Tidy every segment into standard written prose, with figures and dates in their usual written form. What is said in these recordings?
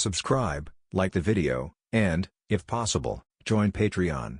subscribe, like the video, and, if possible, join Patreon.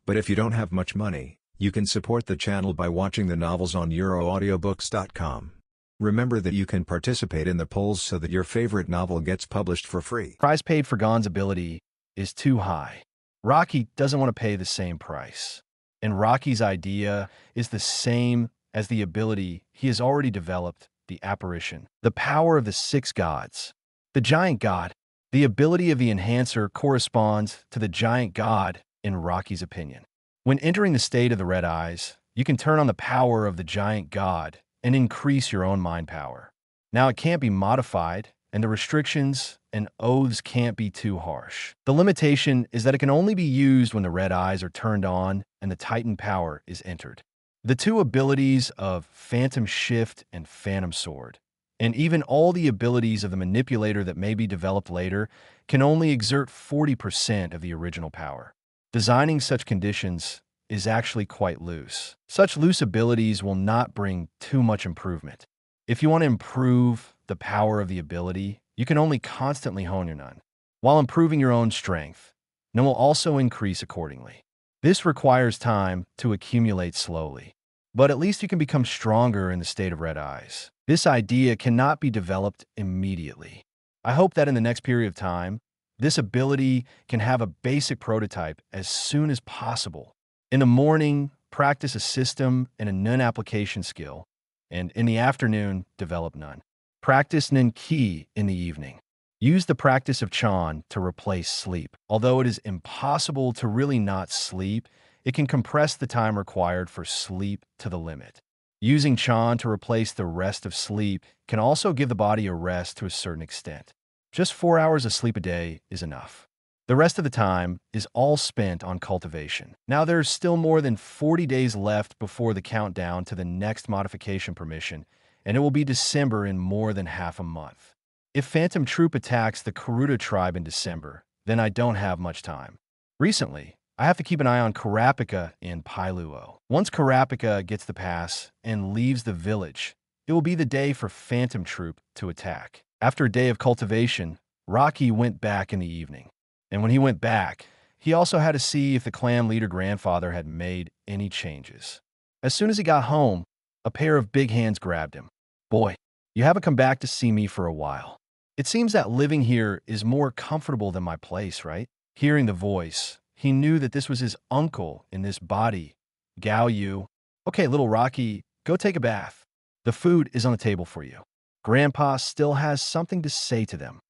But if you don't have much money, you can support the channel by watching the novels on euroaudiobooks.com. Remember that you can participate in the polls so that your favorite novel gets published for free. Price paid for Gon's ability is too high. Rocky doesn't want to pay the same price. And Rocky's idea is the same as the ability he has already developed, the apparition, the power of the 6 gods. The giant god, the ability of the enhancer corresponds to the giant god in Rocky's opinion. When entering the state of the red eyes, you can turn on the power of the giant god and increase your own mind power. Now it can't be modified, and the restrictions and oaths can't be too harsh. The limitation is that it can only be used when the red eyes are turned on and the Titan power is entered. The 2 abilities of Phantom Shift and Phantom Sword, and even all the abilities of the manipulator that may be developed later, can only exert 40% of the original power. Designing such conditions is actually quite loose. Such loose abilities will not bring too much improvement. If you want to improve the power of the ability, you can only constantly hone your nun, while improving your own strength. Nun will also increase accordingly. This requires time to accumulate slowly, but at least you can become stronger in the state of red eyes. This idea cannot be developed immediately. I hope that in the next period of time, this ability can have a basic prototype as soon as possible. In the morning, practice a system and a nun application skill, and in the afternoon, develop nun. Practice nun ki in the evening. Use the practice of Chan to replace sleep. Although it is impossible to really not sleep, it can compress the time required for sleep to the limit. Using Chan to replace the rest of sleep can also give the body a rest to a certain extent. Just 4 hours of sleep a day is enough. The rest of the time is all spent on cultivation. Now there's still more than 40 days left before the countdown to the next modification permission, and it will be December in more than half a month. If Phantom Troop attacks the Kuruta tribe in December, then I don't have much time. Recently, I have to keep an eye on Kurapika in Pailuo. Once Kurapika gets the pass and leaves the village, it will be the day for Phantom Troop to attack. After a day of cultivation, Rocky went back in the evening. And when he went back, he also had to see if the clan leader grandfather had made any changes. As soon as he got home, a pair of big hands grabbed him. "Boy, you haven't come back to see me for a while. It seems that living here is more comfortable than my place, right?" Hearing the voice, he knew that this was his uncle in this body, Gao Yu. "Okay, little Rocky, go take a bath. The food is on the table for you. Grandpa still has something to say to them."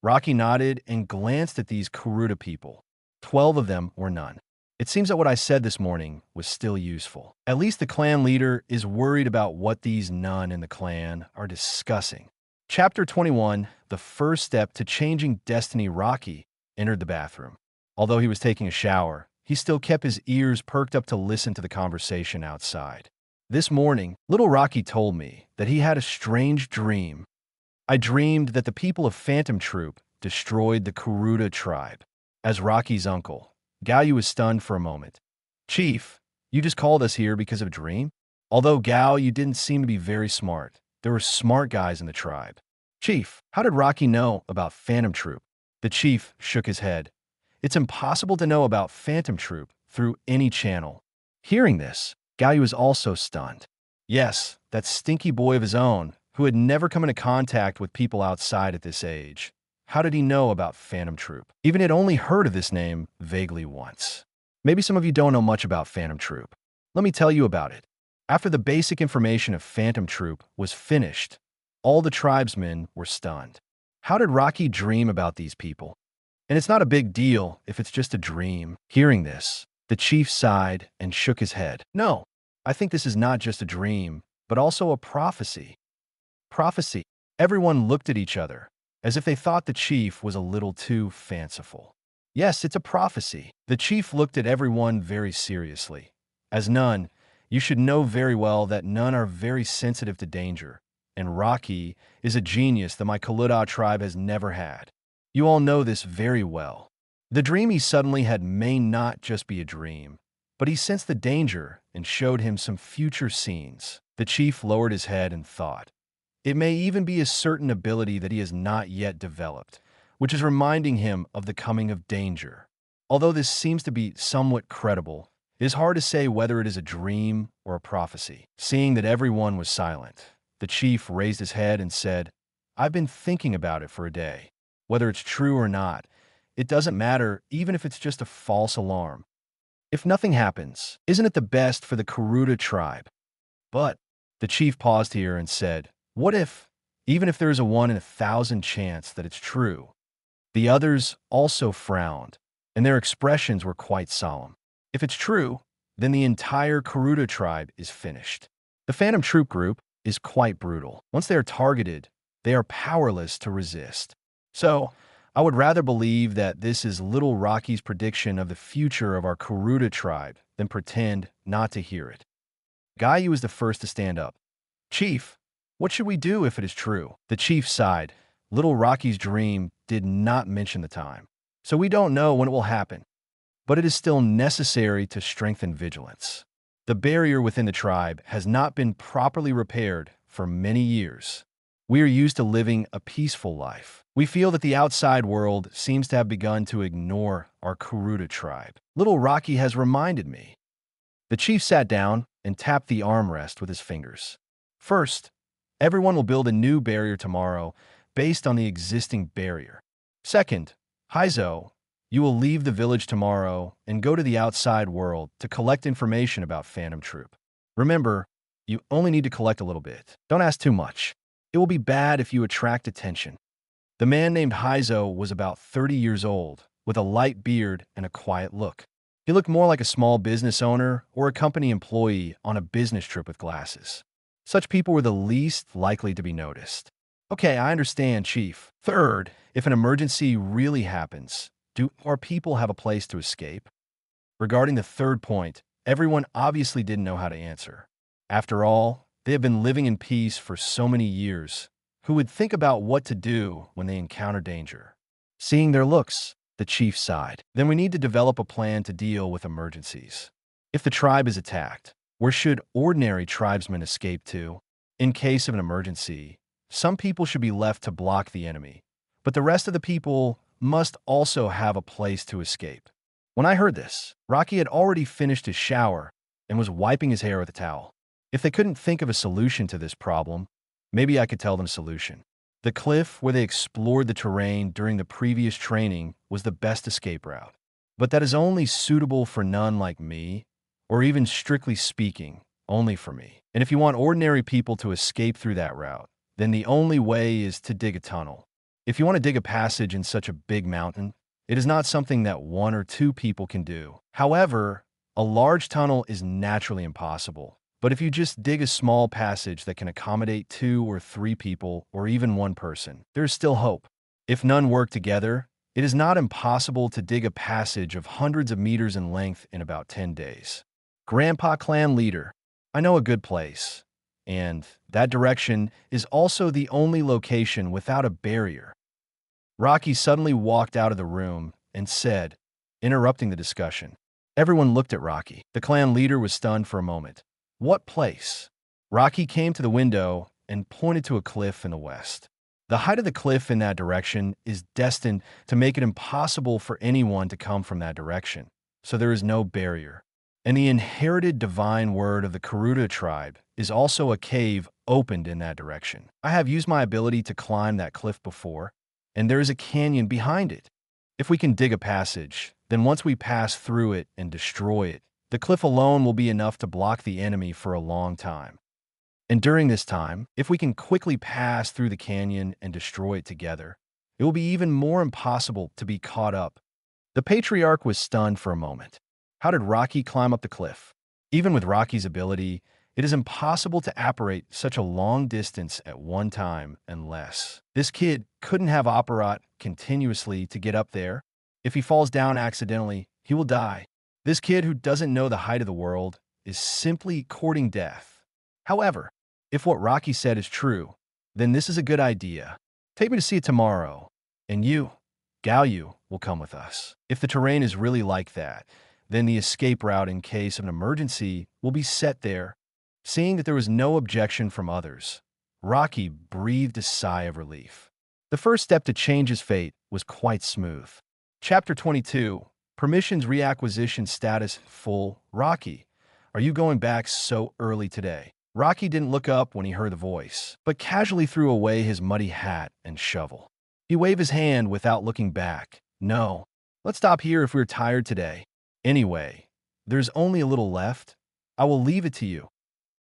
Rocky nodded and glanced at these Kuruta people. 12 of them were none. It seems that what I said this morning was still useful. At least the clan leader is worried about what these none in the clan are discussing. Chapter 21, the first step to changing destiny. Rocky entered the bathroom. Although he was taking a shower, he still kept his ears perked up to listen to the conversation outside. This morning, little Rocky told me that he had a strange dream. "I dreamed that the people of Phantom Troop destroyed the Kuruta tribe." As Rocky's uncle, Gao Yu was stunned for a moment. "Chief, you just called us here because of a dream?" Although Gao Yu didn't seem to be very smart, there were smart guys in the tribe. "Chief, how did Rocky know about Phantom Troop?" The chief shook his head. "It's impossible to know about Phantom Troop through any channel." Hearing this, Gao Yu was also stunned. Yes, that stinky boy of his own, who had never come into contact with people outside at this age. How did he know about Phantom Troop? Even had only heard of this name vaguely once. Maybe some of you don't know much about Phantom Troop. Let me tell you about it. After the basic information of Phantom Troop was finished, all the tribesmen were stunned. How did Rocky dream about these people? And it's not a big deal if it's just a dream. Hearing this, the chief sighed and shook his head. "No, I think this is not just a dream, but also a prophecy." Prophecy. Everyone looked at each other, as if they thought the chief was a little too fanciful. "Yes, it's a prophecy." The chief looked at everyone very seriously. "As none, you should know very well that none are very sensitive to danger, and Rocky is a genius that my Kuruta tribe has never had. You all know this very well." The dream he suddenly had may not just be a dream, but he sensed the danger and showed him some future scenes. The chief lowered his head and thought. It may even be a certain ability that he has not yet developed, which is reminding him of the coming of danger. Although this seems to be somewhat credible, it is hard to say whether it is a dream or a prophecy. Seeing that everyone was silent, the chief raised his head and said, "I've been thinking about it for a day. Whether it's true or not, it doesn't matter even if it's just a false alarm. If nothing happens, isn't it the best for the Kuruta tribe?" But the chief paused here and said, "What if, even if there is a 1 in 1,000 chance that it's true?" The others also frowned, and their expressions were quite solemn. If it's true, then the entire Kuruta tribe is finished. The Phantom Troop group is quite brutal. Once they are targeted, they are powerless to resist. So, I would rather believe that this is Little Rocky's prediction of the future of our Kuruta tribe than pretend not to hear it. Gayu was the first to stand up. "Chief, what should we do if it is true?" The chief sighed. Little Rocky's dream did not mention the time, so we don't know when it will happen. But it is still necessary to strengthen vigilance. The barrier within the tribe has not been properly repaired for many years. We are used to living a peaceful life. We feel that the outside world seems to have begun to ignore our Kuruta tribe. Little Rocky has reminded me. The chief sat down and tapped the armrest with his fingers. "First, everyone will build a new barrier tomorrow based on the existing barrier. Second, Haizo, you will leave the village tomorrow and go to the outside world to collect information about Phantom Troop. Remember, you only need to collect a little bit. Don't ask too much. It will be bad if you attract attention." The man named Haizo was about 30 years old, with a light beard and a quiet look. He looked more like a small business owner or a company employee on a business trip with glasses. Such people were the least likely to be noticed. "Okay, I understand, Chief. Third, if an emergency really happens, do our people have a place to escape?" Regarding the third point, everyone obviously didn't know how to answer. After all, they have been living in peace for so many years. Who would think about what to do when they encounter danger? Seeing their looks, the chief sighed. "Then we need to develop a plan to deal with emergencies. If the tribe is attacked, where should ordinary tribesmen escape to? In case of an emergency, some people should be left to block the enemy, but the rest of the people must also have a place to escape." When I heard this, Rocky had already finished his shower and was wiping his hair with a towel. If they couldn't think of a solution to this problem, maybe I could tell them a solution. The cliff where they explored the terrain during the previous training was the best escape route. But that is only suitable for none like me, or even strictly speaking, only for me. And if you want ordinary people to escape through that route, then the only way is to dig a tunnel. If you want to dig a passage in such a big mountain, it is not something that 1 or 2 people can do. However, a large tunnel is naturally impossible. But if you just dig a small passage that can accommodate 2 or 3 people, or even 1 person, there is still hope. If none work together, it is not impossible to dig a passage of hundreds of meters in length in about 10 days. Grandpa Clan Leader, I know a good place. And that direction is also the only location without a barrier. Rocky suddenly walked out of the room and said, interrupting the discussion. Everyone looked at Rocky. The clan leader was stunned for a moment. "What place?" Rocky came to the window and pointed to a cliff in the west. The height of the cliff in that direction is destined to make it impossible for anyone to come from that direction, so there is no barrier. And the inherited divine word of the Kuruta tribe is also a cave opened in that direction. I have used my ability to climb that cliff before, and there is a canyon behind it. If we can dig a passage, then once we pass through it and destroy it, the cliff alone will be enough to block the enemy for a long time. And during this time, if we can quickly pass through the canyon and destroy it together, it will be even more impossible to be caught up. The patriarch was stunned for a moment. How did Rocky climb up the cliff? Even with Rocky's ability, it is impossible to apparate such a long distance at one time unless this kid couldn't have apparat continuously to get up there. If he falls down accidentally, he will die. This kid who doesn't know the height of the world is simply courting death. However, if what Rocky said is true, then this is a good idea. Take me to see it tomorrow, and you, Gaoyu, will come with us. If the terrain is really like that, then the escape route in case of an emergency will be set there. Seeing that there was no objection from others, Rocky breathed a sigh of relief. The first step to change his fate was quite smooth. Chapter 22, Permissions Reacquisition Status Full. Rocky, are you going back so early today? Rocky didn't look up when he heard the voice, but casually threw away his muddy hat and shovel. He waved his hand without looking back. No, let's stop here if we're tired today. Anyway, there's only a little left. I will leave it to you.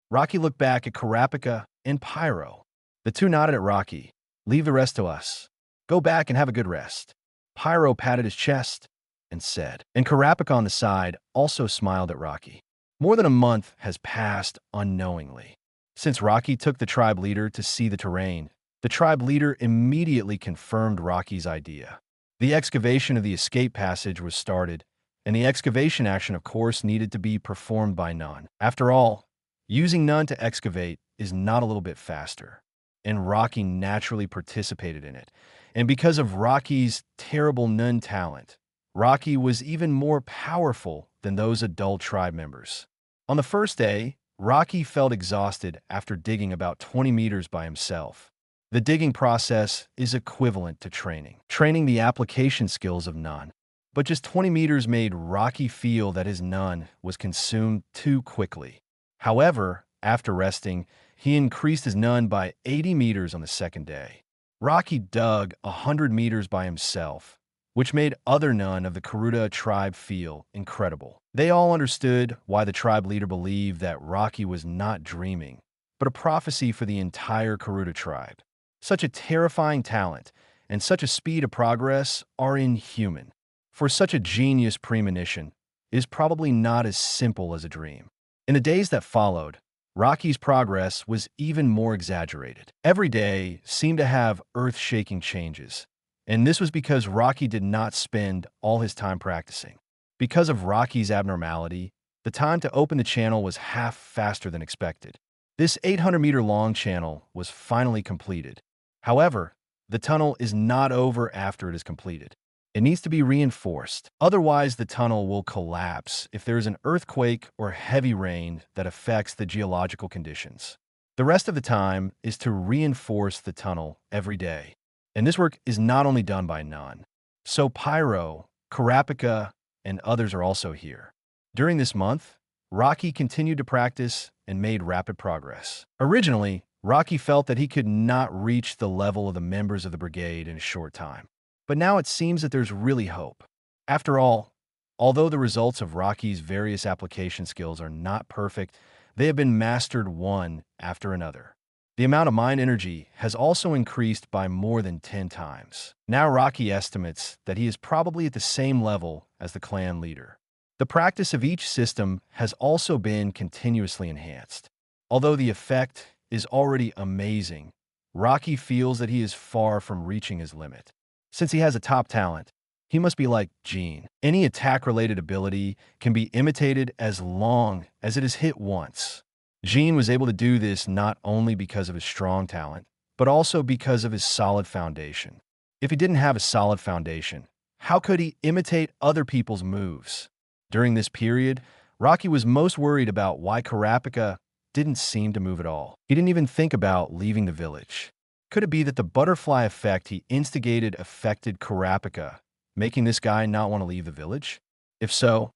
Rocky looked back at Kurapika and Pyro. The two nodded at Rocky. Leave the rest to us. Go back and have a good rest. Pyro patted his chest and said, and Kurapika on the side also smiled at Rocky. More than a month has passed unknowingly. Since Rocky took the tribe leader to see the terrain, the tribe leader immediately confirmed Rocky's idea. The excavation of the escape passage was started, and the excavation action, of course, needed to be performed by none. After all, using none to excavate is not a little bit faster, and Rocky naturally participated in it. And because of Rocky's terrible none talent, Rocky was even more powerful than those adult tribe members. On the first day, Rocky felt exhausted after digging about 20 meters by himself. The digging process is equivalent to training the application skills of none. But just 20 meters made Rocky feel that his none was consumed too quickly. However, after resting, he increased his none by 80 meters on the second day. Rocky dug 100 meters by himself, which made other none of the Kuruta tribe feel incredible. They all understood why the tribe leader believed that Rocky was not dreaming, but a prophecy for the entire Kuruta tribe. Such a terrifying talent and such a speed of progress are inhuman. For such a genius, premonition is probably not as simple as a dream. In the days that followed, Rocky's progress was even more exaggerated. Every day seemed to have earth-shaking changes, and this was because Rocky did not spend all his time practicing. Because of Rocky's abnormality, the time to open the channel was half faster than expected. This 800-meter-long channel was finally completed. However, the tunnel is not over after it is completed. It needs to be reinforced. Otherwise, the tunnel will collapse if there is an earthquake or heavy rain that affects the geological conditions. The rest of the time is to reinforce the tunnel every day. And this work is not only done by none. So Pyro, Kurapika, and others are also here. During this month, Rocky continued to practice and made rapid progress. Originally, Rocky felt that he could not reach the level of the members of the brigade in a short time. But now it seems that there's really hope. After all, although the results of Rocky's various application skills are not perfect, they have been mastered one after another. The amount of mind energy has also increased by more than 10 times. Now Rocky estimates that he is probably at the same level as the clan leader. The practice of each system has also been continuously enhanced. Although the effect is already amazing, Rocky feels that he is far from reaching his limit. Since he has a top talent, he must be like Gene. Any attack-related ability can be imitated as long as it is hit once. Gene was able to do this not only because of his strong talent, but also because of his solid foundation. If he didn't have a solid foundation, how could he imitate other people's moves? During this period, Rocky was most worried about why Kurapika didn't seem to move at all. He didn't even think about leaving the village. Could it be that the butterfly effect he instigated affected Kurapika, making this guy not want to leave the village? If so,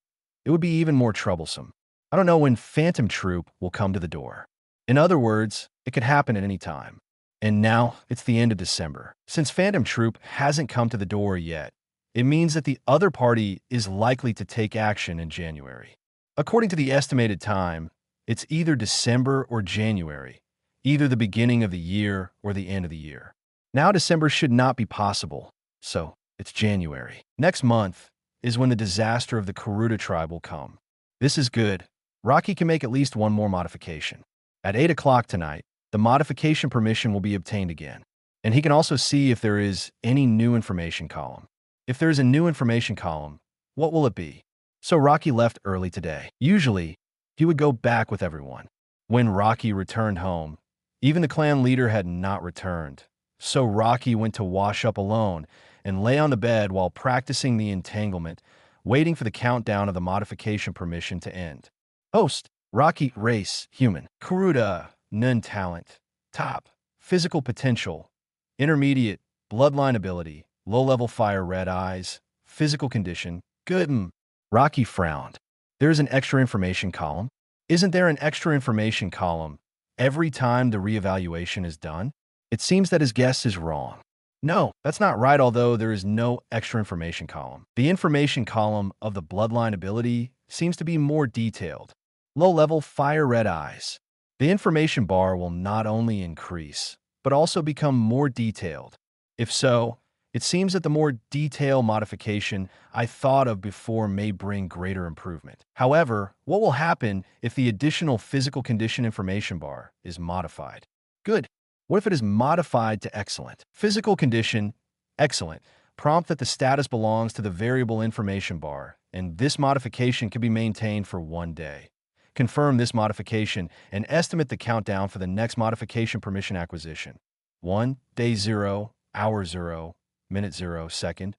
it would be even more troublesome. I don't know when Phantom Troop will come to the door. In other words, it could happen at any time. And now it's the end of December. Since Phantom Troop hasn't come to the door yet, it means that the other party is likely to take action in January. According to the estimated time, it's either December or January, either the beginning of the year or the end of the year. Now December should not be possible, so it's January. Next month is when the disaster of the Kuruta tribe will come. This is good. Rocky can make at least one more modification. At 8 o'clock tonight, the modification permission will be obtained again, and he can also see if there is any new information column. If there is a new information column, what will it be? So Rocky left early today. Usually, he would go back with everyone. When Rocky returned home, even the clan leader had not returned. So Rocky went to wash up alone and lay on the bed while practicing the entanglement, waiting for the countdown of the modification permission to end. Host, Rocky, race, human. Kuruta, none talent. Top, physical potential. Intermediate, bloodline ability, low-level fire red eyes, physical condition, good. Rocky frowned. There's an extra information column. Isn't there an extra information column every time the reevaluation is done? It seems that his guess is wrong. No, that's not right, although there is no extra information column. The information column of the bloodline ability seems to be more detailed. Low-level fire red eyes. The information bar will not only increase, but also become more detailed. If so, it seems that the more detailed modification I thought of before may bring greater improvement. However, what will happen if the additional physical condition information bar is modified? Good. What if it is modified to excellent? Physical condition, excellent. Prompt that the status belongs to the variable information bar, and this modification can be maintained for 1 day. Confirm this modification and estimate the countdown for the next modification permission acquisition. 1, day 0, hour 0, minute 0, second.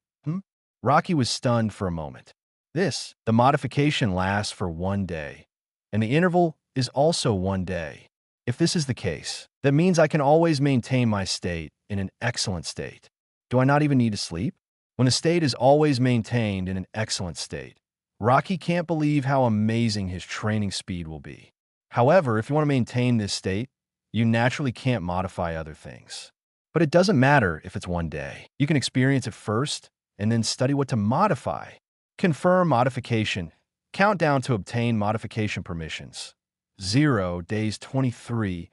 Rocky was stunned for a moment. The modification lasts for 1 day, and the interval is also 1 day. If this is the case, that means I can always maintain my state in an excellent state. Do I not even need to sleep? When the state is always maintained in an excellent state, Rocky can't believe how amazing his training speed will be. However, if you want to maintain this state, you naturally can't modify other things. But it doesn't matter if it's 1 day. You can experience it first and then study what to modify. Confirm modification. Countdown to obtain modification permissions. 0 days 23,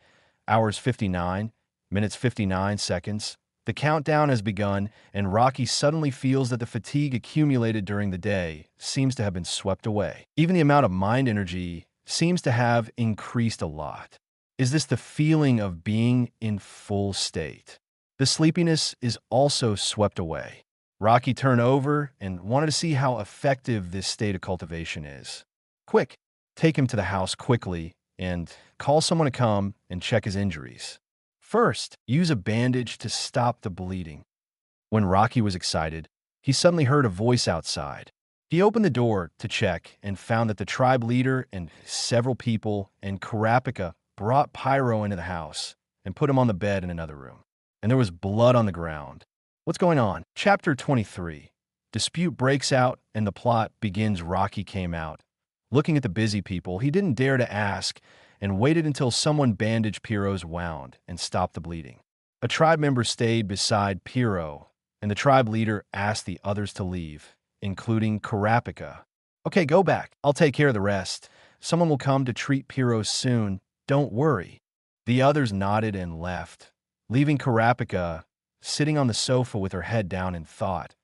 hours 59, minutes 59 seconds. The countdown has begun, and Rocky suddenly feels that the fatigue accumulated during the day seems to have been swept away. Even the amount of mind energy seems to have increased a lot. Is this the feeling of being in full state? The sleepiness is also swept away. Rocky turned over and wanted to see how effective this state of cultivation is. Quick, take him to the house quickly and call someone to come and check his injuries. First, use a bandage to stop the bleeding. When Rocky was excited, he suddenly heard a voice outside. He opened the door to check and found that the tribe leader and several people and Kurapika brought Pyro into the house and put him on the bed in another room. And there was blood on the ground. What's going on? Chapter 23. Dispute breaks out and the plot begins. Rocky came out. Looking at the busy people, he didn't dare to ask and waited until someone bandaged Pyro's wound and stopped the bleeding. A tribe member stayed beside Pyro, and the tribe leader asked the others to leave, including Kurapika. Okay, go back. I'll take care of the rest. Someone will come to treat Pyro soon. Don't worry. The others nodded and left, leaving Kurapika sitting on the sofa with her head down in thought,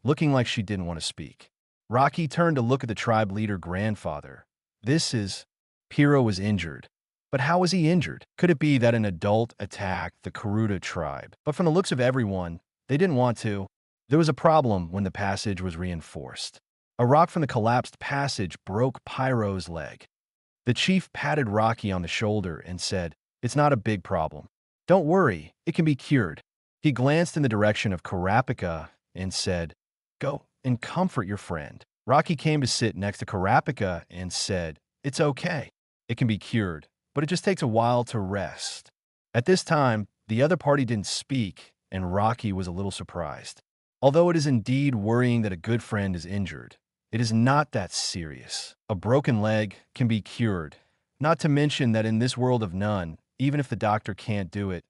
looking like she didn't want to speak. Rocky turned to look at the tribe leader grandfather. Pyro was injured. But how was he injured? Could it be that an adult attacked the Kuruta tribe? But from the looks of everyone, they didn't want to. There was a problem when the passage was reinforced. A rock from the collapsed passage broke Pyro's leg. The chief patted Rocky on the shoulder and said, "It's not a big problem. Don't worry, it can be cured." He glanced in the direction of Kurapika and said, "Go and comfort your friend." Rocky came to sit next to Kurapika and said, "It's okay. It can be cured, but it just takes a while to rest." At this time, the other party didn't speak, and Rocky was a little surprised. Although it is indeed worrying that a good friend is injured, it is not that serious. A broken leg can be cured, not to mention that in this world of none, even if the doctor can't do it,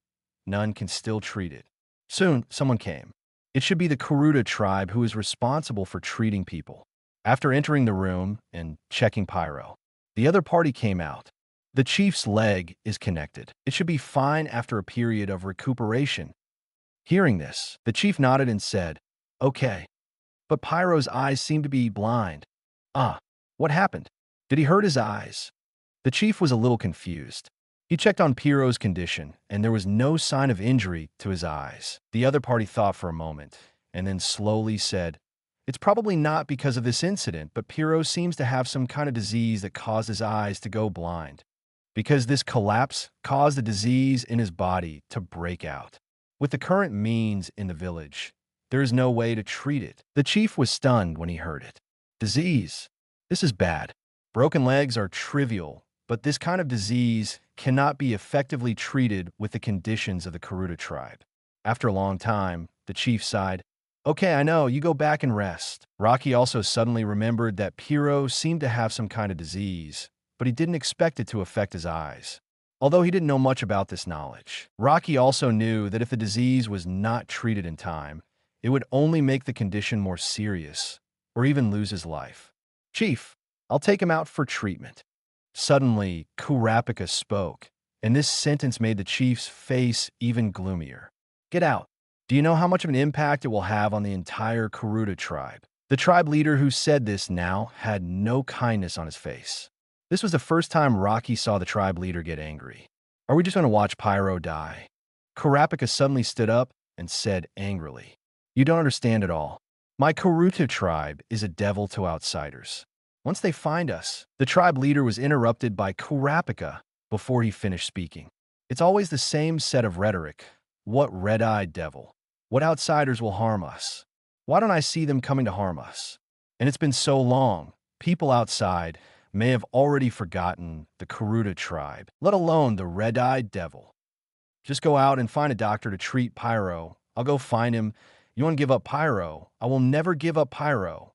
none can still treat it. Soon, someone came. It should be the Kuruta tribe who is responsible for treating people. After entering the room and checking Pyro, the other party came out. The chief's leg is connected. It should be fine after a period of recuperation. Hearing this, the chief nodded and said, "Okay." But Pyro's eyes seemed to be blind. What happened? Did he hurt his eyes? The chief was a little confused. He checked on Pyro's condition, and there was no sign of injury to his eyes. The other party thought for a moment, and then slowly said, "It's probably not because of this incident, but Pyro seems to have some kind of disease that caused his eyes to go blind. Because this collapse caused the disease in his body to break out. With the current means in the village, there is no way to treat it." The chief was stunned when he heard it. Disease. This is bad. Broken legs are trivial, but this kind of disease cannot be effectively treated with the conditions of the Kuruta tribe. After a long time, the chief sighed. Okay, I know, you go back and rest. Rocky also suddenly remembered that Piro seemed to have some kind of disease, but he didn't expect it to affect his eyes. Although he didn't know much about this knowledge, Rocky also knew that if the disease was not treated in time, it would only make the condition more serious, or even lose his life. Chief, I'll take him out for treatment. Suddenly, Kurapika spoke, and this sentence made the chief's face even gloomier. Get out. Do you know how much of an impact it will have on the entire Kuruta tribe? The tribe leader who said this now had no kindness on his face. This was the first time Rocky saw the tribe leader get angry. Are we just going to watch Pyro die? Kurapika suddenly stood up and said angrily, You don't understand at all. My Kuruta tribe is a devil to outsiders. Once they find us, the tribe leader was interrupted by Kurapika before he finished speaking. It's always the same set of rhetoric. What red-eyed devil? What outsiders will harm us? Why don't I see them coming to harm us? And it's been so long, people outside may have already forgotten the Kuruta tribe, let alone the red-eyed devil. Just go out and find a doctor to treat Pyro. I'll go find him. You want to give up Pyro? I will never give up Pyro.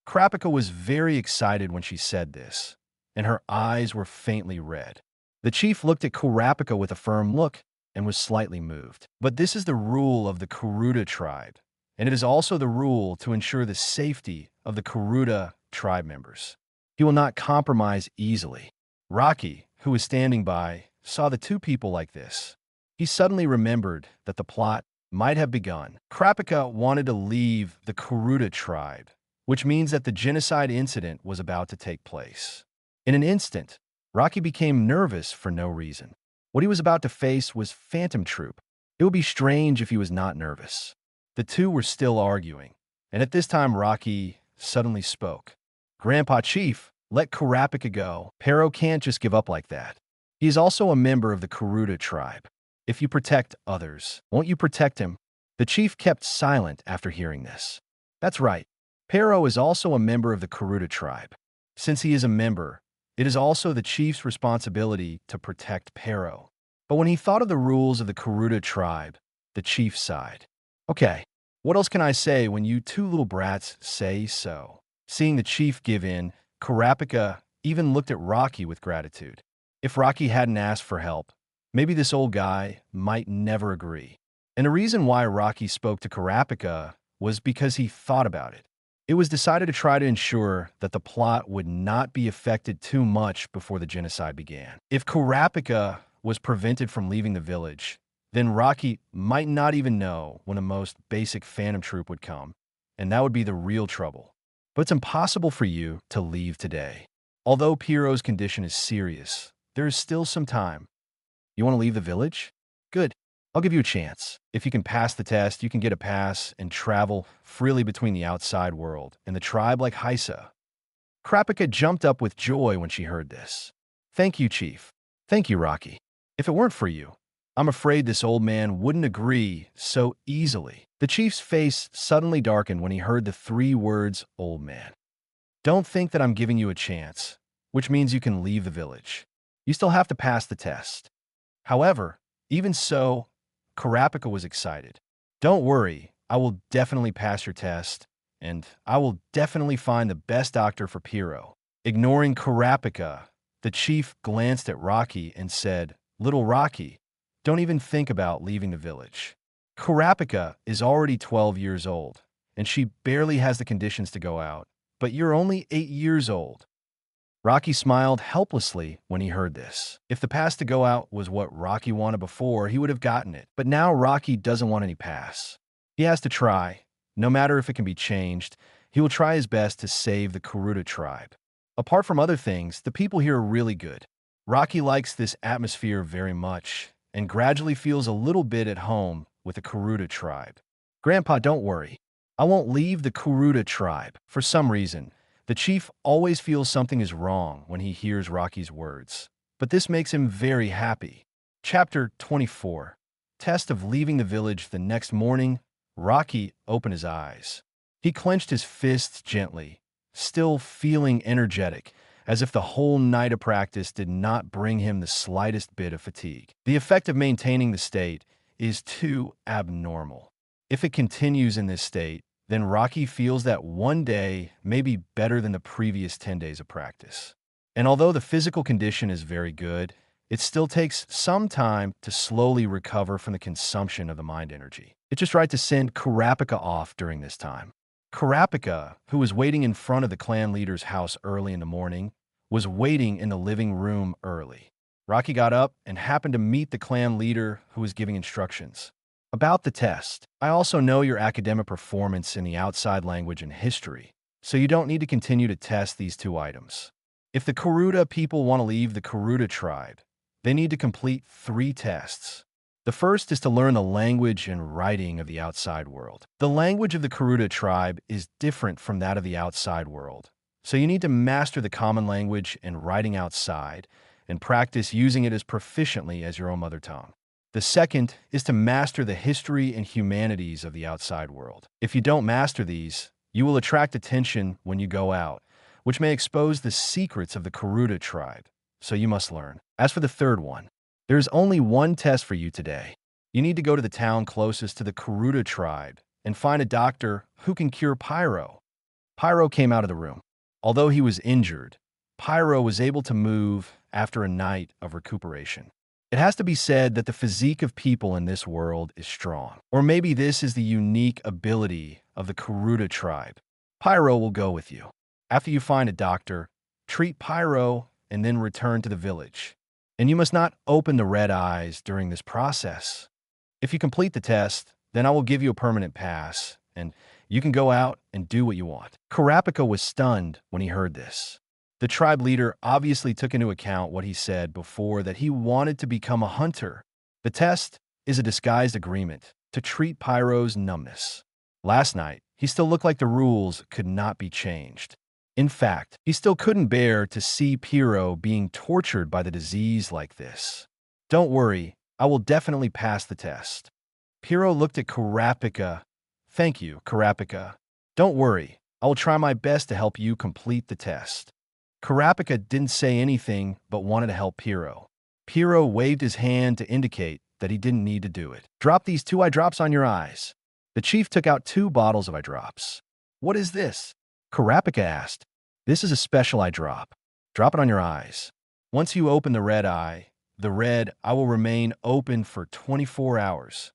Kurapika was very excited when she said this, and her eyes were faintly red. The chief looked at Kurapika with a firm look and was slightly moved. But this is the rule of the Kuruta tribe, and it is also the rule to ensure the safety of the Kuruta tribe members. He will not compromise easily. Rocky, who was standing by, saw the two people like this. He suddenly remembered that the plot might have begun. Kurapika wanted to leave the Kuruta tribe, which means that the genocide incident was about to take place. In an instant, Rocky became nervous for no reason. What he was about to face was Phantom Troop. It would be strange if he was not nervous. The two were still arguing, and at this time Rocky suddenly spoke. Grandpa Chief, let Kurapika go. Pero can't just give up like that. He is also a member of the Kuruta tribe. If you protect others, won't you protect him? The chief kept silent after hearing this. That's right. Pero is also a member of the Kuruta tribe. Since he is a member, it is also the chief's responsibility to protect Pero. But when he thought of the rules of the Kuruta tribe, the chief sighed. Okay, what else can I say when you two little brats say so? Seeing the chief give in, Kurapika even looked at Rocky with gratitude. If Rocky hadn't asked for help, maybe this old guy might never agree. And the reason why Rocky spoke to Kurapika was because he thought about it. It was decided to try to ensure that the plot would not be affected too much before the genocide began. If Kurapika was prevented from leaving the village, then Rocky might not even know when the most basic Phantom Troop would come, and that would be the real trouble. But it's impossible for you to leave today. Although Piro's condition is serious, there is still some time. You want to leave the village? Good. I'll give you a chance. If you can pass the test, you can get a pass and travel freely between the outside world and the tribe like Haisa. Kurapika jumped up with joy when she heard this. Thank you, Chief. Thank you, Rocky. If it weren't for you, I'm afraid this old man wouldn't agree so easily. The chief's face suddenly darkened when he heard the three words, old man. Don't think that I'm giving you a chance, which means you can leave the village. You still have to pass the test. However, even so, Kurapika was excited. Don't worry, I will definitely pass your test, and I will definitely find the best doctor for Piro. Ignoring Kurapika, the chief glanced at Rocky and said, Little Rocky, don't even think about leaving the village. Kurapika is already 12 years old, and she barely has the conditions to go out, but you're only 8 years old. Rocky smiled helplessly when he heard this. If the pass to go out was what Rocky wanted before, he would have gotten it. But now Rocky doesn't want any pass. He has to try. No matter if it can be changed, he will try his best to save the Kuruta tribe. Apart from other things, the people here are really good. Rocky likes this atmosphere very much, and gradually feels a little bit at home with the Kuruta tribe. Grandpa, don't worry. I won't leave the Kuruta tribe. For some reason, the chief always feels something is wrong when he hears Rocky's words, but this makes him very happy. Chapter 24. Test of leaving the village. The next morning, Rocky opened his eyes. He clenched his fists gently, still feeling energetic, as if the whole night of practice did not bring him the slightest bit of fatigue. The effect of maintaining the state is too abnormal. If it continues in this state, then Rocky feels that one day may be better than the previous 10 days of practice. And although the physical condition is very good, it still takes some time to slowly recover from the consumption of the mind energy. It's just right to send Kurapika off during this time. Kurapika, who was waiting in front of the clan leader's house early in the morning, was waiting in the living room early. Rocky got up and happened to meet the clan leader who was giving instructions. About the test, I also know your academic performance in the outside language and history, so you don't need to continue to test these two items. If the Kuruta people want to leave the Kuruta tribe, they need to complete 3 tests. The first is to learn the language and writing of the outside world. The language of the Kuruta tribe is different from that of the outside world, so you need to master the common language and writing outside and practice using it as proficiently as your own mother tongue. The second is to master the history and humanities of the outside world. If you don't master these, you will attract attention when you go out, which may expose the secrets of the Kuruta tribe, so you must learn. As for the third one, there is only one test for you today. You need to go to the town closest to the Kuruta tribe and find a doctor who can cure Pyro. Pyro came out of the room. Although he was injured, Pyro was able to move after a night of recuperation. It has to be said that the physique of people in this world is strong. Or maybe this is the unique ability of the Kuruta tribe. Pyro will go with you. After you find a doctor, treat Pyro and then return to the village. And you must not open the red eyes during this process. If you complete the test, then I will give you a permanent pass, and you can go out and do what you want. Kurapika was stunned when he heard this. The tribe leader obviously took into account what he said before, that he wanted to become a hunter. The test is a disguised agreement to treat Pyro's numbness. Last night, he still looked like the rules could not be changed. In fact, he still couldn't bear to see Pyro being tortured by the disease like this. Don't worry, I will definitely pass the test. Pyro looked at Kurapika. Thank you, Kurapika. Don't worry, I will try my best to help you complete the test. Kurapika didn't say anything but wanted to help Pyro. Pyro waved his hand to indicate that he didn't need to do it. Drop these 2 eye drops on your eyes. The chief took out 2 bottles of eye drops. What is this? Kurapika asked. This is a special eye drop. Drop it on your eyes. Once you open the red eye will remain open for 24 hours.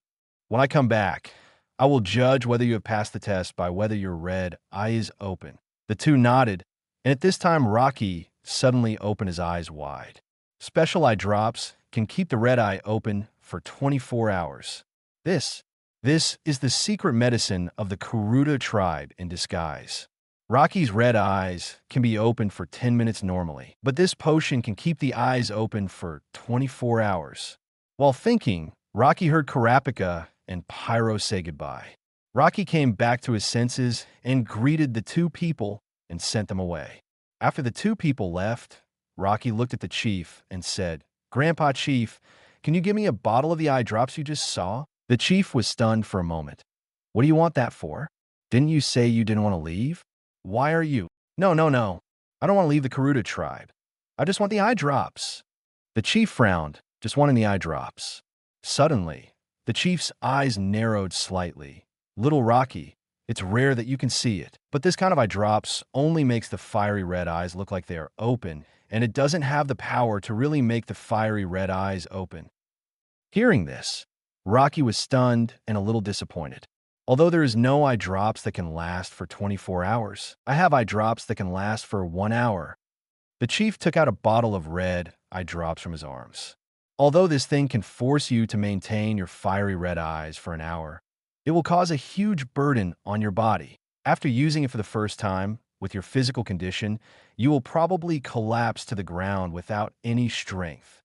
When I come back, I will judge whether you have passed the test by whether your red eye is open. The 2 nodded, and at this time Rocky suddenly opened his eyes wide. Special eye drops can keep the red eye open for 24 hours. This is the secret medicine of the Kuruta tribe in disguise. Rocky's red eyes can be opened for 10 minutes normally, but this potion can keep the eyes open for 24 hours. While thinking, Rocky heard Kurapika and Pyro say goodbye. Rocky came back to his senses and greeted the 2 people and sent them away. After the 2 people left, Rocky looked at the chief and said, "Grandpa Chief, can you give me a bottle of the eye drops you just saw?" The chief was stunned for a moment. "What do you want that for? Didn't you say you didn't want to leave? Why are you—" No. I don't want to leave the Kuruta tribe. I just want the eye drops." The chief frowned, just wanting the eye drops. Suddenly, the chief's eyes narrowed slightly. "Little Rocky, it's rare that you can see it, but this kind of eye drops only makes the fiery red eyes look like they are open, and it doesn't have the power to really make the fiery red eyes open." Hearing this, Rocky was stunned and a little disappointed. Although there is no eye drops that can last for 24 hours, I have eye drops that can last for 1 hour. The chief took out a bottle of red eye drops from his arms. Although this thing can force you to maintain your fiery red eyes for an hour, it will cause a huge burden on your body. After using it for the first time, with your physical condition, you will probably collapse to the ground without any strength.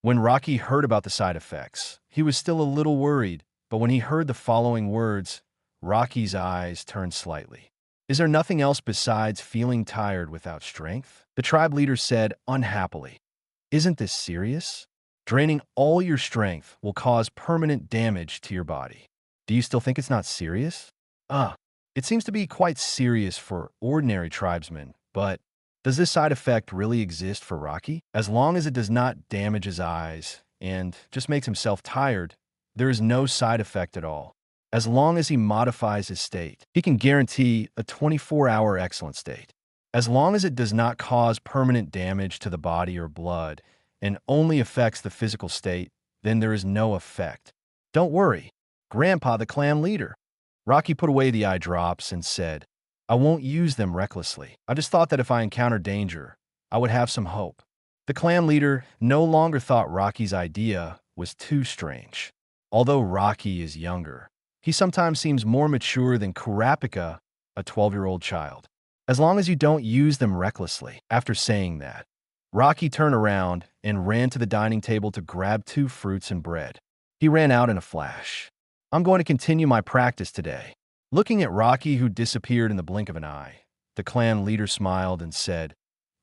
When Rocky heard about the side effects, he was still a little worried, but when he heard the following words, Rocky's eyes turned slightly. "Is there nothing else besides feeling tired without strength?" The tribe leader said unhappily. "Isn't this serious? Draining all your strength will cause permanent damage to your body. Do you still think it's not serious?" It seems to be quite serious for ordinary tribesmen, but does this side effect really exist for Rocky? As long as it does not damage his eyes and just makes himself tired, there is no side effect at all. As long as he modifies his state, he can guarantee a 24-hour excellent state. As long as it does not cause permanent damage to the body or blood and only affects the physical state, then there is no effect. Don't worry, Grandpa the clan leader. Rocky put away the eye drops and said, I won't use them recklessly. I just thought that if I encountered danger, I would have some hope. The clan leader no longer thought Rocky's idea was too strange. Although Rocky is younger, he sometimes seems more mature than Kurapika, a 12-year-old child. As long as you don't use them recklessly. After saying that, Rocky turned around and ran to the dining table to grab 2 fruits and bread. He ran out in a flash. I'm going to continue my practice today. Looking at Rocky, who disappeared in the blink of an eye, the clan leader smiled and said,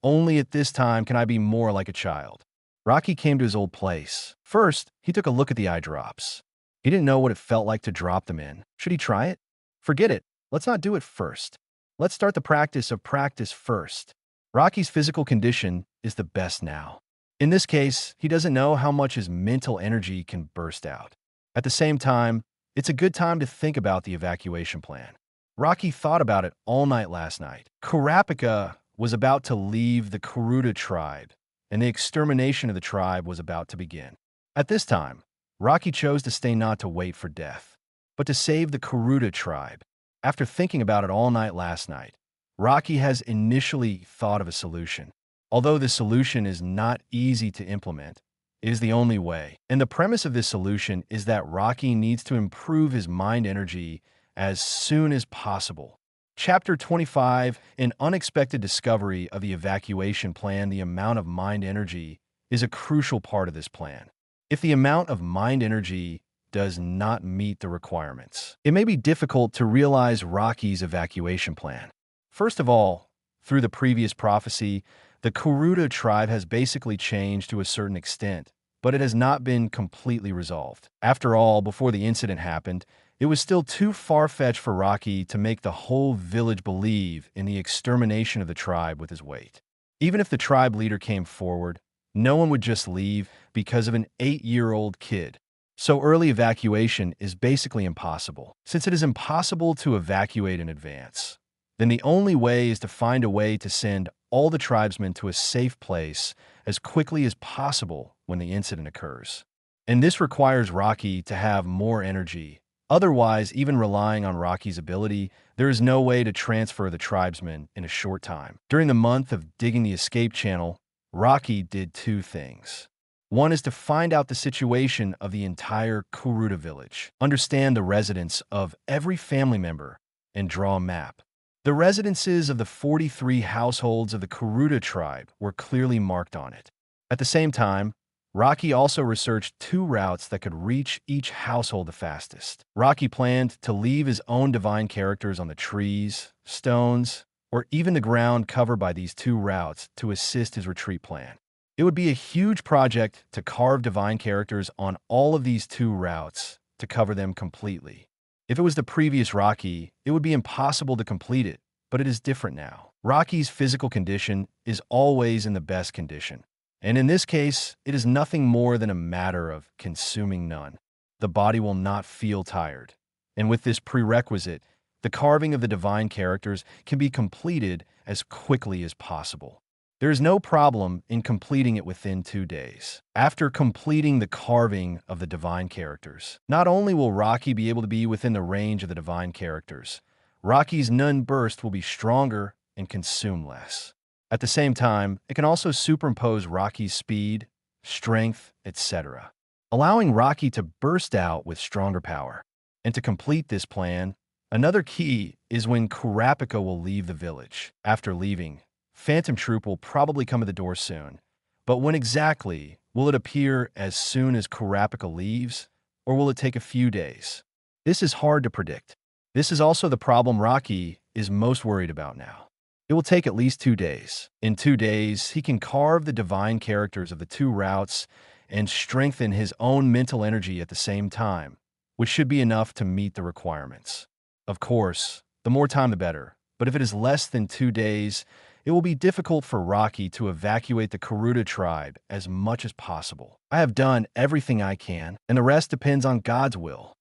Only at this time can I be more like a child. Rocky came to his old place. First, he took a look at the eye drops. He didn't know what it felt like to drop them in. Should he try it? Forget it. Let's not do it first. Let's start the practice of practice first. Rocky's physical condition is the best now. In this case, he doesn't know how much his mental energy can burst out. At the same time, it's a good time to think about the evacuation plan. Rocky thought about it all night last night. Kurapika was about to leave the Kuruta tribe, and the extermination of the tribe was about to begin. At this time, Rocky chose to stay not to wait for death, but to save the Kuruta tribe. After thinking about it all night last night, Rocky has initially thought of a solution. Although this solution is not easy to implement, it is the only way. And the premise of this solution is that Rocky needs to improve his mind energy as soon as possible. Chapter 25, An unexpected discovery of the evacuation plan. The amount of mind energy is a crucial part of this plan. If the amount of mind energy does not meet the requirements, it may be difficult to realize Rocky's evacuation plan. First of all, through the previous prophecy, the Kuruta tribe has basically changed to a certain extent, but it has not been completely resolved. After all, before the incident happened, it was still too far-fetched for Rocky to make the whole village believe in the extermination of the tribe with his weight. Even if the tribe leader came forward, no one would just leave because of an 8-year-old kid. So early evacuation is basically impossible. Since it is impossible to evacuate in advance, then the only way is to find a way to send all the tribesmen to a safe place as quickly as possible when the incident occurs. And this requires Rocky to have more energy. Otherwise, even relying on Rocky's ability, there is no way to transfer the tribesmen in a short time. During the month of digging the escape channel, Rocky did 2 things. One is to find out the situation of the entire Kuruta village, understand the residence of every family member, and draw a map. The residences of the 43 households of the Kuruta tribe were clearly marked on it. At the same time, Rocky also researched 2 routes that could reach each household the fastest. Rocky planned to leave his own divine characters on the trees, stones, or even the ground covered by these 2 routes to assist his retreat plan. It would be a huge project to carve divine characters on all of these 2 routes to cover them completely. If it was the previous Rocky, it would be impossible to complete it, but it is different now. Rocky's physical condition is always in the best condition, and in this case, it is nothing more than a matter of consuming none. The body will not feel tired, and with this prerequisite, the carving of the divine characters can be completed as quickly as possible. There is no problem in completing it within 2 days. After completing the carving of the divine characters, not only will Rocky be able to be within the range of the divine characters, Rocky's Nun burst will be stronger and consume less. At the same time, it can also superimpose Rocky's speed, strength, etc., allowing Rocky to burst out with stronger power. And to complete this plan, another key is when Kurapika will leave the village. After leaving, Phantom Troop will probably come to the door soon. But when exactly will it appear? As soon as Kurapika leaves, or will it take a few days? This is hard to predict. This is also the problem Rocky is most worried about now. It will take at least 2 days. In 2 days, he can carve the divine characters of the 2 routes and strengthen his own mental energy at the same time, which should be enough to meet the requirements. Of course, the more time the better, but if it is less than 2 days, it will be difficult for Rocky to evacuate the Kuruta tribe as much as possible. I have done everything I can, and the rest depends on God's will.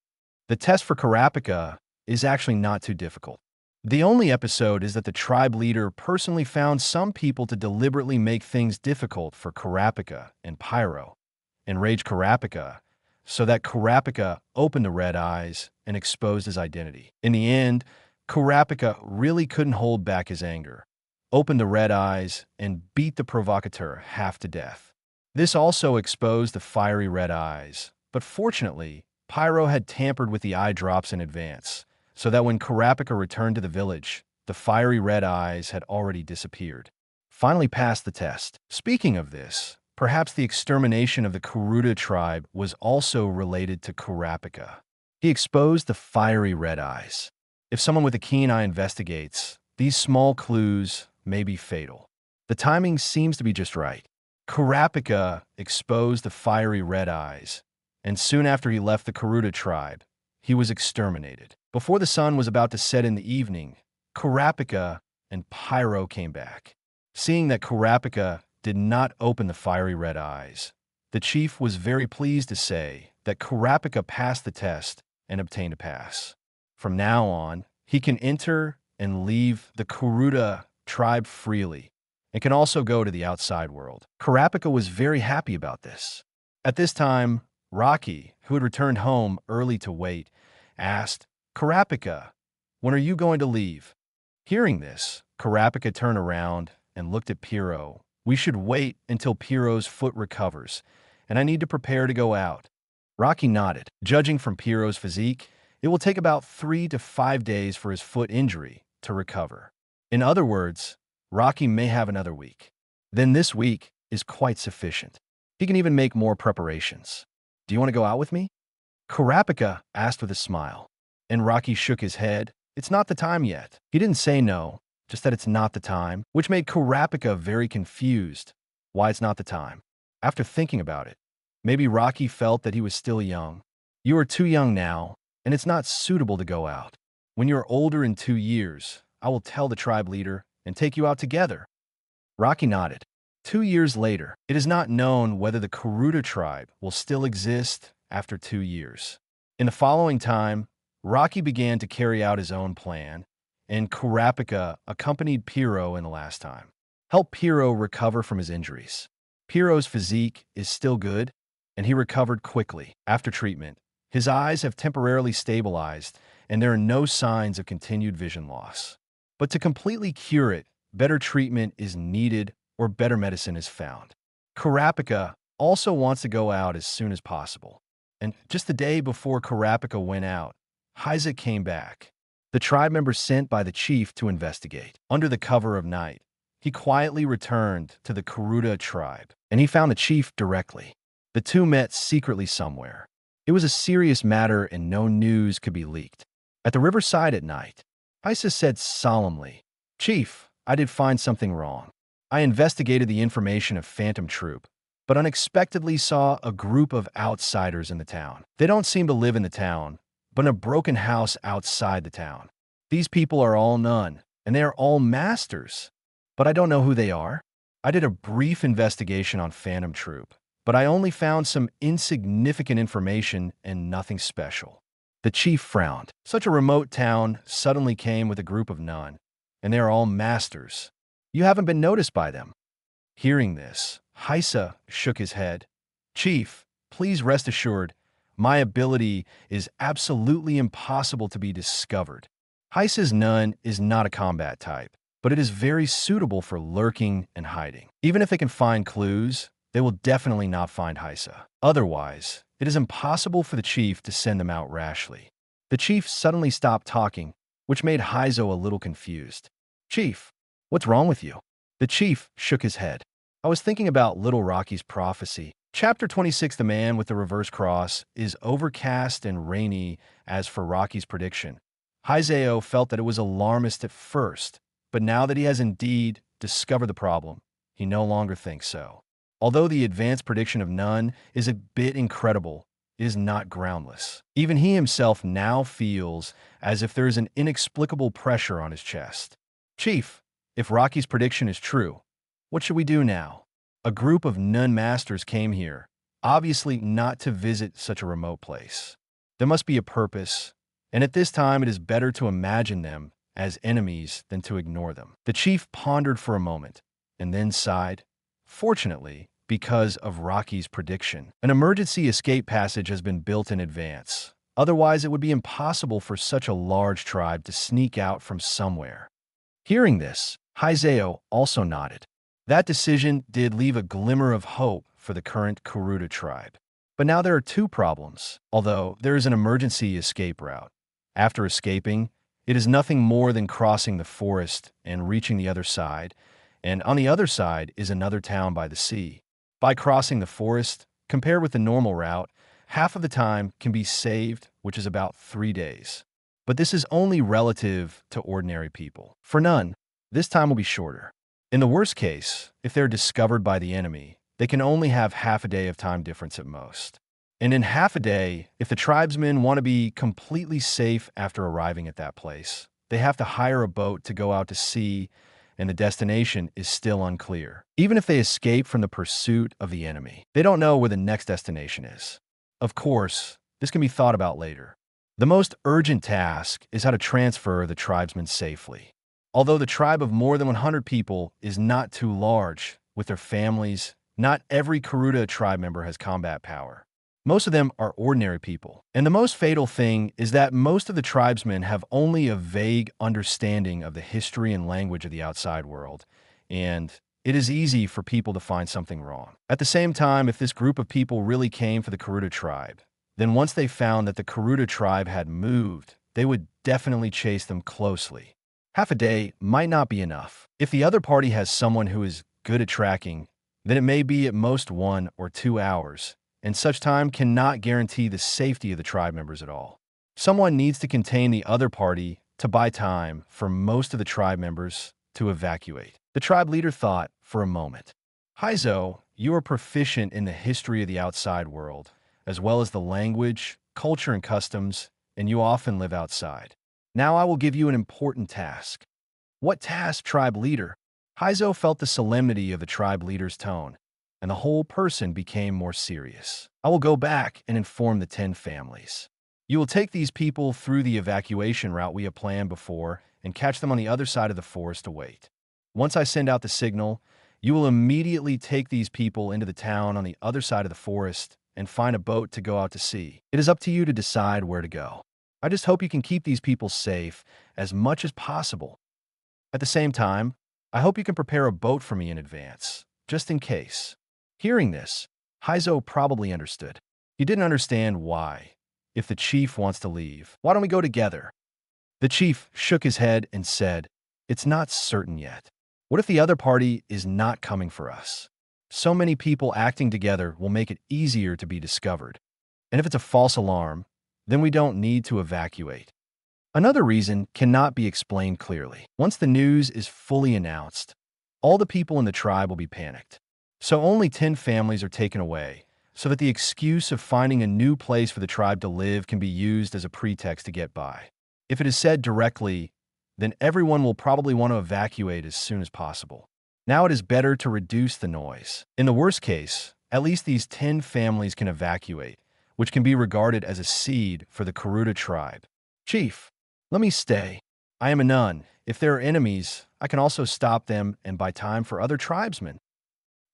The test for Kurapika is actually not too difficult. The only episode is that the tribe leader personally found some people to deliberately make things difficult for Kurapika and Pyro, enrage Kurapika, so that Kurapika opened the red eyes and exposed his identity. In the end, Kurapika really couldn't hold back his anger, opened the red eyes, and beat the provocateur half to death. This also exposed the fiery red eyes, but fortunately, Pyro had tampered with the eye drops in advance, so that when Kurapika returned to the village, the fiery red eyes had already disappeared. Finally passed the test. Speaking of this, perhaps the extermination of the Kuruta tribe was also related to Kurapika. He exposed the fiery red eyes. If someone with a keen eye investigates, these small clues may be fatal. The timing seems to be just right. Kurapika exposed the fiery red eyes, and soon after he left the Kuruta tribe, he was exterminated. Before the sun was about to set in the evening, Kurapika and Pyro came back. Seeing that Kurapika did not open the fiery red eyes, the chief was very pleased to say that Kurapika passed the test and obtained a pass. From now on, he can enter and leave the Kuruta tribe freely and can also go to the outside world. Kurapika was very happy about this. At this time, Rocky, who had returned home early to wait, asked, "Kurapika, when are you going to leave?" Hearing this, Kurapika turned around and looked at Pyro. "We should wait until Pyro's foot recovers, and I need to prepare to go out." Rocky nodded. Judging from Pyro's physique, it will take about 3 to 5 days for his foot injury to recover. In other words, Rocky may have another week. Then this week is quite sufficient. He can even make more preparations. "Do you want to go out with me?" Kurapika asked with a smile, and Rocky shook his head. It's not the time yet. He didn't say no, just that it's not the time, which made Kurapika very confused. Why it's not the time? After thinking about it, maybe Rocky felt that he was still young. You are too young now, and it's not suitable to go out. When you're older in 2 years, I will tell the tribe leader and take you out together. Rocky nodded. 2 years later, it is not known whether the Kuruta tribe will still exist after 2 years. In the following time, Rocky began to carry out his own plan, and Kurapika accompanied Pyro in the last time. Help Pyro recover from his injuries. Pyro's physique is still good, and he recovered quickly. After treatment, his eyes have temporarily stabilized, and there are no signs of continued vision loss. But to completely cure it, better treatment is needed or better medicine is found. Kurapika also wants to go out as soon as possible. And just the day before Kurapika went out, Isaac came back. The tribe member sent by the chief to investigate. Under the cover of night, he quietly returned to the Kuruta tribe, and he found the chief directly. The two met secretly somewhere. It was a serious matter and no news could be leaked. At the riverside at night, Isa said solemnly, "Chief, I did find something wrong. I investigated the information of Phantom Troop, but unexpectedly saw a group of outsiders in the town. They don't seem to live in the town, but in a broken house outside the town. These people are all none, and they are all masters, but I don't know who they are. I did a brief investigation on Phantom Troop, but I only found some insignificant information and nothing special." The chief frowned. Such a remote town suddenly came with a group of none, and they are all masters. You haven't been noticed by them. Hearing this, Isa shook his head. "Chief, please rest assured, my ability is absolutely impossible to be discovered. Isa's nun is not a combat type, but it is very suitable for lurking and hiding. Even if they can find clues, they will definitely not find Isa. Otherwise, it is impossible for the chief to send them out rashly." The chief suddenly stopped talking, which made Hizo a little confused. "Chief, what's wrong with you?" The chief shook his head. "I was thinking about Little Rocky's prophecy. Chapter 26, The Man with the Reverse Cross, is overcast and rainy as for Rocky's prediction. Hizo felt that it was alarmist at first, but now that he has indeed discovered the problem, he no longer thinks so. Although the advanced prediction of none is a bit incredible, it is not groundless. Even he himself now feels as if there is an inexplicable pressure on his chest. Chief, If Rocky's prediction is true, what should we do now? A group of nun masters came here, obviously not to visit such a remote place. There must be a purpose, and at this time it is better to imagine them as enemies than to ignore them. The chief pondered for a moment, and then sighed. Fortunately, because of Rocky's prediction, an emergency escape passage has been built in advance. Otherwise, it would be impossible for such a large tribe to sneak out from somewhere. Hearing this, Haizeo also nodded. That decision did leave a glimmer of hope for the current Kuruta tribe. But now there are two problems, although there is an emergency escape route. After escaping, it is nothing more than crossing the forest and reaching the other side, and on the other side is another town by the sea. By crossing the forest, compared with the normal route, half of the time can be saved, which is about 3 days. But this is only relative to ordinary people. For none, this time will be shorter. In the worst case, if they're discovered by the enemy, they can only have half a day of time difference at most. And in half a day, if the tribesmen want to be completely safe after arriving at that place, they have to hire a boat to go out to sea, and the destination is still unclear. Even if they escape from the pursuit of the enemy, they don't know where the next destination is. Of course, this can be thought about later. The most urgent task is how to transfer the tribesmen safely. Although the tribe of more than 100 people is not too large, with their families, not every Kuruta tribe member has combat power. Most of them are ordinary people. And the most fatal thing is that most of the tribesmen have only a vague understanding of the history and language of the outside world, and it is easy for people to find something wrong. At the same time, if this group of people really came for the Kuruta tribe, then once they found that the Kuruta tribe had moved, they would definitely chase them closely. Half a day might not be enough. If the other party has someone who is good at tracking, then it may be at most 1 or 2 hours, and such time cannot guarantee the safety of the tribe members at all. Someone needs to contain the other party to buy time for most of the tribe members to evacuate. The tribe leader thought for a moment. Haizo, you are proficient in the history of the outside world, as well as the language, culture, and customs, and you often live outside. Now I will give you an important task. What task, tribe leader? Haizo felt the solemnity of the tribe leader's tone, and the whole person became more serious. I will go back and inform the 10 families. You will take these people through the evacuation route we have planned before and catch them on the other side of the forest to wait. Once I send out the signal, you will immediately take these people into the town on the other side of the forest and find a boat to go out to sea. It is up to you to decide where to go. I just hope you can keep these people safe as much as possible. At the same time, I hope you can prepare a boat for me in advance, just in case. Hearing this, Haizo probably understood. He didn't understand why. If the chief wants to leave, why don't we go together? The chief shook his head and said, "It's not certain yet. What if the other party is not coming for us? So many people acting together will make it easier to be discovered. And if it's a false alarm, then we don't need to evacuate." Another reason cannot be explained clearly. Once the news is fully announced, all the people in the tribe will be panicked. So only 10 families are taken away, so that the excuse of finding a new place for the tribe to live can be used as a pretext to get by. If it is said directly, then everyone will probably want to evacuate as soon as possible. Now it is better to reduce the noise. In the worst case, at least these 10 families can evacuate, which can be regarded as a seed for the Kuruta tribe. Chief, let me stay. I am a nun. If there are enemies, I can also stop them and buy time for other tribesmen.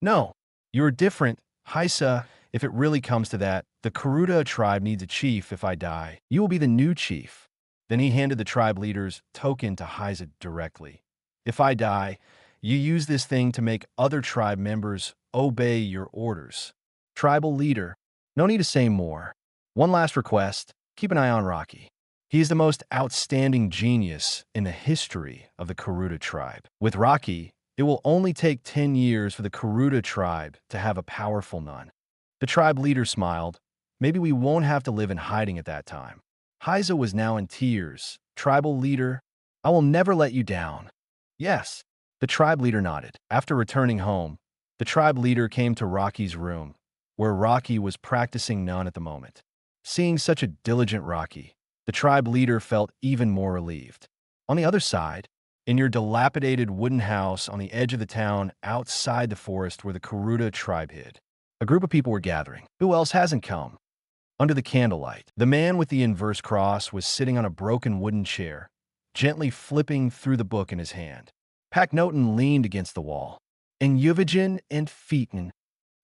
No, you are different, Haisa. If it really comes to that, the Kuruta tribe needs a chief. If I die, you will be the new chief. Then he handed the tribe leader's token to Haisa directly. If I die, you use this thing to make other tribe members obey your orders. Tribal leader, no need to say more. One last request, keep an eye on Rocky. He is the most outstanding genius in the history of the Kuruta tribe. With Rocky, it will only take 10 years for the Kuruta tribe to have a powerful nun. The tribe leader smiled. Maybe we won't have to live in hiding at that time. Haizo was now in tears. Tribal leader, I will never let you down. Yes. The tribe leader nodded. After returning home, the tribe leader came to Rocky's room, where Rocky was practicing nun at the moment. Seeing such a diligent Rocky, the tribe leader felt even more relieved. On the other side, In your dilapidated wooden house on the edge of the town outside the forest where the Kuruta tribe hid. A group of people were gathering. Who else hasn't come? Under the candlelight, the man with the inverse cross was sitting on a broken wooden chair, gently flipping through the book in his hand. Paknoten leaned against the wall. In Uvijin and Feeten,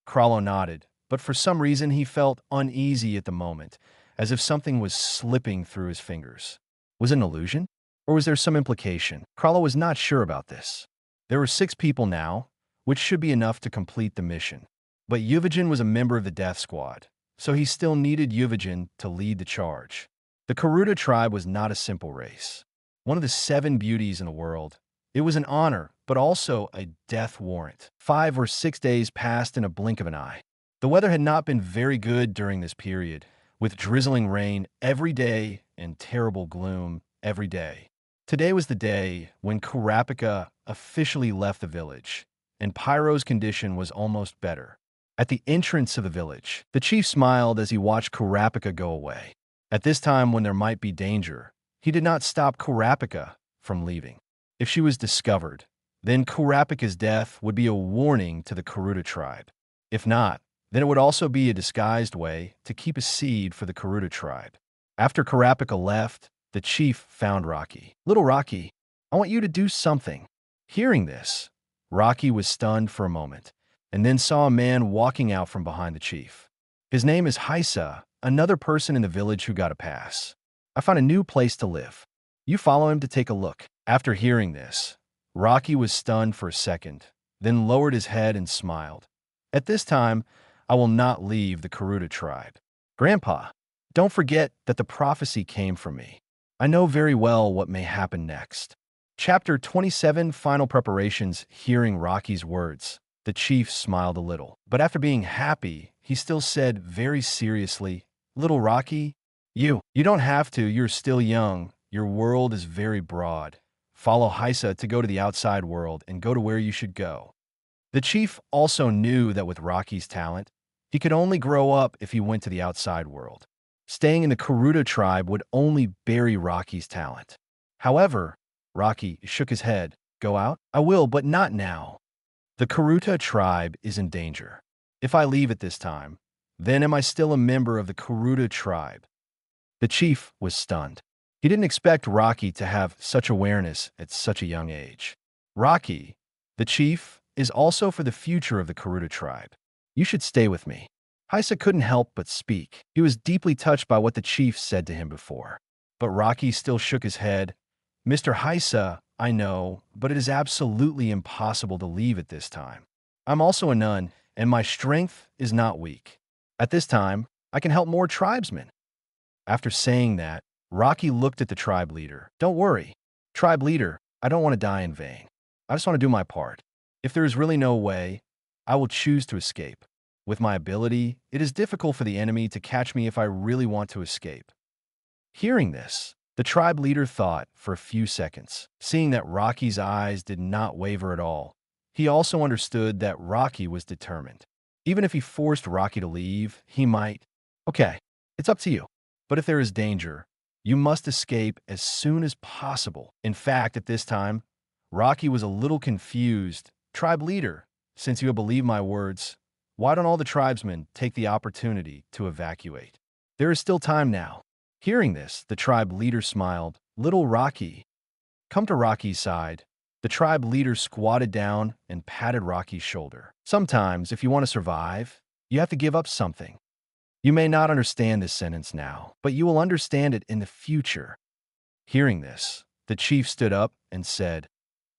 Krallo nodded, but for some reason he felt uneasy at the moment, as if something was slipping through his fingers. Was it an illusion? Or was there some implication? Krallo was not sure about this. There were 6 people now, which should be enough to complete the mission. But Uvijin was a member of the death squad, so he still needed Uvijin to lead the charge. The Kuruta tribe was not a simple race. One of the 7 beauties in the world. It was an honor, but also a death warrant. 5 or 6 days passed in a blink of an eye. The weather had not been very good during this period, with drizzling rain every day and terrible gloom every day. Today was the day when Kurapika officially left the village, and Pyro's condition was almost better. At the entrance of the village, the chief smiled as he watched Kurapika go away. At this time when there might be danger, he did not stop Kurapika from leaving. If she was discovered, then Kurapika's death would be a warning to the Kuruta tribe. If not, then it would also be a disguised way to keep a seed for the Kuruta tribe. After Kurapika left, the chief found Rocky. Little Rocky, I want you to do something. Hearing this, Rocky was stunned for a moment, and then saw a man walking out from behind the chief. His name is Haisa, another person in the village who got a pass. I found a new place to live. You follow him to take a look. After hearing this, Rocky was stunned for a second, then lowered his head and smiled. At this time, I will not leave the Kuruta tribe. Grandpa, don't forget that the prophecy came from me. I know very well what may happen next. Chapter 27, Final Preparations. Hearing Rocky's words, the chief smiled a little, but after being happy, he still said very seriously, Little Rocky, you don't have to, you're still young, your world is very broad. Follow Haisa to go to the outside world and go to where you should go. The chief also knew that with Rocky's talent, he could only grow up if he went to the outside world. Staying in the Kuruta tribe would only bury Rocky's talent. However, Rocky shook his head. Go out? I will, but not now. The Kuruta tribe is in danger. If I leave at this time, then am I still a member of the Kuruta tribe? The chief was stunned. He didn't expect Rocky to have such awareness at such a young age. Rocky, the chief, is also for the future of the Kuruta tribe. You should stay with me. Haisa couldn't help but speak. He was deeply touched by what the chief said to him before. But Rocky still shook his head. Mr. Haisa, I know, but it is absolutely impossible to leave at this time. I'm also a nun, and my strength is not weak. At this time, I can help more tribesmen. After saying that, Rocky looked at the tribe leader. Don't worry, tribe leader, I don't want to die in vain. I just want to do my part. If there is really no way, I will choose to escape. With my ability, it is difficult for the enemy to catch me if I really want to escape. Hearing this, the tribe leader thought for a few seconds. Seeing that Rocky's eyes did not waver at all, he also understood that Rocky was determined. Even if he forced Rocky to leave, he might. Okay, it's up to you. But if there is danger, you must escape as soon as possible. In fact, at this time, Rocky was a little confused. Tribe leader, since you have believed my words, why don't all the tribesmen take the opportunity to evacuate? There is still time now. Hearing this, the tribe leader smiled. Little Rocky, come to Rocky's side. The tribe leader squatted down and patted Rocky's shoulder. Sometimes, if you want to survive, you have to give up something. You may not understand this sentence now, but you will understand it in the future. Hearing this, the chief stood up and said,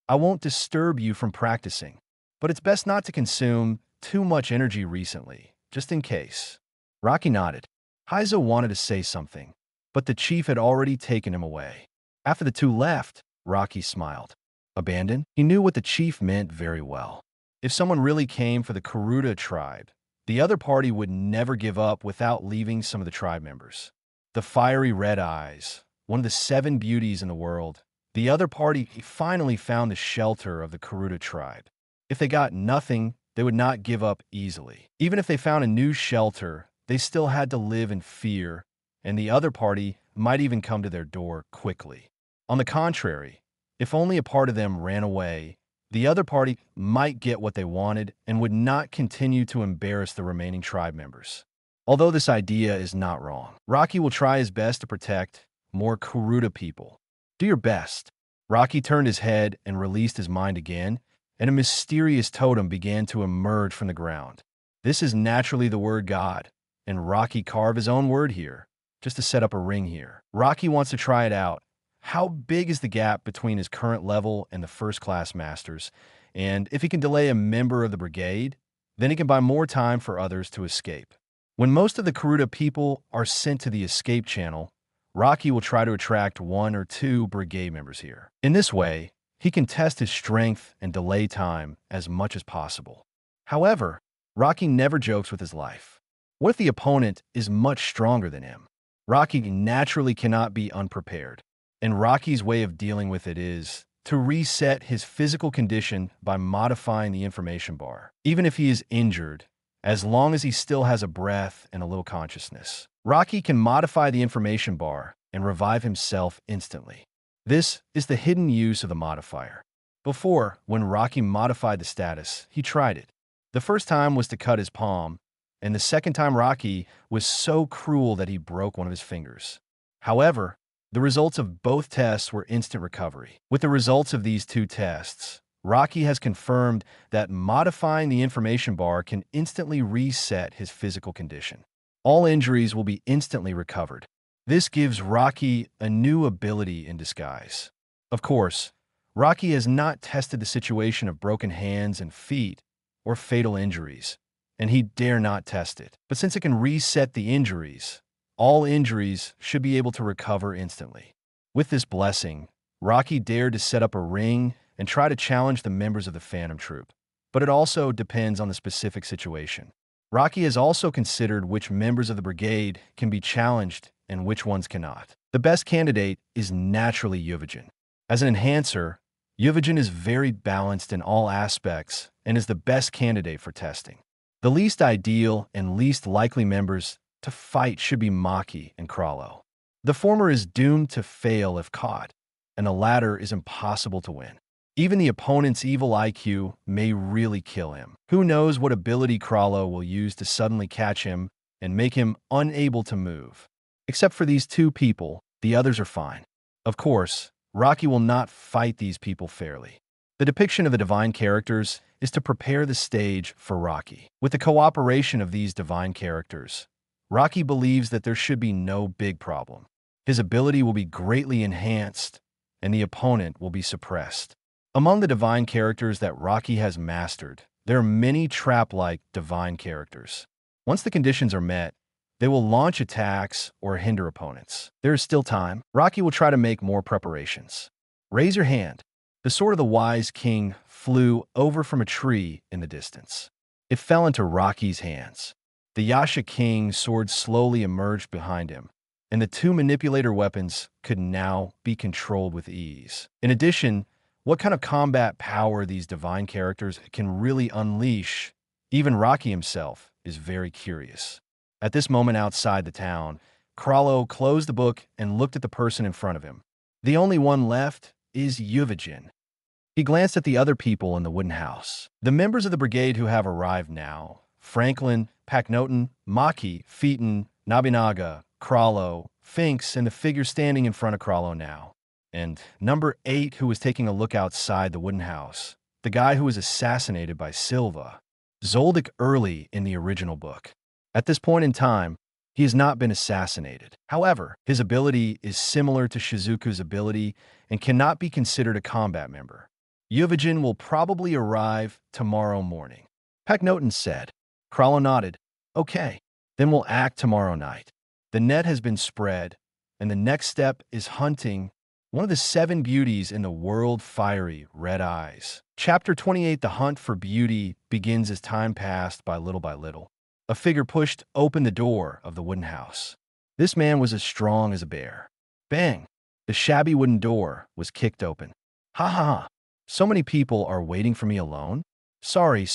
I won't disturb you from practicing, but it's best not to consume too much energy recently, just in case. Rocky nodded. Haisa wanted to say something, but the chief had already taken him away. After the two left, Rocky smiled. Abandoned? He knew what the chief meant very well. If someone really came for the Kuruta tribe, the other party would never give up without leaving some of the tribe members. The fiery red eyes, one of the 7 beauties in the world, the other party finally found the shelter of the Kuruta tribe. If they got nothing, they would not give up easily. Even if they found a new shelter, they still had to live in fear, and the other party might even come to their door quickly. On the contrary, If only a part of them ran away, the other party might get what they wanted and would not continue to embarrass the remaining tribe members. Although this idea is not wrong, Rocky will try his best to protect more Kuruta people. Do your best. Rocky turned his head and released his mind again, and a mysterious totem began to emerge from the ground. This is naturally the word God, and Rocky carved his own word here, just to set up a ring here. Rocky wants to try it out. How big is the gap between his current level and the first-class masters? And if he can delay a member of the brigade, then he can buy more time for others to escape. When most of the Kuruta people are sent to the escape channel, Rocky will try to attract 1 or 2 brigade members here. In this way, he can test his strength and delay time as much as possible. However, Rocky never jokes with his life. What if the opponent is much stronger than him? Rocky naturally cannot be unprepared, and Rocky's way of dealing with it is to reset his physical condition by modifying the information bar. Even if he is injured, as long as he still has a breath and a little consciousness, Rocky can modify the information bar and revive himself instantly. This is the hidden use of the modifier. Before, when Rocky modified the status, he tried it. The first time was to cut his palm, and the second time Rocky was so cruel that he broke one of his fingers. However, the results of both tests were instant recovery. With the results of these 2 tests, Rocky has confirmed that modifying the information bar can instantly reset his physical condition. All injuries will be instantly recovered. This gives Rocky a new ability in disguise. Of course, Rocky has not tested the situation of broken hands and feet or fatal injuries, and he dare not test it. But since it can reset the injuries, all injuries should be able to recover instantly. With this blessing, Rocky dared to set up a ring and try to challenge the members of the Phantom Troop. But it also depends on the specific situation. Rocky has also considered which members of the brigade can be challenged and which ones cannot. The best candidate is naturally Yuvajin. As an enhancer, Yuvajin is very balanced in all aspects and is the best candidate for testing. The least ideal and least likely members to fight should be Maki and Krallo. The former is doomed to fail if caught, and the latter is impossible to win. Even the opponent's evil IQ may really kill him. Who knows what ability Krallo will use to suddenly catch him and make him unable to move. Except for these 2 people, the others are fine. Of course, Rocky will not fight these people fairly. The depiction of the divine characters is to prepare the stage for Rocky. With the cooperation of these divine characters, Rocky believes that there should be no big problem. His ability will be greatly enhanced, and the opponent will be suppressed. Among the divine characters that Rocky has mastered, there are many trap-like divine characters. Once the conditions are met, they will launch attacks or hinder opponents. There is still time. Rocky will try to make more preparations. Raise your hand. The sword of the wise king flew over from a tree in the distance. It fell into Rocky's hands. The Yasha King's sword slowly emerged behind him, and the 2 manipulator weapons could now be controlled with ease. In addition, what kind of combat power these divine characters can really unleash, even Rocky himself is very curious. At this moment outside the town, Krallo closed the book and looked at the person in front of him. The only one left is Yuvajin. He glanced at the other people in the wooden house. The members of the brigade who have arrived now: Franklin, Paknoten, Maki, Featon, Nabinaga, Krallo, Finks, and the figure standing in front of Krallo now. And number 8, who was taking a look outside the wooden house, the guy who was assassinated by Silva, Zoldyck early in the original book. At this point in time, he has not been assassinated. However, his ability is similar to Shizuku's ability and cannot be considered a combat member. Yuvajin will probably arrive tomorrow morning. Paknoten said. Krallo nodded. Okay, then we'll act tomorrow night. The net has been spread, and the next step is hunting one of the 7 beauties in the world, fiery red eyes. Chapter 28, The Hunt for Beauty, begins as time passed by little. A figure pushed open the door of the wooden house. This man was as strong as a bear. Bang! The shabby wooden door was kicked open. Ha ha ha! So many people are waiting for me alone? Sorry.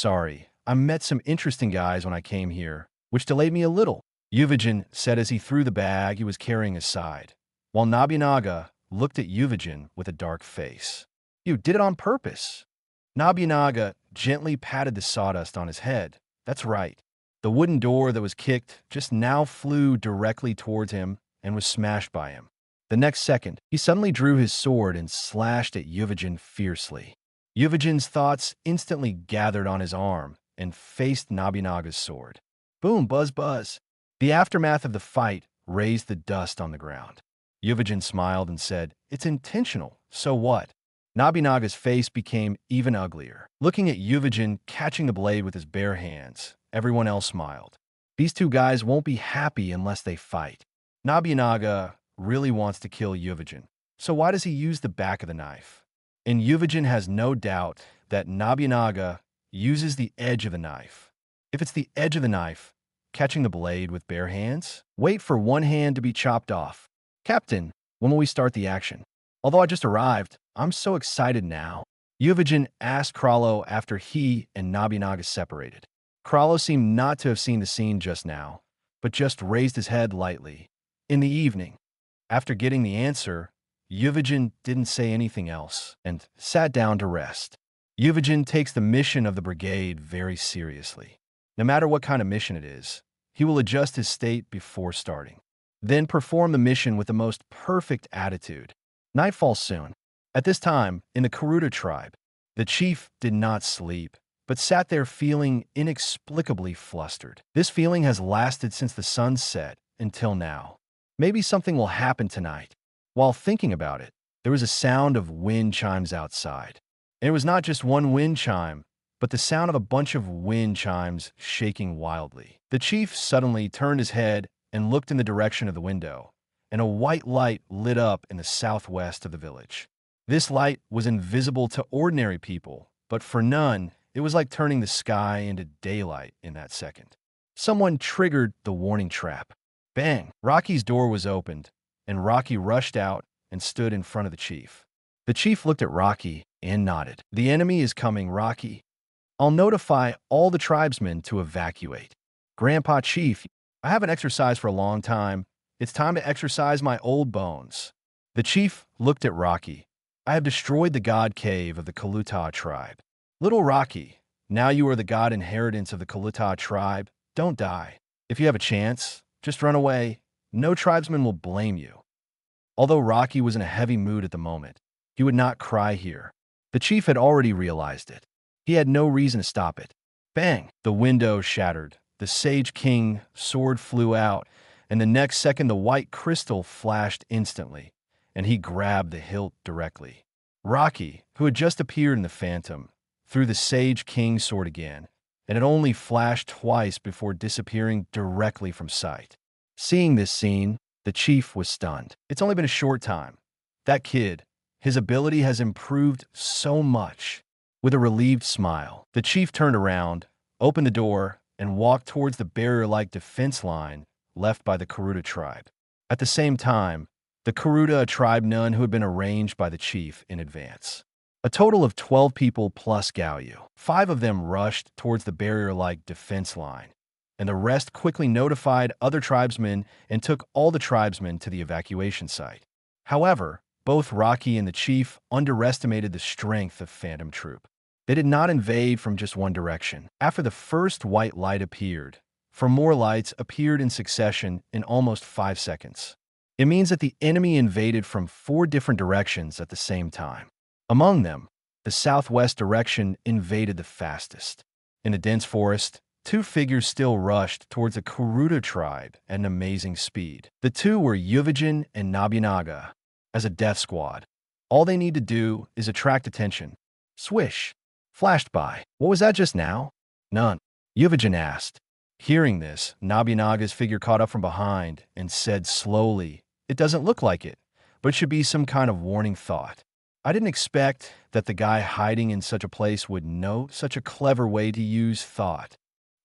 I met some interesting guys when I came here, which delayed me a little, Yuvajin said as he threw the bag he was carrying aside, while Nabinaga looked at Yuvajin with a dark face. You did it on purpose. Nobunaga gently patted the sawdust on his head. That's right. The wooden door that was kicked just now flew directly towards him and was smashed by him. The next second, he suddenly drew his sword and slashed at Yuvijin fiercely. Yuvijin's thoughts instantly gathered on his arm and faced Nobunaga's sword. Boom, buzz, buzz. The aftermath of the fight raised the dust on the ground. Yuvijin smiled and said, "It's intentional, so what?" Nobunaga's face became even uglier. Looking at Yuvijin catching the blade with his bare hands, everyone else smiled. These two guys won't be happy unless they fight. Nobunaga really wants to kill Yuvijin, so why does he use the back of the knife? And Yuvijin has no doubt that Nobunaga uses the edge of the knife. If it's the edge of the knife, catching the blade with bare hands, wait for one hand to be chopped off. Captain, when will we start the action? Although I just arrived, I'm so excited now. Yuvijin asked Krallo after he and Nobunaga separated. Krallo seemed not to have seen the scene just now, but just raised his head lightly. In the evening, after getting the answer, Yuvijin didn't say anything else and sat down to rest. Yuvijin takes the mission of the brigade very seriously. No matter what kind of mission it is, he will adjust his state before starting. Then perform the mission with the most perfect attitude. Night falls soon. At this time, in the Kuruta tribe, the chief did not sleep, but sat there feeling inexplicably flustered. This feeling has lasted since the sun set until now. Maybe something will happen tonight. While thinking about it, there was a sound of wind chimes outside. And it was not just one wind chime, but the sound of a bunch of wind chimes shaking wildly. The chief suddenly turned his head and looked in the direction of the window, and a white light lit up in the southwest of the village. This light was invisible to ordinary people, but for none, it was like turning the sky into daylight in that second. Someone triggered the warning trap. Bang! Rocky's door was opened, and Rocky rushed out and stood in front of the chief. The chief looked at Rocky and nodded. "The enemy is coming, Rocky. I'll notify all the tribesmen to evacuate." "Grandpa Chief, I haven't exercised for a long time. It's time to exercise my old bones." The chief looked at Rocky. "I have destroyed the god cave of the Kuruta tribe. Little Rocky, now you are the god inheritance of the Kuruta tribe. Don't die. If you have a chance, just run away. No tribesman will blame you." Although Rocky was in a heavy mood at the moment, he would not cry here. The chief had already realized it. He had no reason to stop it. Bang! The window shattered. The Sage King sword flew out, and the next second the white crystal flashed instantly, and he grabbed the hilt directly. Rocky, who had just appeared in the phantom, threw the Sage King sword again, and it only flashed twice before disappearing directly from sight. Seeing this scene, the chief was stunned. It's only been a short time. That kid, his ability has improved so much. With a relieved smile, the chief turned around, opened the door, and walked towards the barrier-like defense line left by the Kuruta tribe. At the same time, the Kuruta, a tribe none who had been arranged by the chief in advance. A total of 12 people plus Gaoyu. 5 of them rushed towards the barrier-like defense line, and the rest quickly notified other tribesmen and took all the tribesmen to the evacuation site. However, both Rocky and the chief underestimated the strength of Phantom Troop. They did not invade from just one direction. After the first white light appeared, 4 more lights appeared in succession in almost 5 seconds. It means that the enemy invaded from 4 different directions at the same time. Among them, the southwest direction invaded the fastest. In the dense forest, 2 figures still rushed towards the Kuruta tribe at an amazing speed. The 2 were Yuvijin and Nobunaga. As a death squad, all they need to do is attract attention. Swish! Flashed by. What was that just now? None. Yuvijin asked. Hearing this, Nobunaga's figure caught up from behind and said slowly, "It doesn't look like it, but it should be some kind of warning thought. I didn't expect that the guy hiding in such a place would know such a clever way to use thought."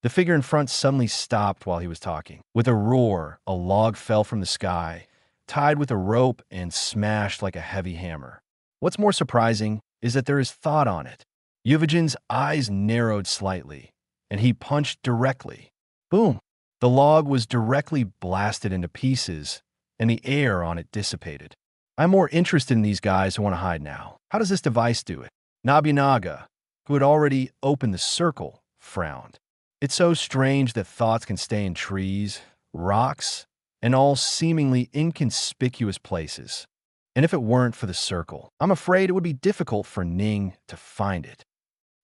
The figure in front suddenly stopped while he was talking. With a roar, a log fell from the sky, tied with a rope and smashed like a heavy hammer. What's more surprising is that there is thought on it. Yuvijin's eyes narrowed slightly, and he punched directly. Boom! The log was directly blasted into pieces, and the air on it dissipated. I'm more interested in these guys who want to hide now. How does this device do it? Nobunaga, who had already opened the circle, frowned. It's so strange that thoughts can stay in trees, rocks, and all seemingly inconspicuous places. And if it weren't for the circle, I'm afraid it would be difficult for Ning to find it.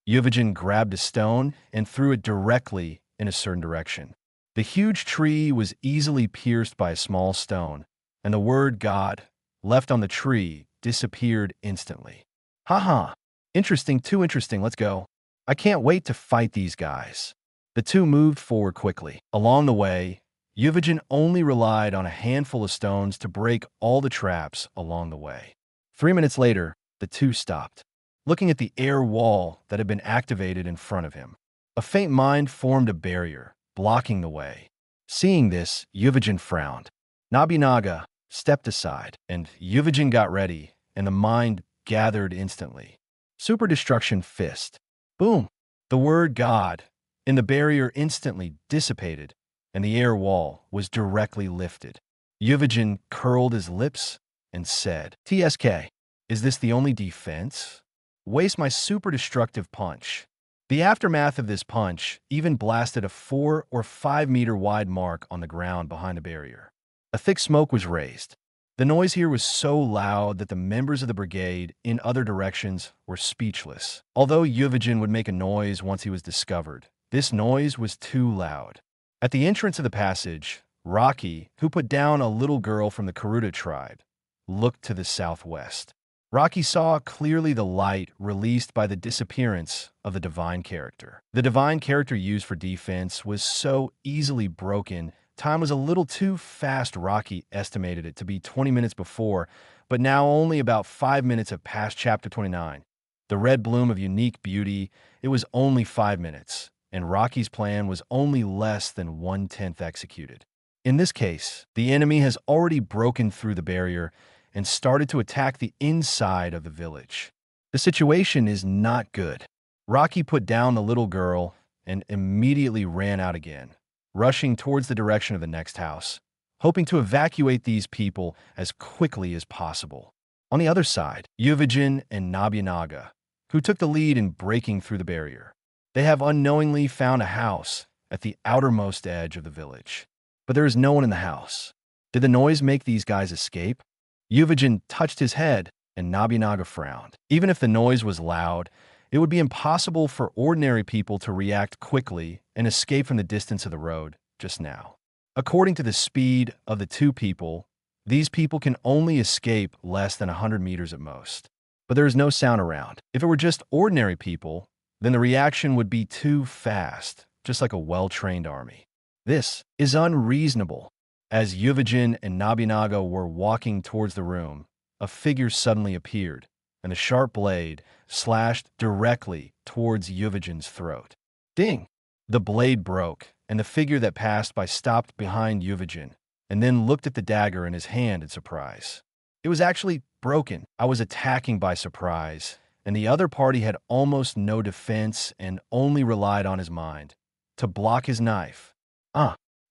Yuvijin grabbed a stone and threw it directly in a certain direction. The huge tree was easily pierced by a small stone, and the word God, left on the tree, disappeared instantly. Haha, interesting, too interesting, let's go. I can't wait to fight these guys. The two moved forward quickly. Along the way, Yuvijin only relied on a handful of stones to break all the traps along the way. 3 minutes later, the two stopped, looking at the air wall that had been activated in front of him. A faint mind formed a barrier, blocking the way. Seeing this, Yuvijin frowned. Nobunaga stepped aside, and Yuvijin got ready, and the mind gathered instantly. Super Destruction Fist. Boom! The word God in the barrier instantly dissipated, and the air wall was directly lifted. Yuvijin curled his lips and said, TSK, is this the only defense? Waste my super destructive punch. The aftermath of this punch even blasted a 4 or 5 meter wide mark on the ground behind the barrier. A thick smoke was raised. The noise here was so loud that the members of the brigade in other directions were speechless. Although Yuvijin would make a noise once he was discovered, this noise was too loud. At the entrance of the passage, Rocky, who put down a little girl from the Kuruta tribe, looked to the southwest. Rocky saw clearly the light released by the disappearance of the divine character. The divine character used for defense was so easily broken, time was a little too fast. Rocky estimated it to be 20 minutes before, but now only about 5 minutes have passed chapter 29. The red bloom of unique beauty, it was only 5 minutes, and Rocky's plan was only less than 1/10 executed. In this case, the enemy has already broken through the barrier and started to attack the inside of the village. The situation is not good. Rocky put down the little girl and immediately ran out again, rushing towards the direction of the next house, hoping to evacuate these people as quickly as possible. On the other side, Yuvijin and Nobunaga, who took the lead in breaking through the barrier. They have unknowingly found a house at the outermost edge of the village. But there is no one in the house. Did the noise make these guys escape? Yuvijin touched his head, and Nobunaga frowned. Even if the noise was loud, it would be impossible for ordinary people to react quickly and escape from the distance of the road just now. According to the speed of the two people, these people can only escape less than 100 meters at most. But there is no sound around. If it were just ordinary people, then the reaction would be too fast, just like a well-trained army. This is unreasonable. As Yuvijin and Nobunaga were walking towards the room, a figure suddenly appeared, and the sharp blade slashed directly towards Yuvijin's throat. Ding! The blade broke, and the figure that passed by stopped behind Yuvijin, and then looked at the dagger in his hand in surprise. It was actually broken. I was attacking by surprise, and the other party had almost no defense and only relied on his mind to block his knife.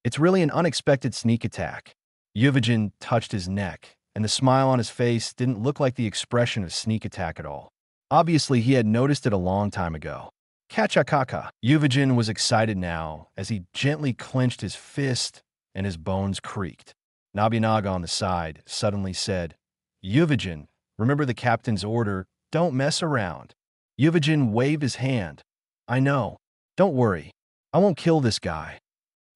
It's really an unexpected sneak attack. Yuvijin touched his neck, and the smile on his face didn't look like the expression of sneak attack at all. Obviously, he had noticed it a long time ago. Kachakaka. Yuvijin was excited now as he gently clenched his fist and his bones creaked. Nobunaga on the side suddenly said, Yuvijin, remember the captain's order, don't mess around. Yuvijin waved his hand. I know. Don't worry. I won't kill this guy.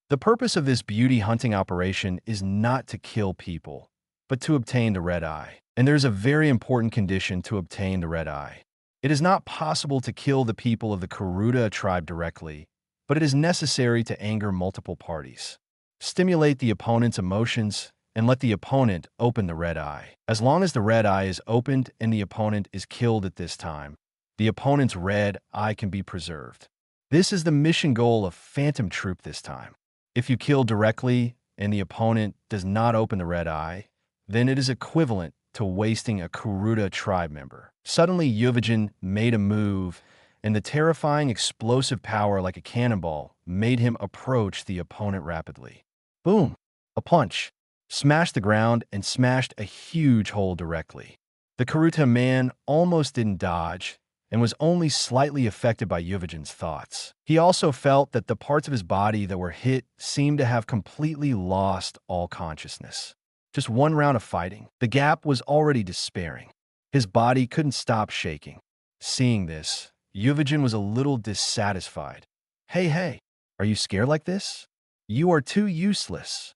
The purpose of this beauty hunting operation is not to kill people, but to obtain the red eye. And there's a very important condition to obtain the red eye. It is not possible to kill the people of the Kuruta tribe directly, but it is necessary to anger multiple parties. Stimulate the opponent's emotions and let the opponent open the red eye. As long as the red eye is opened and the opponent is killed at this time, the opponent's red eye can be preserved. This is the mission goal of Phantom Troop this time. If you kill directly and the opponent does not open the red eye, then it is equivalent to wasting a Kuruta tribe member. Suddenly, Yuvijin made a move, and the terrifying explosive power like a cannonball made him approach the opponent rapidly. Boom! A punch. smashed the ground and smashed a huge hole directly. The Kuruta man almost didn't dodge and was only slightly affected by Yuvajan's thoughts. He also felt that the parts of his body that were hit seemed to have completely lost all consciousness. Just one round of fighting. The Gap was already despairing. His body couldn't stop shaking. Seeing this, Yuvajan was a little dissatisfied. Hey, are you scared like this? You are too useless.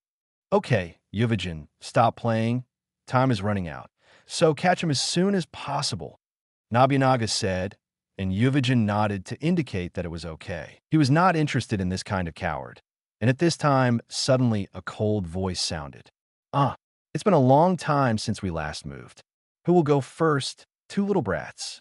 Okay, Yuvajan, stop playing. Time is running out. So catch him as soon as possible, Nobunaga said, and Yuvajan nodded to indicate that it was okay. He was not interested in this kind of coward. And at this time, suddenly a cold voice sounded. It's been a long time since we last moved. Who will go first? Two little brats.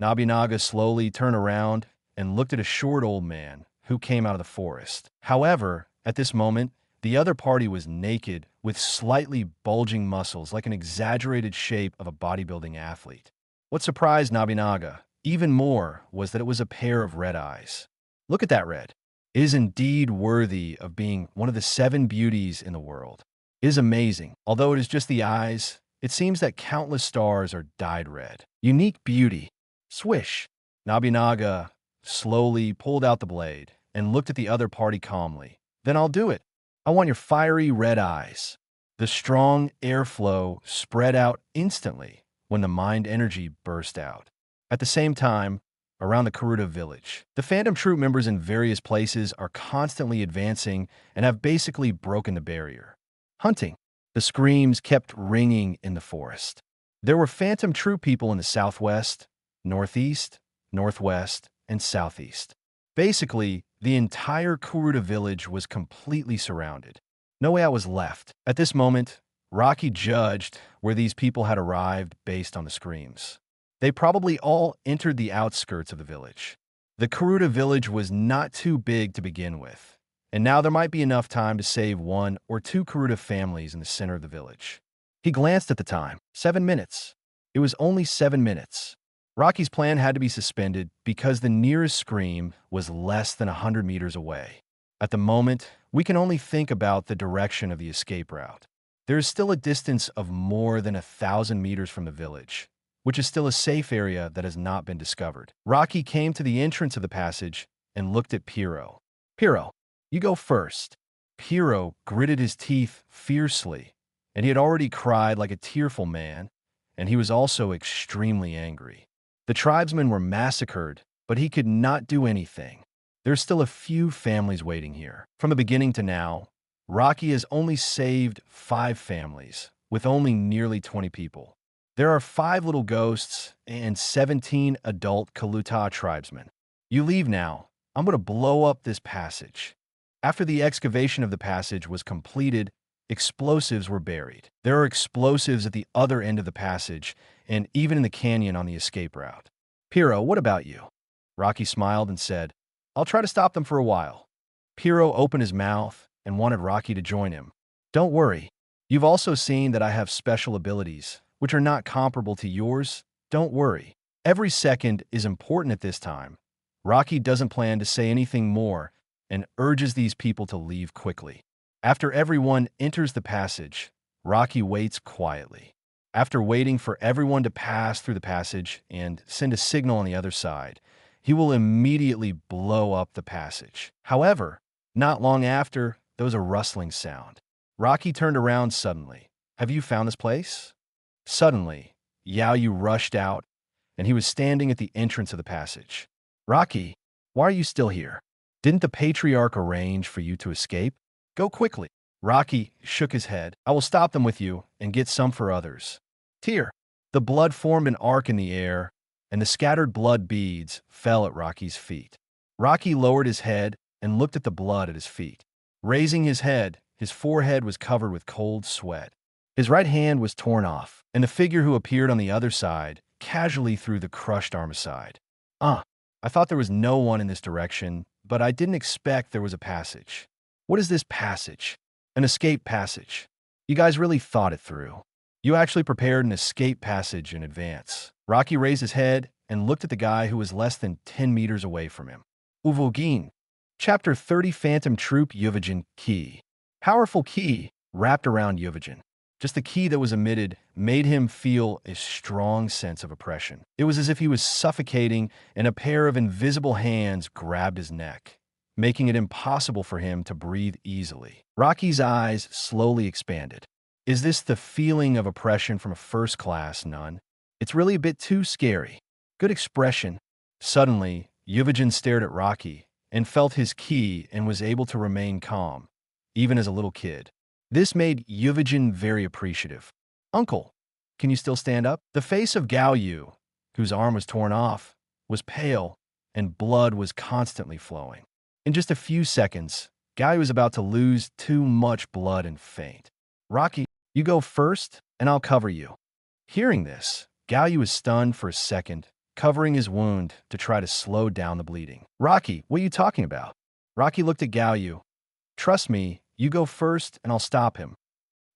Nobunaga slowly turned around and looked at a short old man who came out of the forest. However, at this moment, the other party was naked with slightly bulging muscles like an exaggerated shape of a bodybuilding athlete. What surprised Nobunaga even more was that it was a pair of red eyes. Look at that red. It is indeed worthy of being one of the 7 beauties in the world. It is amazing. Although it is just the eyes, it seems that countless stars are dyed red. Unique beauty. Swish. Nobunaga slowly pulled out the blade and looked at the other party calmly. Then I'll do it. I want your fiery red eyes. The strong airflow spread out instantly when the mind energy burst out. At the same time, around the Kuruta village, the Phantom Troop members in various places are constantly advancing and have basically broken the barrier. Hunting. The screams kept ringing in the forest. There were Phantom Troop people in the southwest, northeast, northwest, and southeast. Basically, the entire Kuruta village was completely surrounded. No way out was left. At this moment, Rocky judged where these people had arrived based on the screams. They probably all entered the outskirts of the village. The Kuruta village was not too big to begin with, and now there might be enough time to save 1 or 2 Kuruta families in the center of the village. He glanced at the time. 7 minutes. It was only 7 minutes. Rocky's plan had to be suspended because the nearest scream was less than 100 meters away. At the moment, we can only think about the direction of the escape route. There is still a distance of more than 1,000 meters from the village, which is still a safe area that has not been discovered. Rocky came to the entrance of the passage and looked at Piro. Piro, you go first. Piro gritted his teeth fiercely, and he had already cried like a tearful man, and he was also extremely angry. The tribesmen were massacred, but he could not do anything. There's still a few families waiting here. From the beginning to now, Rocky has only saved 5 families, with only nearly 20 people. There are 5 little ghosts and 17 adult Kuruta tribesmen. You leave now. I'm going to blow up this passage. After the excavation of the passage was completed, explosives were buried. There are explosives at the other end of the passage and even in the canyon on the escape route. Piro, what about you? Rocky smiled and said, I'll try to stop them for a while. Piro opened his mouth and wanted Rocky to join him. Don't worry. You've also seen that I have special abilities, which are not comparable to yours. Don't worry. Every second is important at this time. Rocky doesn't plan to say anything more and urges these people to leave quickly. After everyone enters the passage, Rocky waits quietly. After waiting for everyone to pass through the passage and send a signal on the other side, he will immediately blow up the passage. However, not long after, there was a rustling sound. Rocky turned around suddenly. Have you found this place? Suddenly, Yao Yu rushed out, and he was standing at the entrance of the passage. Rocky, why are you still here? Didn't the patriarch arrange for you to escape? Go quickly. Rocky shook his head. I will stop them with you and get some for others. Tear. The blood formed an arc in the air, and the scattered blood beads fell at Rocky's feet. Rocky lowered his head and looked at the blood at his feet. Raising his head, his forehead was covered with cold sweat. His right hand was torn off, and the figure who appeared on the other side casually threw the crushed arm aside. I thought there was no one in this direction, but I didn't expect there was a passage. What is this passage? An escape passage. You guys really thought it through. You actually prepared an escape passage in advance. Rocky raised his head and looked at the guy who was less than 10 meters away from him. Uvogin. Chapter 30 Phantom Troop Yuvajan Key. Powerful key. wrapped around Yuvajin. Just the key that was emitted made him feel a strong sense of oppression. It was as if he was suffocating and a pair of invisible hands grabbed his neck, making it impossible for him to breathe easily. Rocky's eyes slowly expanded. Is this the feeling of oppression from a first-class nun? It's really a bit too scary. Good expression. Suddenly, Yuvajin stared at Rocky and felt his ki and was able to remain calm, even as a little kid. This made Yuvajin very appreciative. Uncle, can you still stand up? The face of Gao Yu, whose arm was torn off, was pale and blood was constantly flowing. In just a few seconds, Gao Yu was about to lose too much blood and faint. Rocky, you go first and I'll cover you. Hearing this, Gao Yu was stunned for a second, covering his wound to try to slow down the bleeding. Rocky, what are you talking about? Rocky looked at Gao Yu. Trust me, you go first and I'll stop him.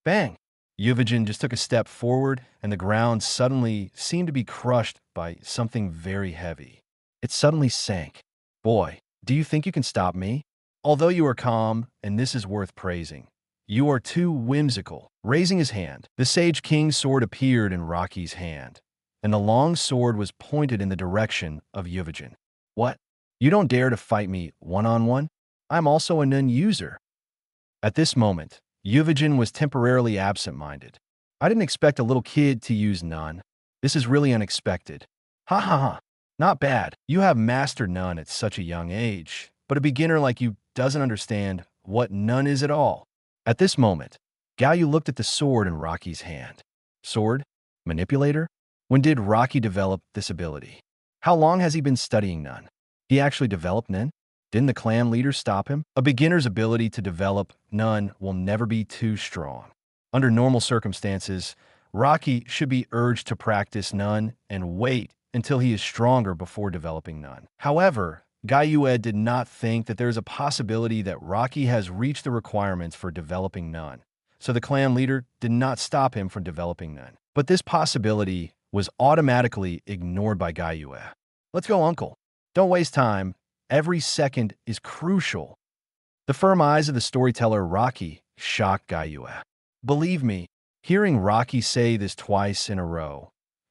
Bang! Yuvajin just took a step forward and the ground suddenly seemed to be crushed by something very heavy. It suddenly sank. Boy, do you think you can stop me? Although you are calm, and this is worth praising, you are too whimsical. Raising his hand, the Sage King's sword appeared in Rocky's hand, and the long sword was pointed in the direction of Yuvajin. What? You don't dare to fight me one-on-one? I'm also a nun user. At this moment, Yuvajin was temporarily absent-minded. I didn't expect a little kid to use nun. This is really unexpected. Ha ha ha. Not bad. You have mastered nun at such a young age, but a beginner like you doesn't understand what nun is at all. At this moment, Gao Yu looked at the sword in Rocky's hand. Sword? Manipulator? When did Rocky develop this ability? How long has he been studying nun? He actually developed nun? Didn't the clan leader stop him? A beginner's ability to develop nun will never be too strong. Under normal circumstances, Rocky should be urged to practice nun and wait until he is stronger before developing nun. However, Gao Yu did not think that there is a possibility that Rocky has reached the requirements for developing nun, so the clan leader did not stop him from developing nun. But this possibility was automatically ignored by Gao Yu. Let's go, uncle. Don't waste time. Every second is crucial. The firm eyes of the storyteller Rocky shocked Gao Yu. Believe me, hearing Rocky say this twice in a row,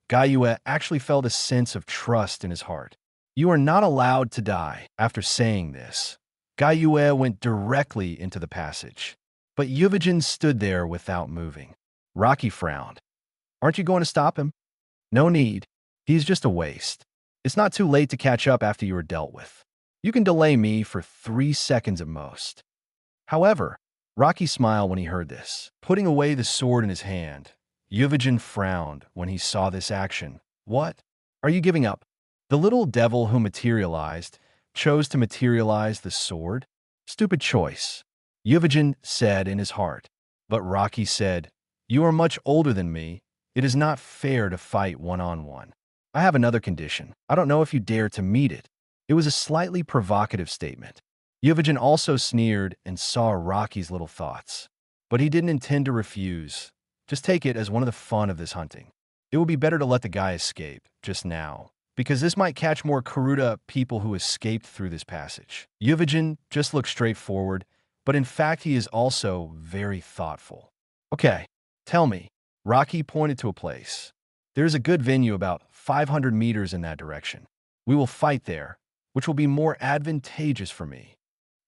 Gao Yu actually felt a sense of trust in his heart. You are not allowed to die. After saying this, Gao Yu went directly into the passage. But Yuvajin stood there without moving. Rocky frowned. Aren't you going to stop him? No need. He's just a waste. It's not too late to catch up after you are dealt with. You can delay me for 3 seconds at most. However, Rocky smiled when he heard this. Putting away the sword in his hand, Yuvajin frowned when he saw this action. What? Are you giving up? The little devil who materialized chose to materialize the sword? Stupid choice, Yuvajin said in his heart. But Rocky said, You are much older than me. It is not fair to fight one-on-one. I have another condition. I don't know if you dare to meet it. It was a slightly provocative statement. Yuvajin also sneered and saw Rocky's little thoughts. But he didn't intend to refuse. Just take it as one of the fun of this hunting. It would be better to let the guy escape, just now, because this might catch more Kuruta people who escaped through this passage. Yuvajin just looked straight forward, but in fact he is also very thoughtful. Okay, tell me. Rocky pointed to a place. There is a good venue about 500 meters in that direction. We will fight there, which will be more advantageous for me.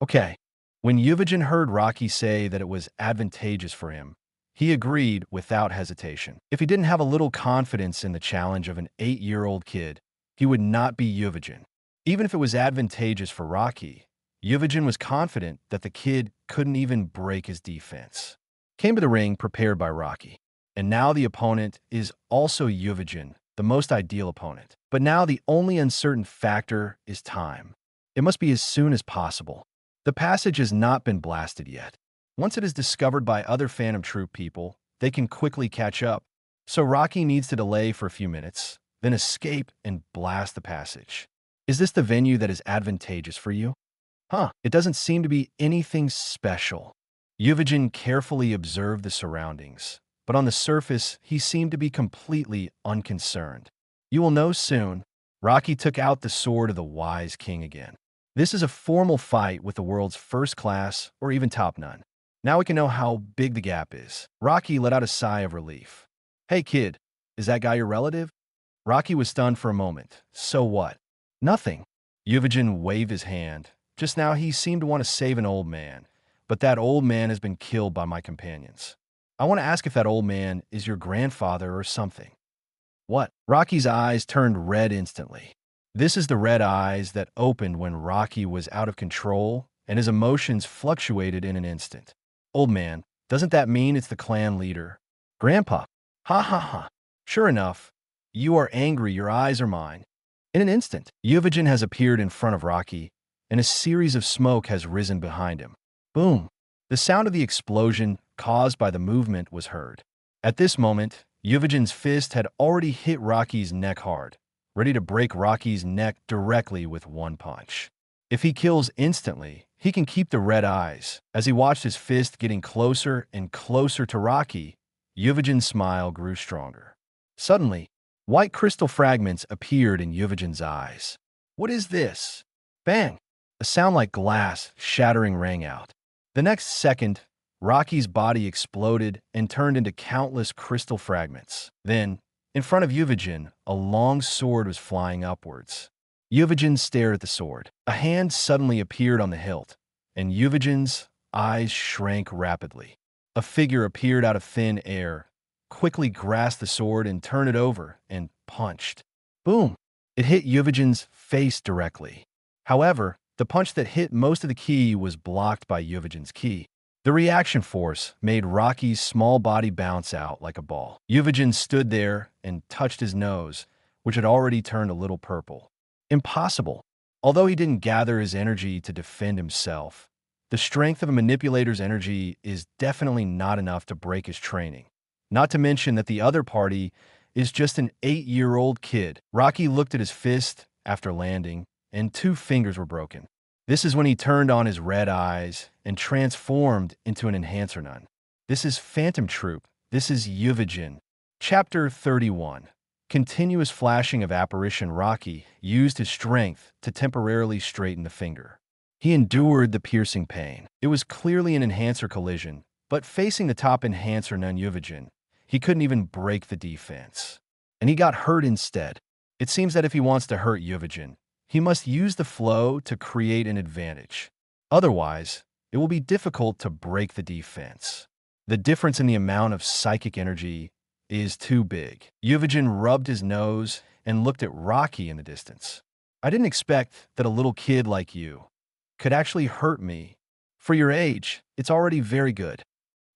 Okay. When Yuvajin heard Rocky say that it was advantageous for him, he agreed without hesitation. If he didn't have a little confidence in the challenge of an 8-year-old kid, he would not be Yuvajin. Even if it was advantageous for Rocky, Yuvajin was confident that the kid couldn't even break his defense. Came to the ring prepared by Rocky. And now the opponent is also Yuvajin, the most ideal opponent. But now the only uncertain factor is time. It must be as soon as possible. The passage has not been blasted yet. Once it is discovered by other Phantom Troop people, they can quickly catch up. So Rocky needs to delay for a few minutes, then escape and blast the passage. Is this the venue that is advantageous for you? It doesn't seem to be anything special. Yuvajin carefully observed the surroundings, but on the surface, he seemed to be completely unconcerned. You will know soon. Rocky took out the sword of the wise king again. This is a formal fight with the world's first class or even top nun. Now we can know how big the gap is. Rocky let out a sigh of relief. Hey kid, is that guy your relative? Rocky was stunned for a moment. So what? Nothing. Yuvajin waved his hand. Just now he seemed to want to save an old man, but that old man has been killed by my companions. I want to ask if that old man is your grandfather or something. What? Rocky's eyes turned red instantly. This is the red eyes that opened when Rocky was out of control and his emotions fluctuated in an instant. Old man, doesn't that mean it's the clan leader? Grandpa. Ha ha ha. Sure enough, you are angry, your eyes are mine. In an instant, Yuvajin has appeared in front of Rocky, and a series of smoke has risen behind him. Boom! The sound of the explosion caused by the movement was heard. At this moment, Yuvajin's fist had already hit Rocky's neck hard, ready to break Rocky's neck directly with one punch. If he kills instantly, he can keep the red eyes. As he watched his fist getting closer and closer to Rocky, Yuvajin's smile grew stronger. Suddenly, white crystal fragments appeared in Yuvajin's eyes. What is this? Bang! A sound like glass shattering rang out. The next second, Rocky's body exploded and turned into countless crystal fragments. Then, in front of Yuvajin, a long sword was flying upwards. Yuvajin stared at the sword. A hand suddenly appeared on the hilt, and Yuvajin's eyes shrank rapidly. A figure appeared out of thin air, quickly grasped the sword and turned it over and punched. Boom! It hit Yuvajin's face directly. However, the punch that hit most of the ki was blocked by Yuvajin's ki. The reaction force made Rocky's small body bounce out like a ball. Yuvajin stood there and touched his nose, which had already turned a little purple. Impossible. Although he didn't gather his energy to defend himself, the strength of a manipulator's energy is definitely not enough to break his training. Not to mention that the other party is just an 8-year-old kid. Rocky looked at his fist after landing, and 2 fingers were broken. This is when he turned on his red eyes and transformed into an enhancer nun. This is Phantom Troop. This is Yuvajin. Chapter 31. Continuous flashing of apparition. Rocky used his strength to temporarily straighten the finger. He endured the piercing pain. It was clearly an enhancer collision, but facing the top enhancer nun Yuvajin, he couldn't even break the defense. And he got hurt instead. It seems that if he wants to hurt Yuvajin, he must use the flow to create an advantage. Otherwise, it will be difficult to break the defense. The difference in the amount of psychic energy is too big. Yuvajin rubbed his nose and looked at Rocky in the distance. I didn't expect that a little kid like you could actually hurt me. For your age, it's already very good.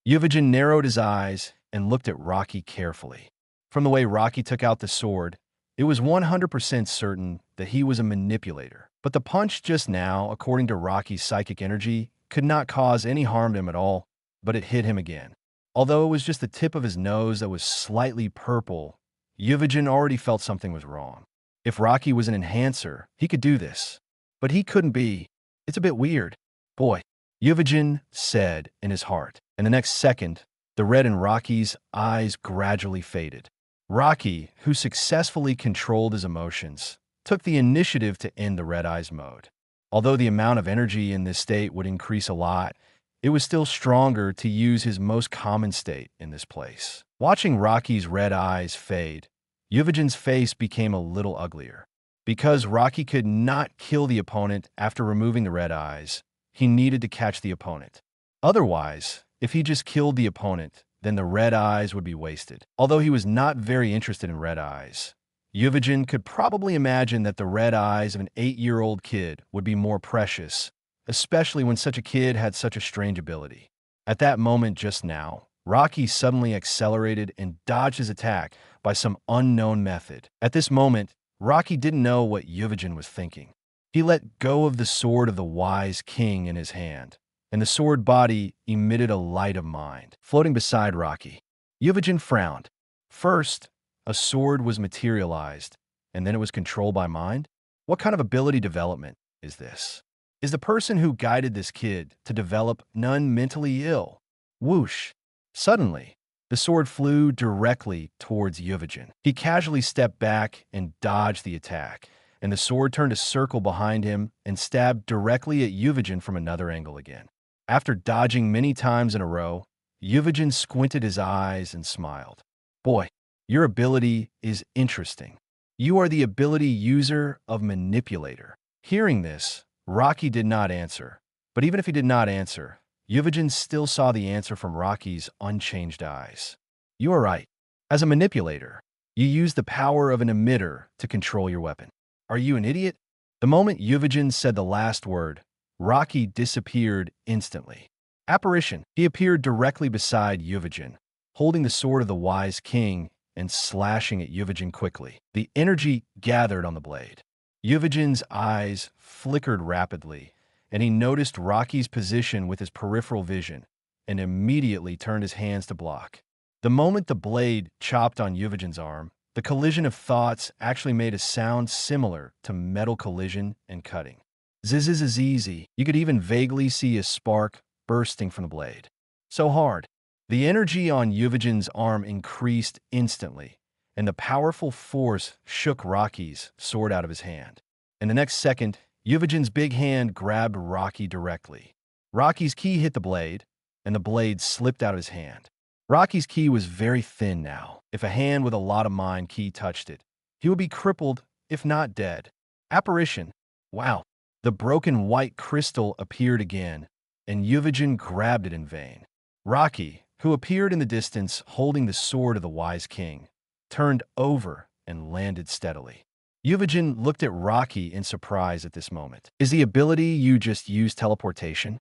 Yuvajin narrowed his eyes and looked at Rocky carefully. From the way Rocky took out the sword, it was 100% certain that he was a manipulator. But the punch just now, according to Rocky's psychic energy, could not cause any harm to him at all, but it hit him again. Although it was just the tip of his nose that was slightly purple, Yuvajin already felt something was wrong. If Rocky was an enhancer, he could do this. But he couldn't be. It's a bit weird. Boy, Yuvajin said in his heart. And the next second, the red in Rocky's eyes gradually faded. Rocky, who successfully controlled his emotions, took the initiative to end the red eyes mode. Although the amount of energy in this state would increase a lot, it was still stronger to use his most common state in this place. Watching Rocky's red eyes fade, Yuvajin's face became a little uglier. Because Rocky could not kill the opponent after removing the red eyes, he needed to catch the opponent. Otherwise, if he just killed the opponent, then the red eyes would be wasted. Although he was not very interested in red eyes, Yuvajin could probably imagine that the red eyes of an 8-year-old kid would be more precious, especially when such a kid had such a strange ability. At that moment just now, Rocky suddenly accelerated and dodged his attack by some unknown method. At this moment, Rocky didn't know what Yuvajin was thinking. He let go of the sword of the wise king in his hand, and the sword body emitted a light of mind, floating beside Rocky. Yuvajin frowned. First, a sword was materialized, and then it was controlled by mind? What kind of ability development is this? Is the person who guided this kid to develop none mentally ill? Whoosh! Suddenly, the sword flew directly towards Yuvajin. He casually stepped back and dodged the attack, and the sword turned a circle behind him and stabbed directly at Yuvajin from another angle again. After dodging many times in a row, Yuvajin squinted his eyes and smiled. Boy, your ability is interesting. You are the ability user of manipulator. Hearing this, Rocky did not answer. But even if he did not answer, Yuvajin still saw the answer from Rocky's unchanged eyes. You are right. As a manipulator, you use the power of an emitter to control your weapon. Are you an idiot? The moment Yuvajin said the last word, Rocky disappeared instantly. Apparition. He appeared directly beside Yuvajin, holding the sword of the wise king and slashing at Yuvajin quickly. The energy gathered on the blade. Yuvajin's eyes flickered rapidly, and he noticed Rocky's position with his peripheral vision and immediately turned his hands to block. The moment the blade chopped on Yuvajin's arm, the collision of thoughts actually made a sound similar to metal collision and cutting. Zzz. You could even vaguely see a spark bursting from the blade. So hard. The energy on Yuvajin's arm increased instantly, and the powerful force shook Rocky's sword out of his hand. In the next second, Yuvajin's big hand grabbed Rocky directly. Rocky's ki hit the blade, and the blade slipped out of his hand. Rocky's ki was very thin now. If a hand with a lot of mind ki touched it, he would be crippled, if not dead. Apparition. Wow. The broken white crystal appeared again, and Yuvajin grabbed it in vain. Rocky, who appeared in the distance holding the sword of the wise king, turned over and landed steadily. Yuvajin looked at Rocky in surprise at this moment. Is the ability you just used teleportation?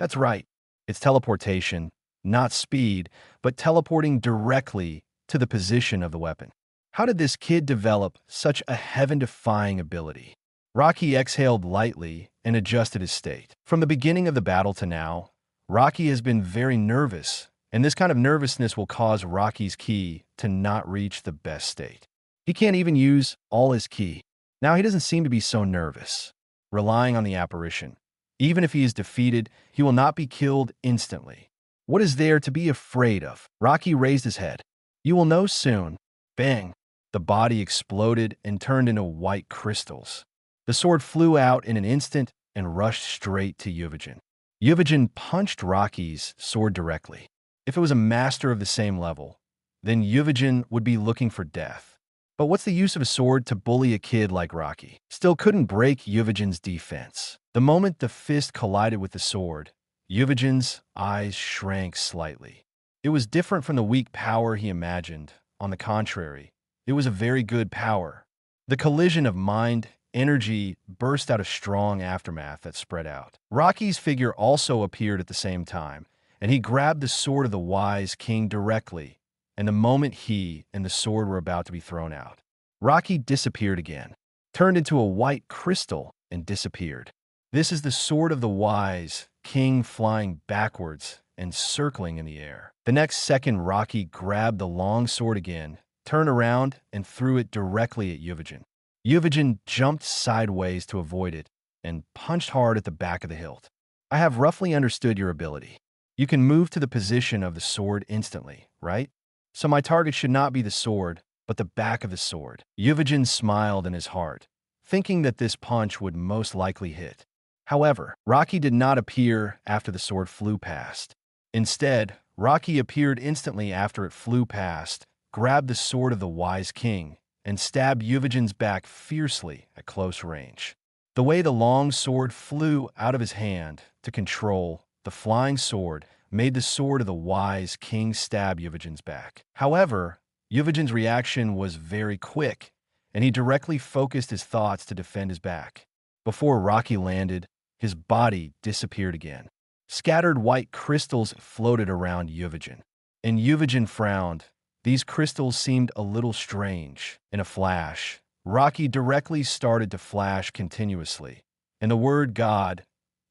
That's right. It's teleportation, not speed, but teleporting directly to the position of the weapon. How did this kid develop such a heaven-defying ability? Rocky exhaled lightly and adjusted his state. From the beginning of the battle to now, Rocky has been very nervous, and this kind of nervousness will cause Rocky's ki to not reach the best state. He can't even use all his ki. Now he doesn't seem to be so nervous, relying on the apparition. Even if he is defeated, he will not be killed instantly. What is there to be afraid of? Rocky raised his head. You will know soon. Bang! The body exploded and turned into white crystals. The sword flew out in an instant and rushed straight to Yuvajin. Yuvajin punched Rocky's sword directly. If it was a master of the same level, then Yuvajin would be looking for death. But what's the use of a sword to bully a kid like Rocky? Still couldn't break Yuvajin's defense. The moment the fist collided with the sword, Yuvajin's eyes shrank slightly. It was different from the weak power he imagined. On the contrary, it was a very good power. The collision of mind, energy burst out a strong aftermath that spread out. Rocky's figure also appeared at the same time, and he grabbed the sword of the wise king directly, and the moment he and the sword were about to be thrown out, Rocky disappeared again, turned into a white crystal, and disappeared. This is the sword of the wise king flying backwards and circling in the air. The next second, Rocky grabbed the long sword again, turned around, and threw it directly at Yuvajin. Yuvajin jumped sideways to avoid it and punched hard at the back of the hilt. I have roughly understood your ability. You can move to the position of the sword instantly, right? So my target should not be the sword, but the back of the sword. Yuvajin smiled in his heart, thinking that this punch would most likely hit. However, Rocky did not appear after the sword flew past. Instead, Rocky appeared instantly after it flew past, grabbed the sword of the wise king, and stabbed Yuvajin's back fiercely at close range. The way the long sword flew out of his hand to control the flying sword made the sword of the wise king stab Yuvajin's back. However, Yuvajin's reaction was very quick, and he directly focused his thoughts to defend his back. Before Rocky landed, his body disappeared again. Scattered white crystals floated around Yuvajin, and Yuvajin frowned. These crystals seemed a little strange. In a flash, Rocky directly started to flash continuously, and the word God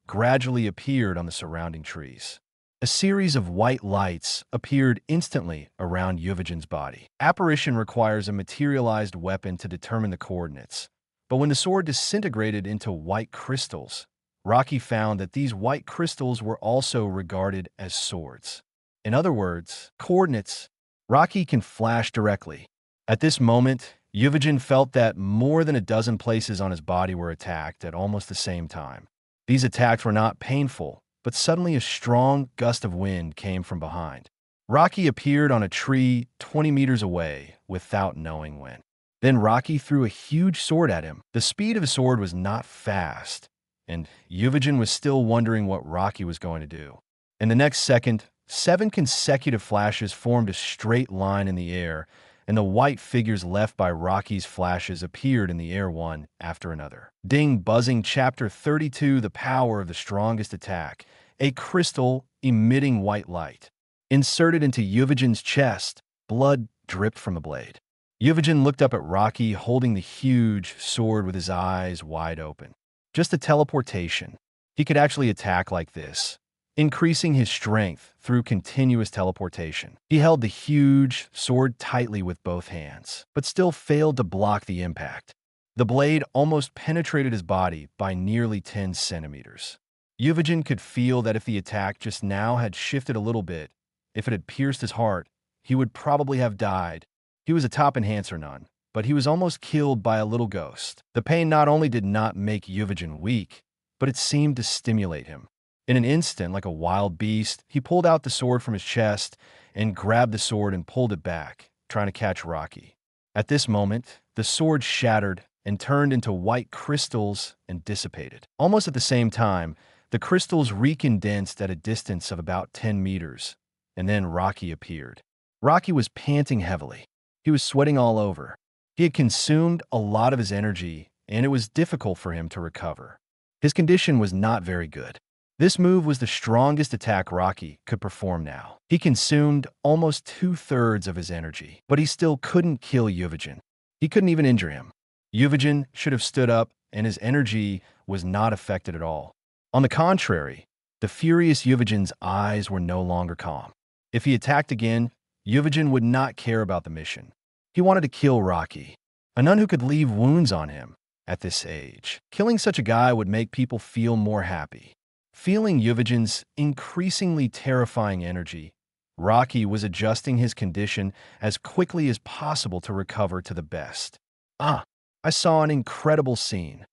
gradually appeared on the surrounding trees. A series of white lights appeared instantly around Yuvajin's body. Apparition requires a materialized weapon to determine the coordinates, but when the sword disintegrated into white crystals, Rocky found that these white crystals were also regarded as swords. In other words, coordinates. Rocky can flash directly. At this moment, Yuvajin felt that more than a dozen places on his body were attacked at almost the same time. These attacks were not painful, but suddenly a strong gust of wind came from behind. Rocky appeared on a tree 20 meters away without knowing when. Then Rocky threw a huge sword at him. The speed of his sword was not fast, and Uvijin was still wondering what Rocky was going to do. In the next second, 7 consecutive flashes formed a straight line in the air, and the white figures left by Rocky's flashes appeared in the air one after another. Ding, buzzing, Chapter 32, The Power of the Strongest Attack. A crystal emitting white light. Inserted into Uvijin's chest, blood dripped from the blade. Uvijin looked up at Rocky holding the huge sword with his eyes wide open. Just a teleportation. He could actually attack like this, increasing his strength through continuous teleportation. He held the huge sword tightly with both hands, but still failed to block the impact. The blade almost penetrated his body by nearly 10 centimeters. Uvijin could feel that if the attack just now had shifted a little bit, if it had pierced his heart, he would probably have died. He was a top enhancer none, but he was almost killed by a little ghost. The pain not only did not make Uvijin weak, but it seemed to stimulate him. In an instant, like a wild beast, he pulled out the sword from his chest and grabbed the sword and pulled it back, trying to catch Rocky. At this moment, the sword shattered and turned into white crystals and dissipated. Almost at the same time, the crystals recondensed at a distance of about 10 meters, and then Rocky appeared. Rocky was panting heavily. He was sweating all over. He had consumed a lot of his energy, and it was difficult for him to recover. His condition was not very good. This move was the strongest attack Rocky could perform now. He consumed almost 2/3 of his energy, but he still couldn't kill Uvijin. He couldn't even injure him. Uvijin should have stood up, and his energy was not affected at all. On the contrary, the furious Uvijin's eyes were no longer calm. If he attacked again, Uvijin would not care about the mission. He wanted to kill Rocky, a nun who could leave wounds on him at this age. Killing such a guy would make people feel more happy. Feeling Uvijin's increasingly terrifying energy, Rocky was adjusting his condition as quickly as possible to recover to the best. I saw an incredible scene.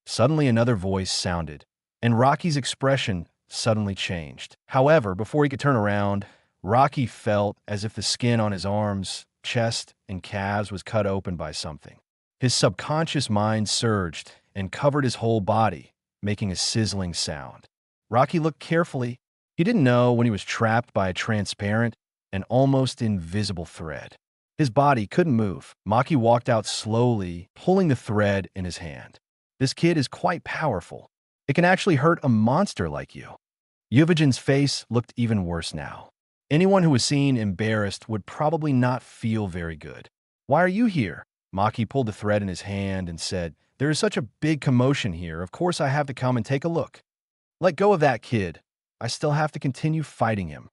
Suddenly another voice sounded, and Rocky's expression suddenly changed. However, before he could turn around, Rocky felt as if the skin on his arms, chest, and calves was cut open by something. His subconscious mind surged and covered his whole body, making a sizzling sound. Rocky looked carefully. He didn't know when he was trapped by a transparent and almost invisible thread. His body couldn't move. Maki walked out slowly, pulling the thread in his hand. This kid is quite powerful. It can actually hurt a monster like you. Uvijin's face looked even worse now. Anyone who was seen embarrassed would probably not feel very good. Why are you here? Maki pulled the thread in his hand and said, There is such a big commotion here. Of course I have to come and take a look. Let go of that kid. I still have to continue fighting him.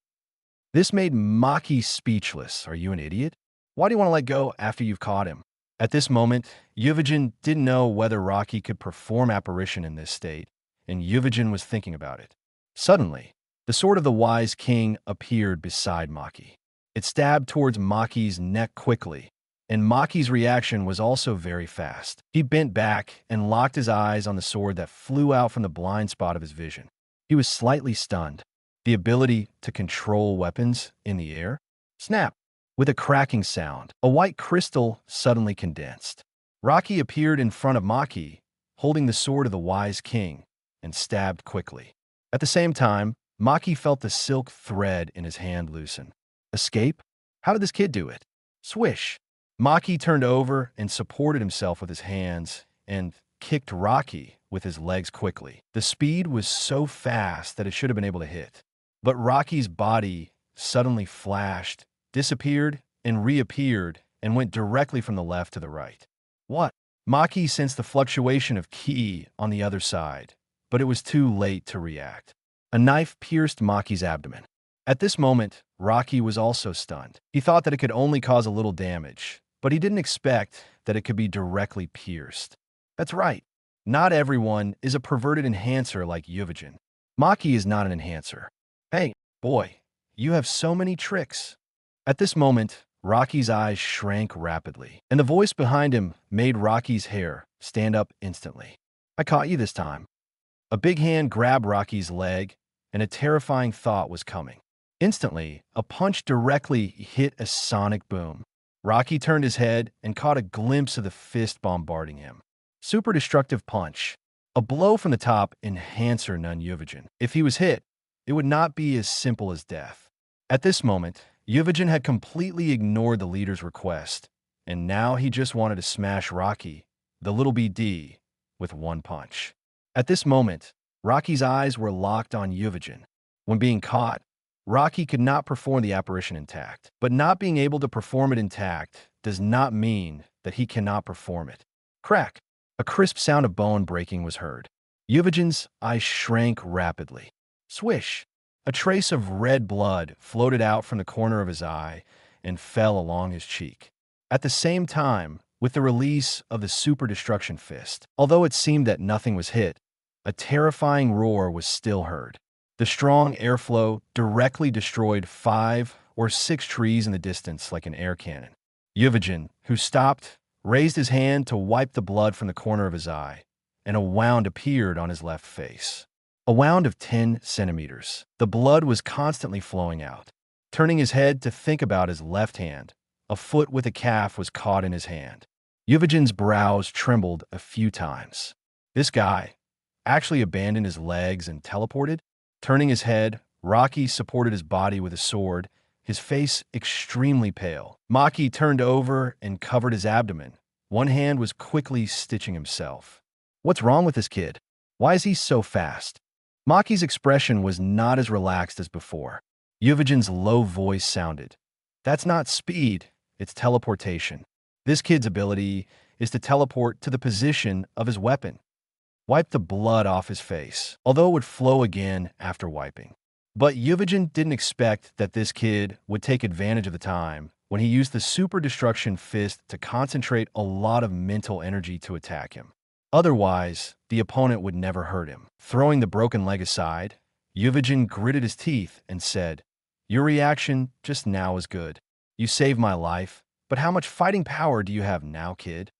This made Maki speechless. Are you an idiot? Why do you want to let go after you've caught him? At this moment, Uvijin didn't know whether Rocky could perform apparition in this state, and Uvijin was thinking about it. Suddenly, the sword of the wise king appeared beside Maki. It stabbed towards Maki's neck quickly, and Maki's reaction was also very fast. He bent back and locked his eyes on the sword that flew out from the blind spot of his vision. He was slightly stunned. The ability to control weapons in the air? Snap! With a cracking sound, a white crystal suddenly condensed. Rocky appeared in front of Maki, holding the sword of the wise king, and stabbed quickly. At the same time, Maki felt the silk thread in his hand loosen. Escape? How did this kid do it? Swish! Maki turned over and supported himself with his hands and kicked Rocky with his legs quickly. The speed was so fast that it should have been able to hit. But Rocky's body suddenly flashed, disappeared, and reappeared, and went directly from the left to the right. What? Maki sensed the fluctuation of ki on the other side, but it was too late to react. A knife pierced Maki's abdomen. At this moment, Rocky was also stunned. He thought that it could only cause a little damage, but he didn't expect that it could be directly pierced. That's right. Not everyone is a perverted enhancer like Uvijin. Maki is not an enhancer. Hey, boy, you have so many tricks. At this moment, Rocky's eyes shrank rapidly, and the voice behind him made Rocky's hair stand up instantly. I caught you this time. A big hand grabbed Rocky's leg, and a terrifying thought was coming. Instantly, a punch directly hit a sonic boom. Rocky turned his head and caught a glimpse of the fist bombarding him. Super destructive punch. A blow from the top, enhancer none Yuvajin. If he was hit, it would not be as simple as death. At this moment, Yuvajin had completely ignored the leader's request, and now he just wanted to smash Rocky, the little BD, with one punch. At this moment, Rocky's eyes were locked on Yuvajin. When being caught, Rocky could not perform the apparition intact. But not being able to perform it intact does not mean that he cannot perform it. Crack! A crisp sound of bone breaking was heard. Yuvajin's eyes shrank rapidly. Swish! A trace of red blood floated out from the corner of his eye and fell along his cheek. At the same time, with the release of the super destruction fist, although it seemed that nothing was hit, a terrifying roar was still heard. The strong airflow directly destroyed 5 or 6 trees in the distance like an air cannon. Yuvajin, who stopped, raised his hand to wipe the blood from the corner of his eye, and a wound appeared on his left face. A wound of 10 centimeters. The blood was constantly flowing out. Turning his head to think about his left hand, a foot with a calf was caught in his hand. Yuvajin's brows trembled a few times. This guy actually abandoned his legs and teleported? Turning his head, Rocky supported his body with a sword, his face extremely pale. Maki turned over and covered his abdomen. One hand was quickly stitching himself. What's wrong with this kid? Why is he so fast? Maki's expression was not as relaxed as before. Yuvajin's low voice sounded. That's not speed, it's teleportation. This kid's ability is to teleport to the position of his weapon. Wipe the blood off his face, although it would flow again after wiping. But Yuvajin didn't expect that this kid would take advantage of the time when he used the super destruction fist to concentrate a lot of mental energy to attack him. Otherwise, the opponent would never hurt him. Throwing the broken leg aside, Yuvajin gritted his teeth and said, "Your reaction just now is good. You saved my life, but how much fighting power do you have now, kid?"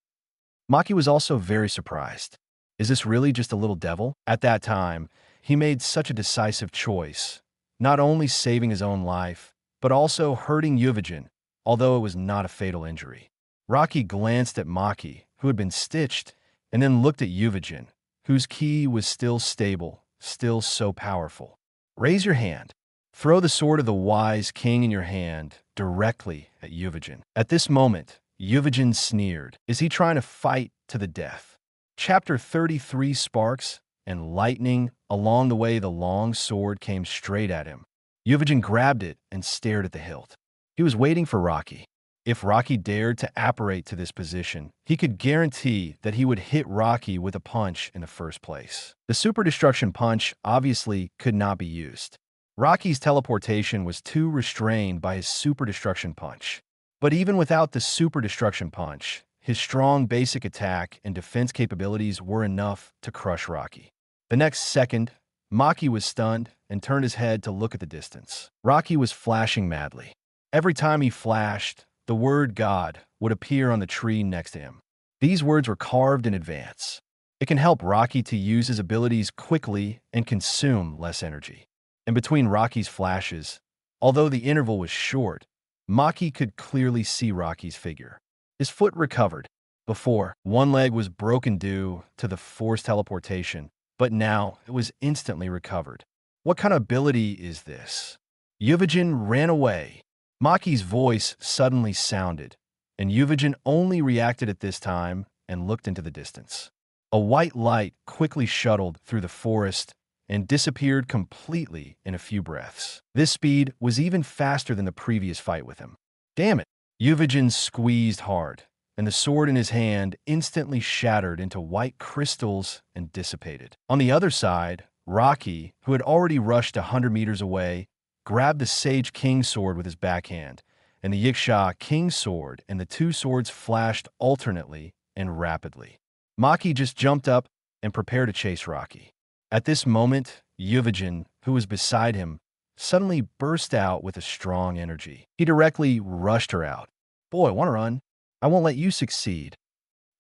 Maki was also very surprised. Is this really just a little devil? At that time, he made such a decisive choice, not only saving his own life, but also hurting Yuvajin, although it was not a fatal injury. Rocky glanced at Maki, who had been stitched, and then looked at Yuvajin, whose ki was still stable, still so powerful. Raise your hand. Throw the sword of the wise king in your hand directly at Yuvajin. At this moment, Yuvajin sneered. Is he trying to fight to the death? Chapter 33 sparks and lightning. Along the way, the long sword came straight at him. Yuvajin grabbed it and stared at the hilt. He was waiting for Rocky. If Rocky dared to apparate to this position, he could guarantee that he would hit Rocky with a punch in the first place. The super destruction punch obviously could not be used. Rocky's teleportation was too restrained by his super destruction punch. But even without the super destruction punch, his strong basic attack and defense capabilities were enough to crush Rocky. The next second, Maki was stunned and turned his head to look at the distance. Rocky was flashing madly. Every time he flashed, the word God would appear on the tree next to him. These words were carved in advance. It can help Rocky to use his abilities quickly and consume less energy. In between Rocky's flashes, although the interval was short, Maki could clearly see Rocky's figure. His foot recovered. Before, one leg was broken due to the forced teleportation, but now it was instantly recovered. What kind of ability is this? Yuvajin ran away. Maki's voice suddenly sounded, and Yuvajin only reacted at this time and looked into the distance. A white light quickly shuttled through the forest and disappeared completely in a few breaths. This speed was even faster than the previous fight with him. Damn it! Yuvajin squeezed hard, and the sword in his hand instantly shattered into white crystals and dissipated. On the other side, Rocky, who had already rushed 100 meters away, grabbed the Sage King sword with his backhand, and the Yiksha King sword and the two swords flashed alternately and rapidly. Maki just jumped up and prepared to chase Rocky. At this moment, Yuvajin, who was beside him, suddenly burst out with a strong energy. He directly rushed her out. Boy, want to run? I won't let you succeed.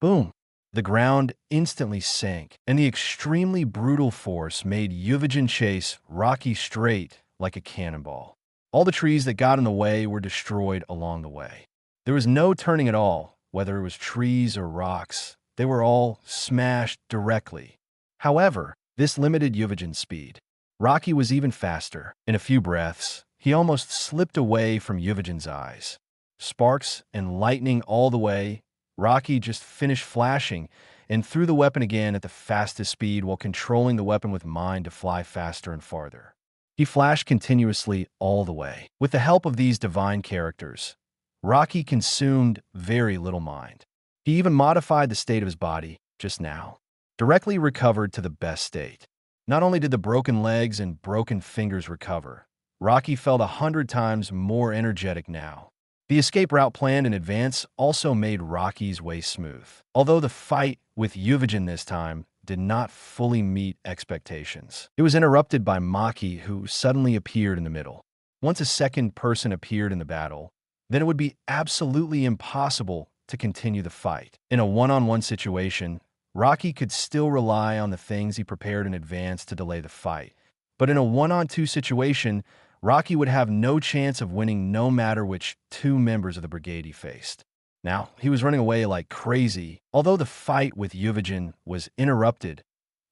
Boom. The ground instantly sank, and the extremely brutal force made Yuvijin chase Rocky straight like a cannonball. All the trees that got in the way were destroyed along the way. There was no turning at all, whether it was trees or rocks. They were all smashed directly. However, this limited Yuvijin's speed. Rocky was even faster. In a few breaths, he almost slipped away from Yuvijin's eyes. Sparks and lightning all the way, Rocky just finished flashing and threw the weapon again at the fastest speed while controlling the weapon with mind to fly faster and farther. He flashed continuously all the way. With the help of these divine characters, Rocky consumed very little mind. He even modified the state of his body just now, directly recovered to the best state. Not only did the broken legs and broken fingers recover, Rocky felt 100 times more energetic now. The escape route planned in advance also made Rocky's way smooth. Although the fight with Yuvijin this time did not fully meet expectations. It was interrupted by Maki, who suddenly appeared in the middle. Once a second person appeared in the battle, then it would be absolutely impossible to continue the fight. In a one-on-one situation, Rocky could still rely on the things he prepared in advance to delay the fight. But in a one-on-two situation, Rocky would have no chance of winning no matter which two members of the brigade he faced. Now, he was running away like crazy. Although the fight with Yuvijin was interrupted,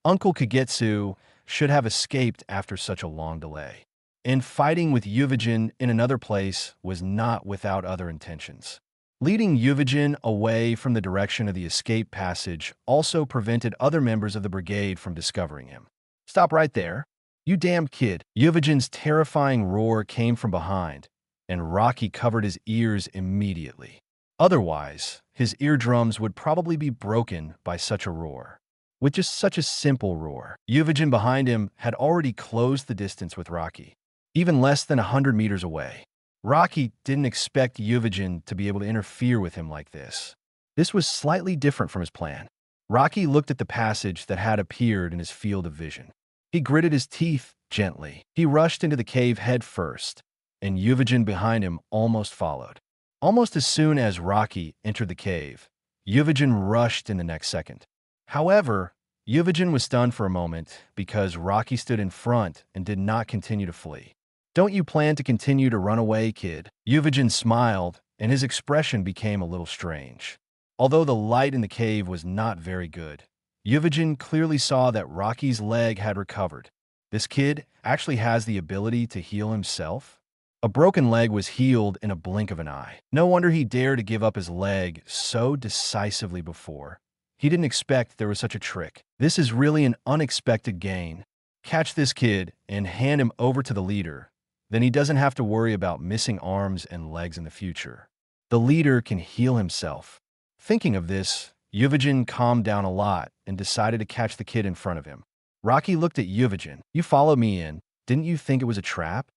Uncle Kagetsu should have escaped after such a long delay. And fighting with Yuvijin in another place was not without other intentions. Leading Yuvijin away from the direction of the escape passage also prevented other members of the brigade from discovering him. "Stop right there. You damned kid." Yuvijin's terrifying roar came from behind, and Rocky covered his ears immediately. Otherwise, his eardrums would probably be broken by such a roar. With just such a simple roar, Yuvijin behind him had already closed the distance with Rocky, even less than 100 meters away. Rocky didn't expect Yuvijin to be able to interfere with him like this. This was slightly different from his plan. Rocky looked at the passage that had appeared in his field of vision. He gritted his teeth gently. He rushed into the cave head first, and Yuvijin behind him almost followed. Almost as soon as Rocky entered the cave, Yuvijin rushed in the next second. However, Yuvijin was stunned for a moment because Rocky stood in front and did not continue to flee. "Don't you plan to continue to run away, kid?" Yuvijin smiled, and his expression became a little strange. Although the light in the cave was not very good, Yuvijin clearly saw that Rocky's leg had recovered. This kid actually has the ability to heal himself. A broken leg was healed in a blink of an eye. No wonder he dared to give up his leg so decisively before. He didn't expect there was such a trick. This is really an unexpected gain. Catch this kid and hand him over to the leader. Then he doesn't have to worry about missing arms and legs in the future. The leader can heal himself. Thinking of this, Yuvijin calmed down a lot and decided to catch the kid in front of him. Rocky looked at Yuvijin. "You followed me in. Didn't you think it was a trap?"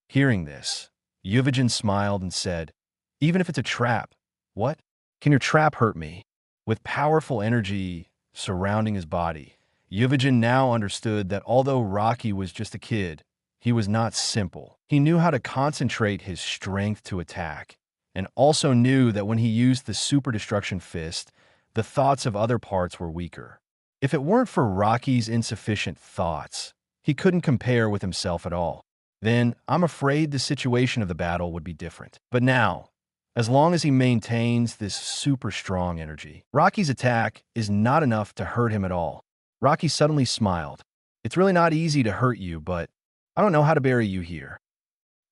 Hearing this, Yuvijin smiled and said, "Even if it's a trap, what? Can your trap hurt me?" With powerful energy surrounding his body, Yuvijin now understood that although Rocky was just a kid, he was not simple. He knew how to concentrate his strength to attack, and also knew that when he used the super destruction fist, the thoughts of other parts were weaker. If it weren't for Rocky's insufficient thoughts, he couldn't compare with himself at all. Then I'm afraid the situation of the battle would be different. But now, as long as he maintains this super strong energy, Rocky's attack is not enough to hurt him at all. Rocky suddenly smiled. "It's really not easy to hurt you, but I don't know how to bury you here."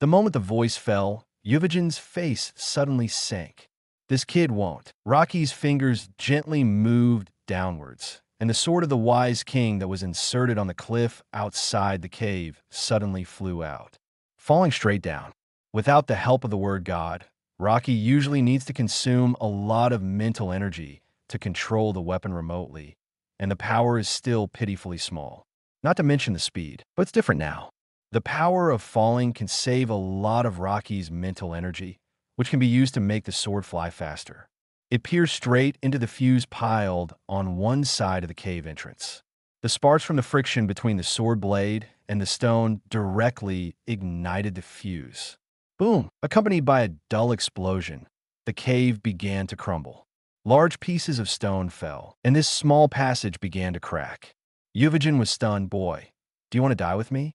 The moment the voice fell, Yuvijin's face suddenly sank. "This kid won't." Rocky's fingers gently moved downwards, and the sword of the wise king that was inserted on the cliff outside the cave suddenly flew out, falling straight down. Without the help of the word God, Rocky usually needs to consume a lot of mental energy to control the weapon remotely, and the power is still pitifully small. Not to mention the speed, but it's different now. The power of falling can save a lot of Rocky's mental energy, which can be used to make the sword fly faster. It pierced straight into the fuse piled on one side of the cave entrance. The sparks from the friction between the sword blade and the stone directly ignited the fuse. Boom! Accompanied by a dull explosion, the cave began to crumble. Large pieces of stone fell, and this small passage began to crack. Euvigen was stunned. Boy, do you want to die with me?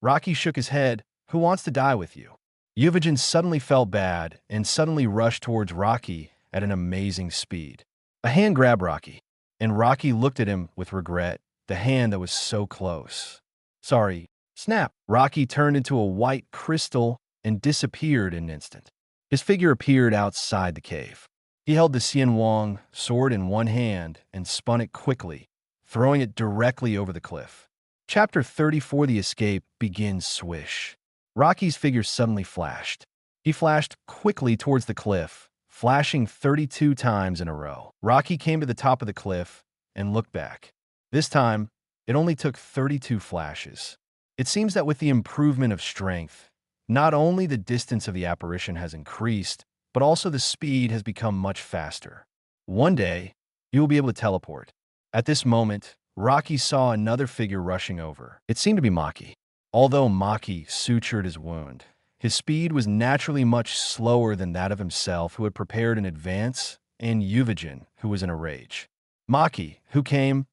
Rocky shook his head. Who wants to die with you? Euvigen suddenly felt bad and suddenly rushed towards Rocky at an amazing speed. A hand grabbed Rocky, and Rocky looked at him with regret, the hand that was so close. Sorry. Snap. Rocky turned into a white crystal and disappeared in an instant. His figure appeared outside the cave. He held the Xian Wang sword in one hand and spun it quickly, throwing it directly over the cliff. Chapter 34 The Escape begins. Swish. Rocky's figure suddenly flashed. He flashed quickly towards the cliff, flashing 32 times in a row. Rocky came to the top of the cliff and looked back. This time, it only took 32 flashes. It seems that with the improvement of strength, not only the distance of the apparition has increased, but also the speed has become much faster. One day, you will be able to teleport. At this moment, Rocky saw another figure rushing over. It seemed to be Maki. Although Maki sutured his wound, his speed was naturally much slower than that of himself, who had prepared in advance, and Euvigen, who was in a rage. Maki, who came,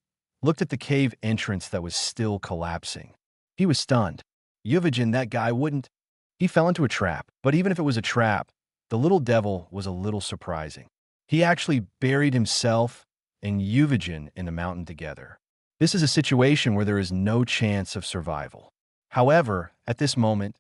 looked at the cave entrance that was still collapsing. He was stunned. Euvigen, that guy wouldn't. He fell into a trap, but even if it was a trap, the little devil was a little surprising. He actually buried himself and Euvigen in the mountain together. This is a situation where there is no chance of survival. However, at this moment,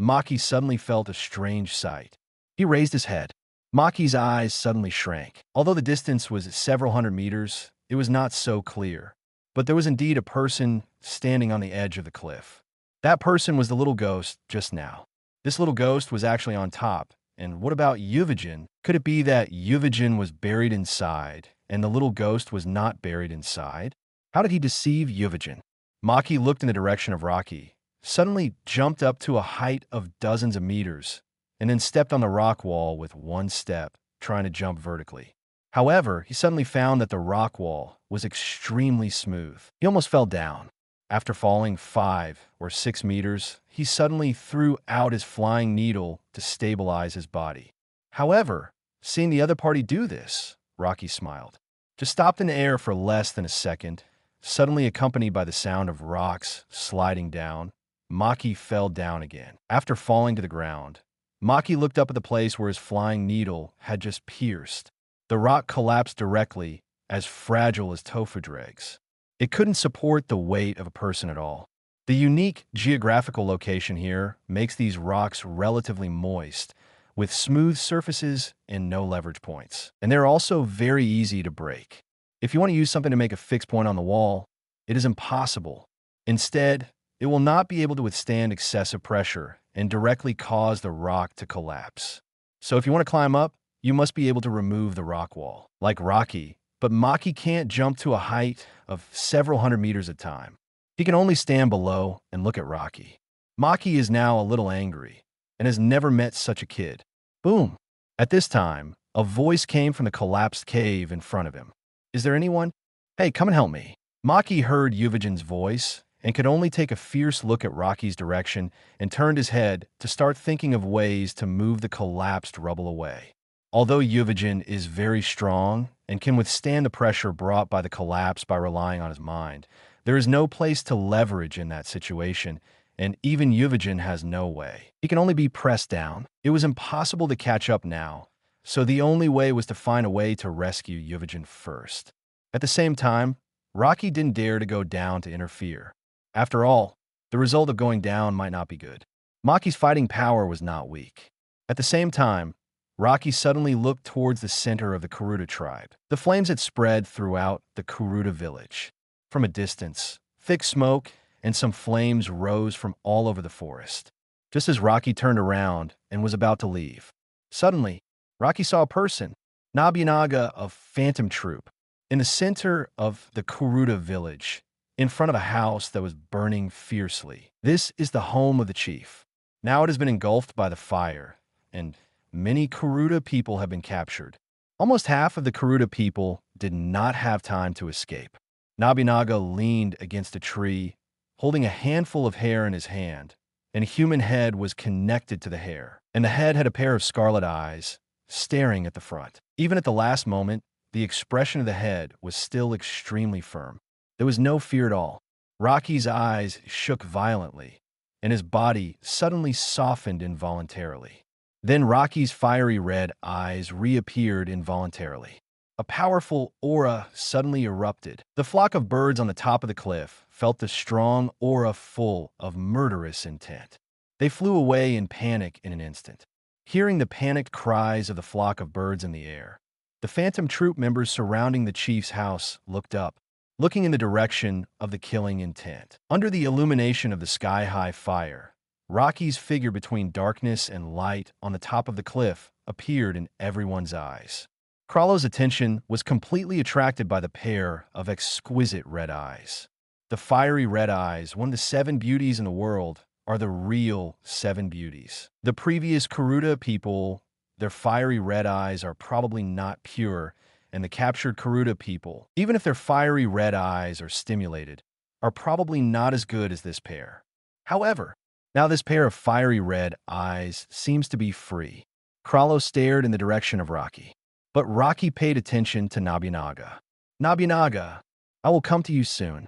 Maki suddenly felt a strange sight. He raised his head. Maki's eyes suddenly shrank. Although the distance was several hundred meters, it was not so clear. But there was indeed a person standing on the edge of the cliff. That person was the little ghost just now. This little ghost was actually on top. And what about Euvigen? Could it be that Euvigen was buried inside, and the little ghost was not buried inside? How did he deceive Euvigen? Maki looked in the direction of Rocky, suddenly jumped up to a height of dozens of meters, and then stepped on the rock wall with one step, trying to jump vertically. However, he suddenly found that the rock wall was extremely smooth. He almost fell down. After falling 5 or 6 meters, he suddenly threw out his flying needle to stabilize his body. However, seeing the other party do this, Rocky smiled. Just stopped in the air for less than a second, suddenly accompanied by the sound of rocks sliding down. Maki fell down again. After falling to the ground, Maki looked up at the place where his flying needle had just pierced. The rock collapsed directly, as fragile as tofu dregs. It couldn't support the weight of a person at all. The unique geographical location here makes these rocks relatively moist, with smooth surfaces and no leverage points. And they're also very easy to break. If you want to use something to make a fixed point on the wall, it is impossible. Instead, it will not be able to withstand excessive pressure and directly cause the rock to collapse. So if you want to climb up, you must be able to remove the rock wall, like Rocky, but Maki can't jump to a height of several hundred meters at a time. He can only stand below and look at Rocky. Maki is now a little angry and has never met such a kid. Boom! At this time, a voice came from the collapsed cave in front of him. Is there anyone? Hey, come and help me. Maki heard Euvigen's voice and could only take a fierce look at Rocky's direction and turned his head to start thinking of ways to move the collapsed rubble away. Although Euvigen is very strong and can withstand the pressure brought by the collapse by relying on his mind, there is no place to leverage in that situation, and even Euvigen has no way. He can only be pressed down. It was impossible to catch up now, so the only way was to find a way to rescue Euvigen first. At the same time, Rocky didn't dare to go down to interfere. After all, the result of going down might not be good. Maki's fighting power was not weak. At the same time, Rocky suddenly looked towards the center of the Kuruta tribe. The flames had spread throughout the Kuruta village. From a distance, thick smoke and some flames rose from all over the forest. Just as Rocky turned around and was about to leave, suddenly, Rocky saw a person, Nobunaga of Phantom Troop, in the center of the Kuruta village, in front of a house that was burning fiercely. This is the home of the chief. Now it has been engulfed by the fire, and many Kuruta people have been captured. Almost half of the Kuruta people did not have time to escape. Nobunaga leaned against a tree, holding a handful of hair in his hand, and a human head was connected to the hair, and the head had a pair of scarlet eyes, staring at the front. Even at the last moment, the expression of the head was still extremely firm. There was no fear at all. Rocky's eyes shook violently, and his body suddenly softened involuntarily. Then Rocky's fiery red eyes reappeared involuntarily. A powerful aura suddenly erupted. The flock of birds on the top of the cliff felt the strong aura full of murderous intent. They flew away in panic in an instant. Hearing the panicked cries of the flock of birds in the air, the phantom troop members surrounding the chief's house looked up, looking in the direction of the killing intent. Under the illumination of the sky-high fire, Rocky's figure between darkness and light on the top of the cliff appeared in everyone's eyes. Kralo's attention was completely attracted by the pair of exquisite red eyes. The fiery red eyes, one of the 7 beauties in the world, are the real 7 beauties. The previous Kuruta people, their fiery red eyes are probably not pure, and the captured Kuruta people, even if their fiery red eyes are stimulated, are probably not as good as this pair. However, now this pair of fiery red eyes seems to be free. Kralo stared in the direction of Rocky. But Rocky paid attention to Nobunaga. "Nobunaga, I will come to you soon,"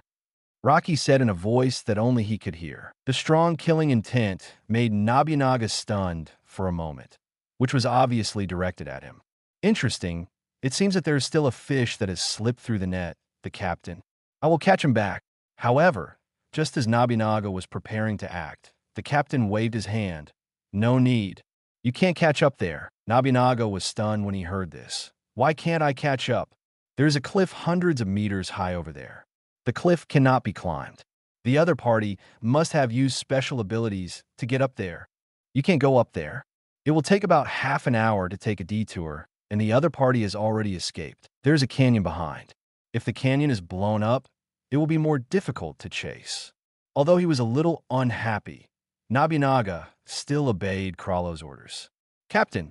Rocky said in a voice that only he could hear. The strong killing intent made Nobunaga stunned for a moment, which was obviously directed at him. "Interesting. It seems that there is still a fish that has slipped through the net, the captain. I will catch him back." However, just as Nobunaga was preparing to act, the captain waved his hand. "No need. You can't catch up there." Nobunaga was stunned when he heard this. "Why can't I catch up? There is a cliff hundreds of meters high over there. The cliff cannot be climbed. The other party must have used special abilities to get up there. You can't go up there. It will take about half an hour to take a detour, and the other party has already escaped. There's a canyon behind. If the canyon is blown up, it will be more difficult to chase." Although he was a little unhappy, Nobunaga still obeyed Kralo's orders. "Captain,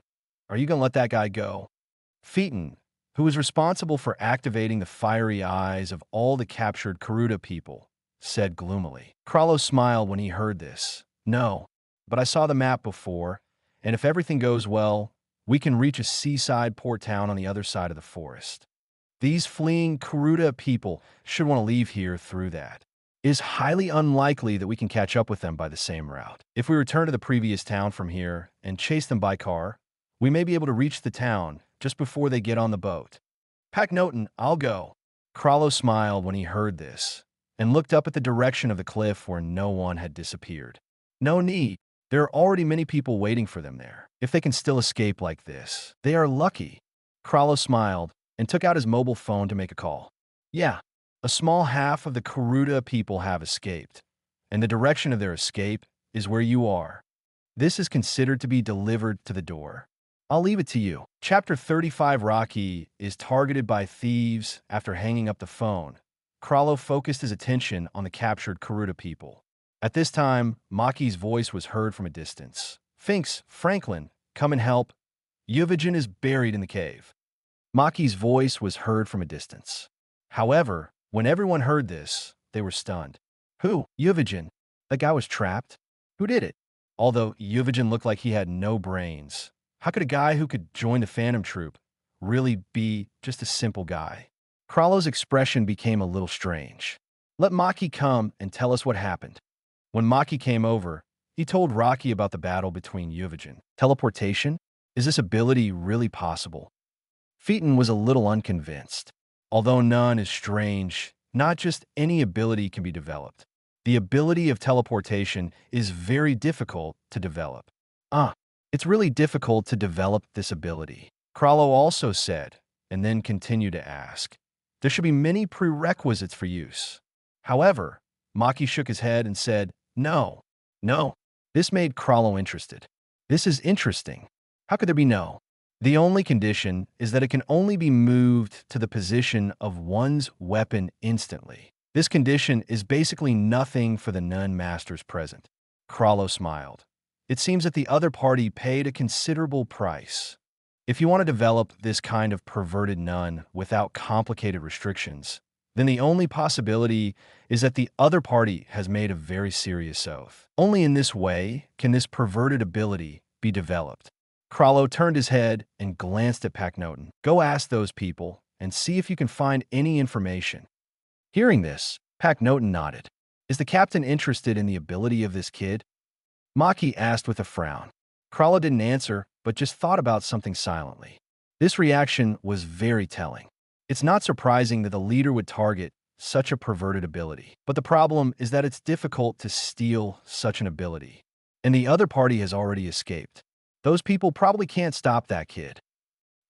are you going to let that guy go?" Phaeton, who was responsible for activating the fiery eyes of all the captured Kuruta people, said gloomily. Kralo smiled when he heard this. "No, but I saw the map before, and if everything goes well, we can reach a seaside port town on the other side of the forest. These fleeing Kuruta people should want to leave here through that. It is highly unlikely that we can catch up with them by the same route. If we return to the previous town from here and chase them by car, we may be able to reach the town just before they get on the boat." "Paknoten, I'll go." Kralo smiled when he heard this and looked up at the direction of the cliff where no one had disappeared. "No need. There are already many people waiting for them there. If they can still escape like this, they are lucky." Kralo smiled and took out his mobile phone to make a call. "Yeah. A small half of the Kuruta people have escaped, and the direction of their escape is where you are. This is considered to be delivered to the door. I'll leave it to you." Chapter 35. Rocky is targeted by thieves. After hanging up the phone, Kralo focused his attention on the captured Kuruta people. At this time, Maki's voice was heard from a distance. "Finks, Franklin, come and help. Yuvigin is buried in the cave." Maki's voice was heard from a distance. However, when everyone heard this, they were stunned. "Who? Yuvigin? That guy was trapped? Who did it?" Although Yuvigin looked like he had no brains, how could a guy who could join the Phantom Troop really be just a simple guy? Kralo's expression became a little strange. "Let Maki come and tell us what happened." When Maki came over, he told Rocky about the battle between Yuvigin. "Teleportation? Is this ability really possible?" Phaeton was a little unconvinced. Although none is strange, not just any ability can be developed. The ability of teleportation is very difficult to develop. It's really difficult to develop this ability," Kralo also said, and then continued to ask. "There should be many prerequisites for use." However, Maki shook his head and said, No. This made Kralo interested. "This is interesting. How could there be no? The only condition is that it can only be moved to the position of one's weapon instantly. This condition is basically nothing for the nun masters present." Kralo smiled. "It seems that the other party paid a considerable price. If you want to develop this kind of perverted nun without complicated restrictions, then the only possibility is that the other party has made a very serious oath. Only in this way can this perverted ability be developed." Kralo turned his head and glanced at Paknoten. "Go ask those people and see if you can find any information." Hearing this, Paknoten nodded. "Is the captain interested in the ability of this kid?" Maki asked with a frown. Krala didn't answer, but just thought about something silently. This reaction was very telling. It's not surprising that the leader would target such a perverted ability. But the problem is that it's difficult to steal such an ability. And the other party has already escaped. Those people probably can't stop that kid.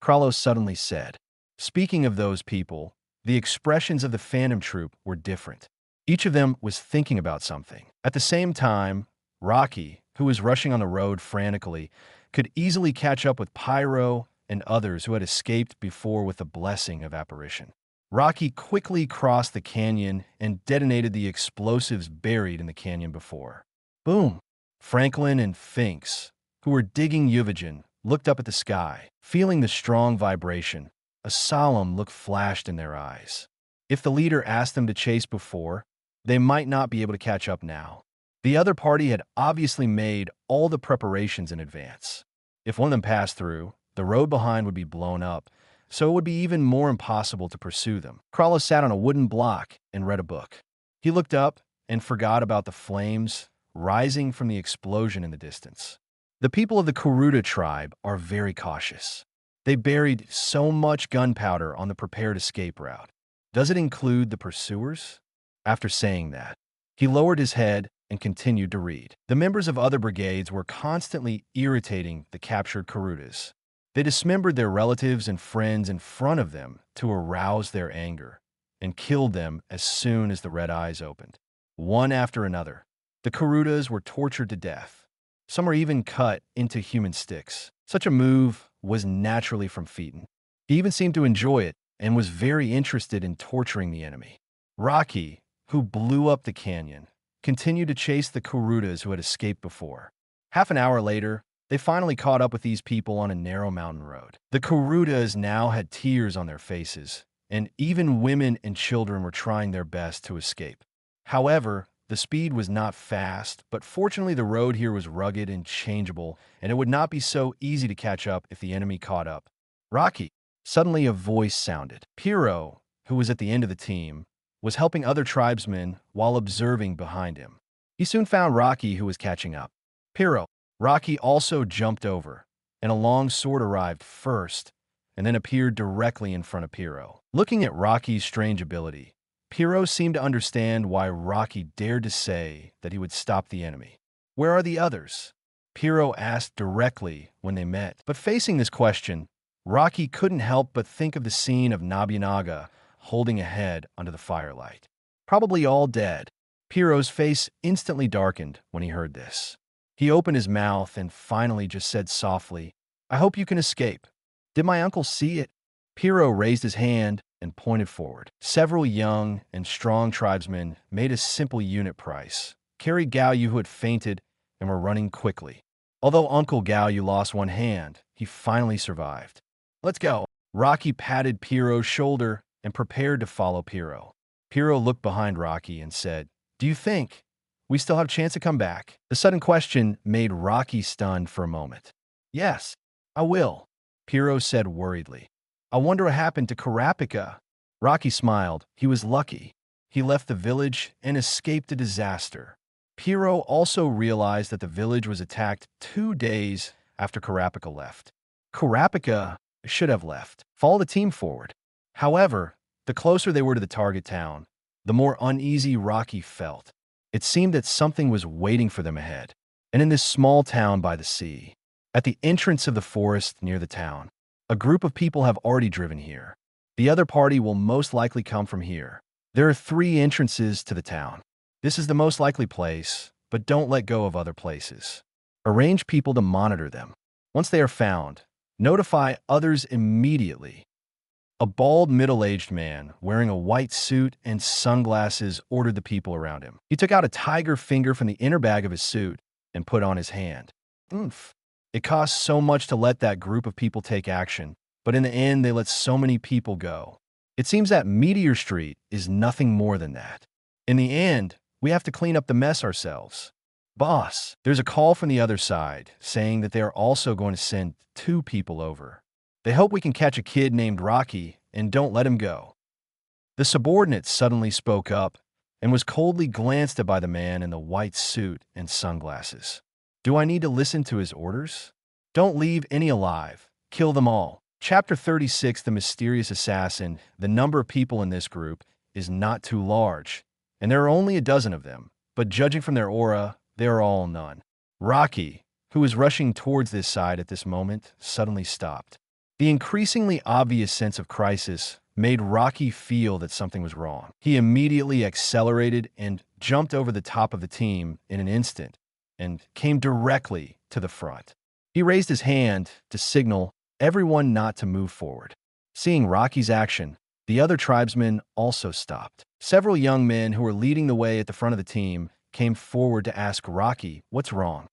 Kralo suddenly said. Speaking of those people, the expressions of the Phantom Troop were different. Each of them was thinking about something. At the same time, Rocky, who was rushing on the road frantically, could easily catch up with Pyro and others who had escaped before with the blessing of apparition. Rocky quickly crossed the canyon and detonated the explosives buried in the canyon before. Boom! Franklin and Finks, who were digging Yuvajan, looked up at the sky. Feeling the strong vibration, a solemn look flashed in their eyes. If the leader asked them to chase before, they might not be able to catch up now. The other party had obviously made all the preparations in advance. If one of them passed through, the road behind would be blown up, so it would be even more impossible to pursue them. Krala sat on a wooden block and read a book. He looked up and forgot about the flames rising from the explosion in the distance. The people of the Kuruta tribe are very cautious. They buried so much gunpowder on the prepared escape route. Does it include the pursuers? After saying that, he lowered his head and continued to read. The members of other brigades were constantly irritating the captured Kurutas. They dismembered their relatives and friends in front of them to arouse their anger and killed them as soon as the red eyes opened. One after another, the Kurutas were tortured to death. Some were even cut into human sticks. Such a move was naturally from Phaeton. He even seemed to enjoy it and was very interested in torturing the enemy. Rocky, who blew up the canyon, continued to chase the Kurutas who had escaped before. Half an hour later, they finally caught up with these people on a narrow mountain road. The Kurutas now had tears on their faces, and even women and children were trying their best to escape. However, the speed was not fast, but fortunately the road here was rugged and changeable, and it would not be so easy to catch up if the enemy caught up. Rocky! Suddenly a voice sounded. Piro, who was at the end of the team, was helping other tribesmen while observing behind him. He soon found Rocky, who was catching up. Piro! Rocky also jumped over, and a long sword arrived first, and then appeared directly in front of Piro. Looking at Rocky's strange ability, Piro seemed to understand why Rocky dared to say that he would stop the enemy. Where are the others? Piro asked directly when they met. But facing this question, Rocky couldn't help but think of the scene of Nobunaga holding a head under the firelight. Probably all dead. Piro's face instantly darkened when he heard this. He opened his mouth and finally just said softly, "I hope you can escape." Did my uncle see it? Piro raised his hand and pointed forward. Several young and strong tribesmen made a simple unit price, carried Gaoyu who had fainted, and were running quickly. Although Uncle Gaoyu lost one hand, he finally survived. "Let's go." Rocky patted Piro's shoulder and prepared to follow Piro. Piro looked behind Rocky and said, "Do you think we still have a chance to come back?" The sudden question made Rocky stunned for a moment. "Yes, I will," Piro said worriedly. "I wonder what happened to Kurapika." Rocky smiled. He was lucky. He left the village and escaped a disaster. Piro also realized that the village was attacked 2 days after Kurapika left. Kurapika should have left. Follow the team forward. However, the closer they were to the target town, the more uneasy Rocky felt. It seemed that something was waiting for them ahead, and in this small town by the sea. At the entrance of the forest near the town, a group of people have already driven here. The other party will most likely come from here. There are 3 entrances to the town. This is the most likely place, but don't let go of other places. Arrange people to monitor them. Once they are found, notify others immediately. A bald, middle-aged man wearing a white suit and sunglasses ordered the people around him. He took out a tiger finger from the inner bag of his suit and put on his hand. Oomph. It cost so much to let that group of people take action, but in the end they let so many people go. It seems that Meteor Street is nothing more than that. In the end, we have to clean up the mess ourselves. Boss, there's a call from the other side saying that they are also going to send 2 people over. They hope we can catch a kid named Rocky and don't let him go." The subordinate suddenly spoke up and was coldly glanced at by the man in the white suit and sunglasses. "Do I need to listen to his orders? Don't leave any alive. Kill them all." Chapter 36, The Mysterious Assassin. The number of people in this group is not too large, and there are only a dozen of them, but judging from their aura, they are all none. Rocky, who was rushing towards this side at this moment, suddenly stopped. The increasingly obvious sense of crisis made Rocky feel that something was wrong. He immediately accelerated and jumped over the top of the team in an instant and came directly to the front. He raised his hand to signal everyone not to move forward. Seeing Rocky's action, the other tribesmen also stopped. Several young men who were leading the way at the front of the team came forward to ask Rocky, "What's wrong?"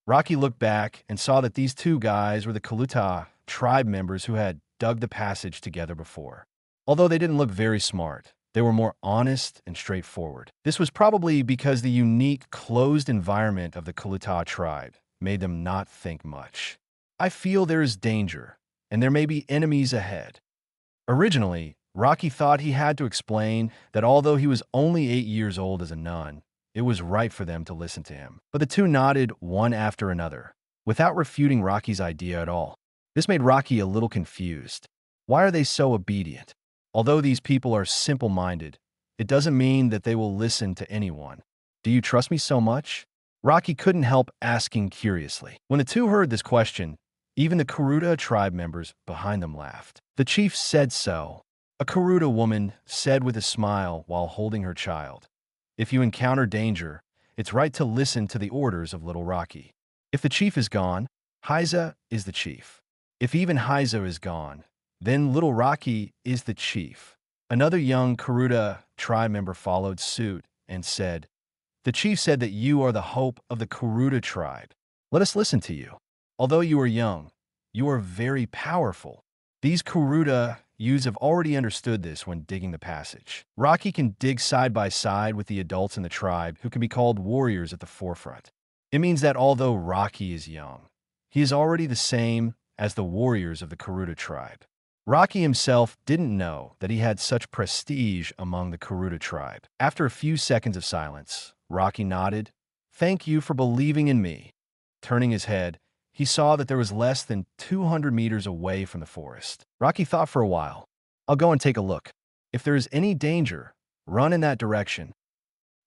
Rocky looked back and saw that these two guys were the Kuruta tribe members who had dug the passage together before. Although they didn't look very smart, they were more honest and straightforward. This was probably because the unique, closed environment of the Kuruta tribe made them not think much. "I feel there is danger, and there may be enemies ahead." Originally, Rocky thought he had to explain that although he was only 8 years old as a nun, it was right for them to listen to him. But the two nodded one after another, without refuting Rocky's idea at all. This made Rocky a little confused. Why are they so obedient? Although these people are simple-minded, it doesn't mean that they will listen to anyone. "Do you trust me so much?" Rocky couldn't help asking curiously. When the two heard this question, even the Kuruta tribe members behind them laughed. "The chief said so," a Kuruta woman said with a smile while holding her child. "If you encounter danger, it's right to listen to the orders of little Rocky. If the chief is gone, Hiza is the chief. If even Hiza is gone, then little Rocky is the chief." Another young Kuruta tribe member followed suit and said, "The chief said that you are the hope of the Kuruta tribe. Let us listen to you. Although you are young, you are very powerful." These Kuruta youths have already understood this when digging the passage. Rocky can dig side by side with the adults in the tribe who can be called warriors at the forefront. It means that although Rocky is young, he is already the same as the warriors of the Kuruta tribe. Rocky himself didn't know that he had such prestige among the Kuruta tribe. After a few seconds of silence, Rocky nodded. "Thank you for believing in me." Turning his head, he saw that there was less than 200 meters away from the forest. Rocky thought for a while. "I'll go and take a look. If there is any danger, run in that direction."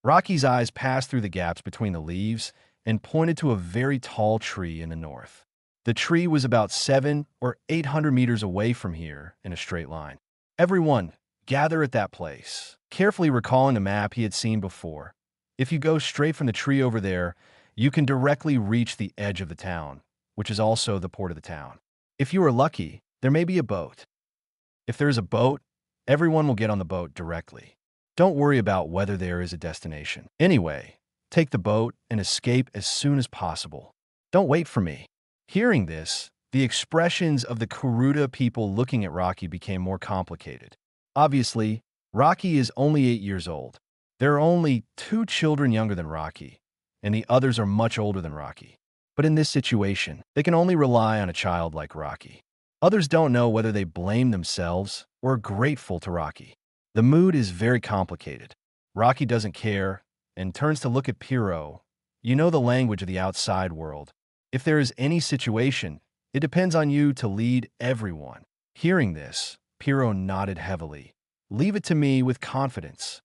Rocky's eyes passed through the gaps between the leaves and pointed to a very tall tree in the north. The tree was about 700 or 800 meters away from here in a straight line. "Everyone, gather at that place." Carefully recalling the map he had seen before, if you go straight from the tree over there, you can directly reach the edge of the town, which is also the port of the town. If you are lucky, there may be a boat. If there is a boat, everyone will get on the boat directly. Don't worry about whether there is a destination. Anyway, take the boat and escape as soon as possible. Don't wait for me. Hearing this, the expressions of the Kuruta people looking at Rocky became more complicated. Obviously, Rocky is only 8 years old. There are only 2 children younger than Rocky, and the others are much older than Rocky. But in this situation, they can only rely on a child like Rocky. Others don't know whether they blame themselves or are grateful to Rocky. The mood is very complicated. Rocky doesn't care and turns to look at Piro. You know the language of the outside world. If there is any situation, it depends on you to lead everyone. Hearing this, Piro nodded heavily. "Leave it to me with confidence."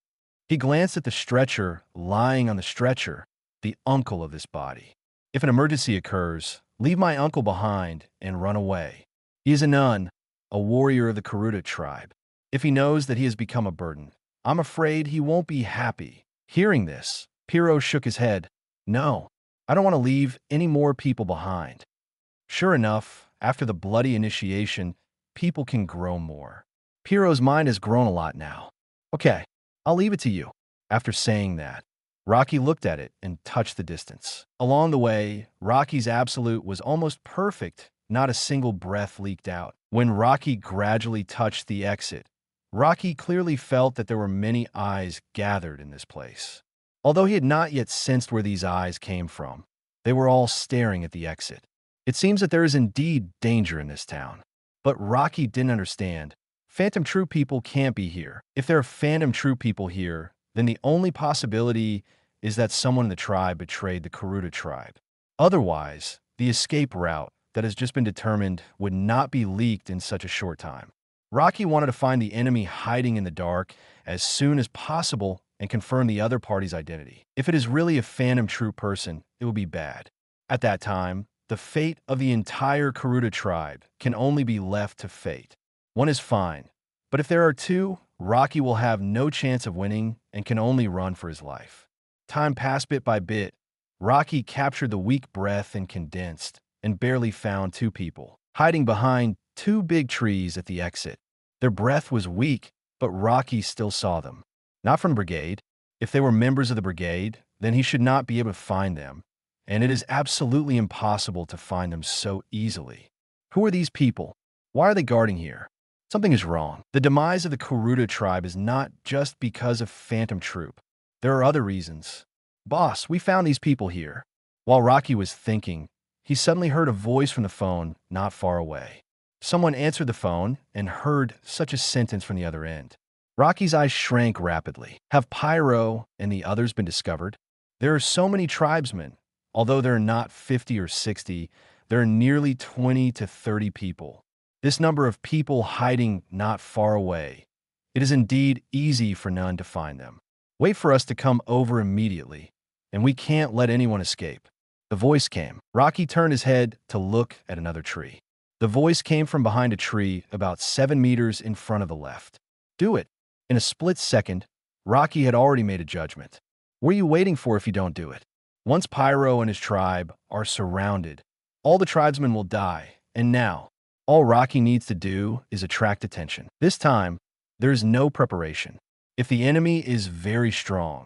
He glanced at the stretcher lying on the stretcher, the uncle of this body. "If an emergency occurs, leave my uncle behind and run away. He is a nun, a warrior of the Kuruta tribe. If he knows that he has become a burden, I'm afraid he won't be happy." Hearing this, Piro shook his head. "No, I don't want to leave any more people behind." Sure enough, after the bloody initiation, people can grow more. Piro's mind has grown a lot now. "Okay, I'll leave it to you." After saying that, Rocky looked at it and touched the distance. Along the way, Rocky's absolute was almost perfect. Not a single breath leaked out. When Rocky gradually touched the exit, Rocky clearly felt that there were many eyes gathered in this place. Although he had not yet sensed where these eyes came from, they were all staring at the exit. It seems that there is indeed danger in this town. But Rocky didn't understand. Phantom troop people can't be here. If there are phantom troop people here, then the only possibility is that someone in the tribe betrayed the Kuruta tribe. Otherwise, the escape route that has just been determined would not be leaked in such a short time. Rocky wanted to find the enemy hiding in the dark as soon as possible and confirm the other party's identity. If it is really a phantom troop person, it will be bad. At that time, the fate of the entire Kuruta tribe can only be left to fate. One is fine, but if there are two, Rocky will have no chance of winning and can only run for his life. Time passed bit by bit. Rocky captured the weak breath and condensed, and barely found two people, hiding behind two big trees at the exit. Their breath was weak, but Rocky still saw them. Not from the brigade. If they were members of the brigade, then he should not be able to find them, and it is absolutely impossible to find them so easily. Who are these people? Why are they guarding here? Something is wrong. The demise of the Kuruta tribe is not just because of phantom troop. There are other reasons. Boss, we found these people here. While Rocky was thinking, he suddenly heard a voice from the phone not far away. Someone answered the phone and heard such a sentence from the other end. Rocky's eyes shrank rapidly. Have Pyro and the others been discovered? There are so many tribesmen. Although there are not 50 or 60, there are nearly 20 to 30 people. This number of people hiding not far away. It is indeed easy for none to find them. Wait for us to come over immediately, and we can't let anyone escape. The voice came. Rocky turned his head to look at another tree. The voice came from behind a tree about 7 meters in front of the left. Do it. In a split second, Rocky had already made a judgment. What are you waiting for if you don't do it? Once Pyro and his tribe are surrounded, all the tribesmen will die, and now, all Rocky needs to do is attract attention. This time, there is no preparation. If the enemy is very strong,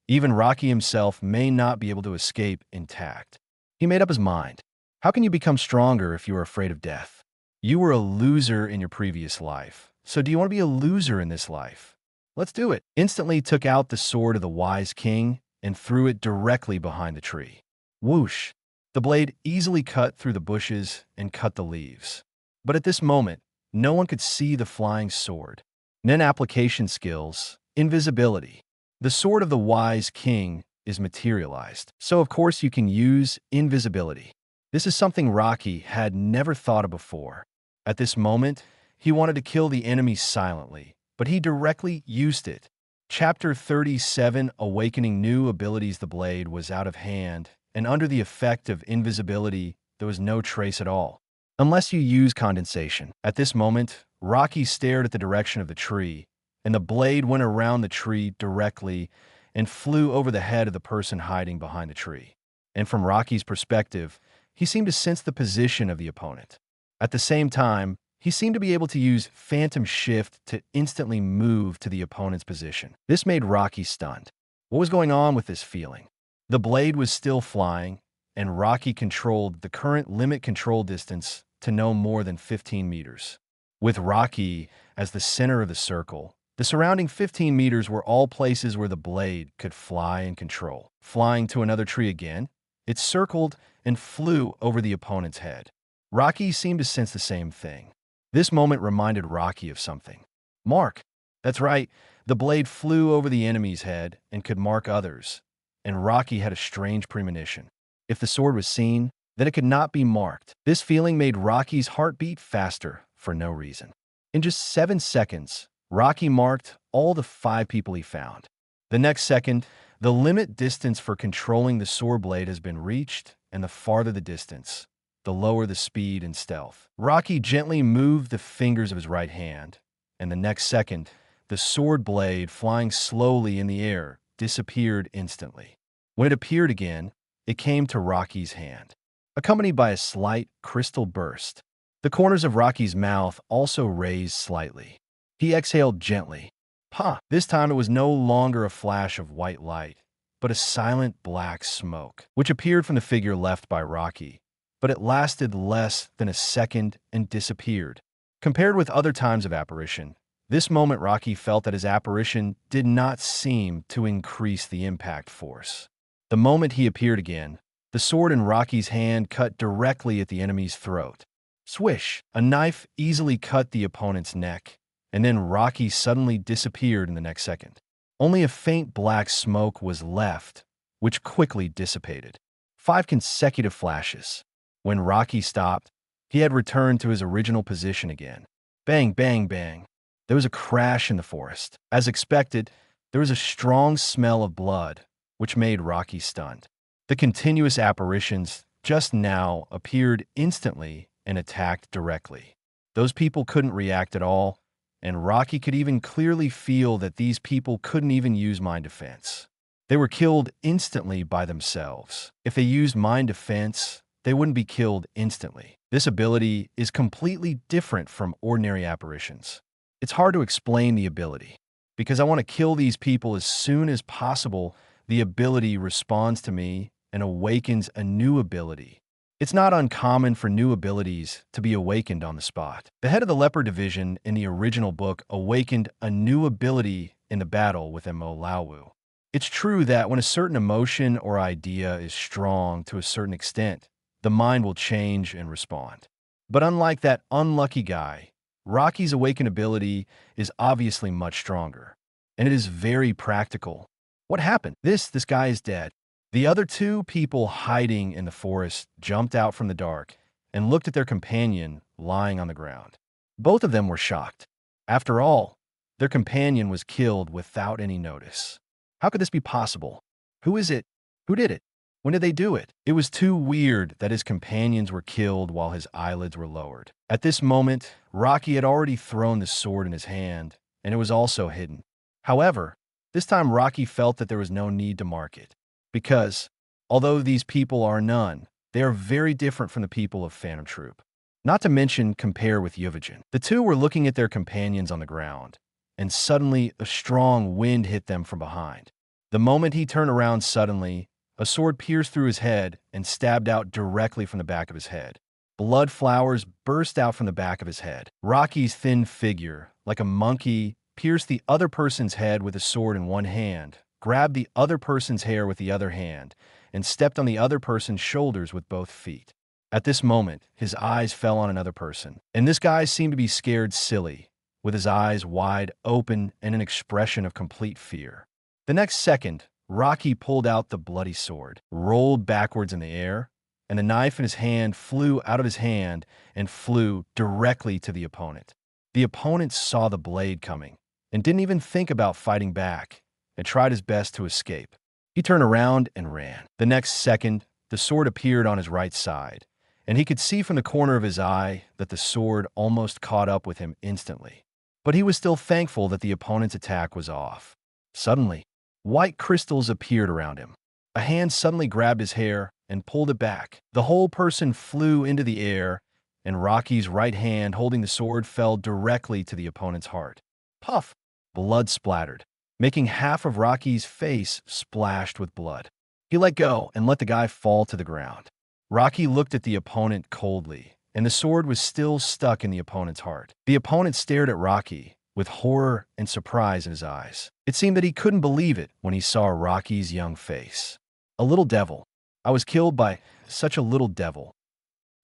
even Rocky himself may not be able to escape intact. He made up his mind. How can you become stronger if you are afraid of death? You were a loser in your previous life, so do you want to be a loser in this life? Let's do it. Instantly took out the sword of the wise king and threw it directly behind the tree. Whoosh! The blade easily cut through the bushes and cut the leaves. But at this moment, no one could see the flying sword. Then application skills, invisibility. The sword of the wise king is materialized, so of course you can use invisibility. This is something Rocky had never thought of before. At this moment, he wanted to kill the enemy silently, but he directly used it. Chapter 37, Awakening New Abilities. The blade was out of hand, and under the effect of invisibility, there was no trace at all. Unless you use condensation. At this moment, Rocky stared at the direction of the tree, and the blade went around the tree directly and flew over the head of the person hiding behind the tree. And from Rocky's perspective, he seemed to sense the position of the opponent. At the same time, he seemed to be able to use Phantom Shift to instantly move to the opponent's position. This made Rocky stunned. What was going on with this feeling? The blade was still flying, and Rocky controlled the current limit control distance to no more than 15 meters. With Rocky as the center of the circle, the surrounding 15 meters were all places where the blade could fly and control. Flying to another tree again, it circled and flew over the opponent's head. Rocky seemed to sense the same thing. This moment reminded Rocky of something. Mark. That's right, the blade flew over the enemy's head and could mark others, and Rocky had a strange premonition. If the sword was seen, then it could not be marked. This feeling made Rocky's heart beat faster for no reason. In just 7 seconds, Rocky marked all the 5 people he found. The next second, the limit distance for controlling the sword blade has been reached, and the farther the distance, the lower the speed and stealth. Rocky gently moved the fingers of his right hand, and the next second, the sword blade, flying slowly in the air, disappeared instantly. When it appeared again, it came to Rocky's hand, accompanied by a slight crystal burst. The corners of Rocky's mouth also raised slightly. He exhaled gently. Pah! This time it was no longer a flash of white light, but a silent black smoke, which appeared from the figure left by Rocky. But it lasted less than a second and disappeared. Compared with other times of apparition, this moment Rocky felt that his apparition did not seem to increase the impact force. The moment he appeared again, the sword in Rocky's hand cut directly at the enemy's throat. Swish! A knife easily cut the opponent's neck, and then Rocky suddenly disappeared in the next second. Only a faint black smoke was left, which quickly dissipated. 5 consecutive flashes. When Rocky stopped, he had returned to his original position again. Bang, bang, bang. There was a crash in the forest. As expected, there was a strong smell of blood, which made Rocky stunned. The continuous apparitions just now appeared instantly and attacked directly. Those people couldn't react at all, and Rocky could even clearly feel that these people couldn't even use mind defense. They were killed instantly by themselves. If they used mind defense, they wouldn't be killed instantly. This ability is completely different from ordinary apparitions. It's hard to explain the ability. Because I want to kill these people as soon as possible, the ability responds to me and awakens a new ability. It's not uncommon for new abilities to be awakened on the spot. The head of the Leopard Division in the original book awakened a new ability in the battle with Mo Laowu. It's true that when a certain emotion or idea is strong to a certain extent, the mind will change and respond. But unlike that unlucky guy, Rocky's awakened ability is obviously much stronger, and it is very practical. What happened? This guy is dead. The other 2 people hiding in the forest jumped out from the dark and looked at their companion lying on the ground. Both of them were shocked. After all, their companion was killed without any notice. How could this be possible? Who is it? Who did it? When did they do it? It was too weird that his companions were killed while his eyelids were lowered. At this moment, Rocky had already thrown the sword in his hand, and it was also hidden. However, this time Rocky felt that there was no need to mark it. Because, although these people are none, they are very different from the people of Phantom Troop. Not to mention compare with Yuvajin. The 2 were looking at their companions on the ground, and suddenly a strong wind hit them from behind. The moment he turned around suddenly, a sword pierced through his head and stabbed out directly from the back of his head. Blood flowers burst out from the back of his head. Rocky's thin figure, like a monkey, pierced the other person's head with a sword in one hand, grabbed the other person's hair with the other hand, and stepped on the other person's shoulders with both feet. At this moment, his eyes fell on another person, and this guy seemed to be scared silly, with his eyes wide open and an expression of complete fear. The next second, Rocky pulled out the bloody sword, rolled backwards in the air, and the knife in his hand flew out of his hand and flew directly to the opponent. The opponent saw the blade coming and didn't even think about fighting back and tried his best to escape. He turned around and ran. The next second, the sword appeared on his right side, and he could see from the corner of his eye that the sword almost caught up with him instantly. But he was still thankful that the opponent's attack was off. Suddenly, white crystals appeared around him. A hand suddenly grabbed his hair and pulled it back. The whole person flew into the air, and Rocky's right hand holding the sword fell directly to the opponent's heart. Puff! Blood splattered, making half of Rocky's face splashed with blood. He let go and let the guy fall to the ground. Rocky looked at the opponent coldly, and the sword was still stuck in the opponent's heart. The opponent stared at Rocky with horror and surprise in his eyes. It seemed that he couldn't believe it when he saw Rocky's young face. A little devil. I was killed by such a little devil.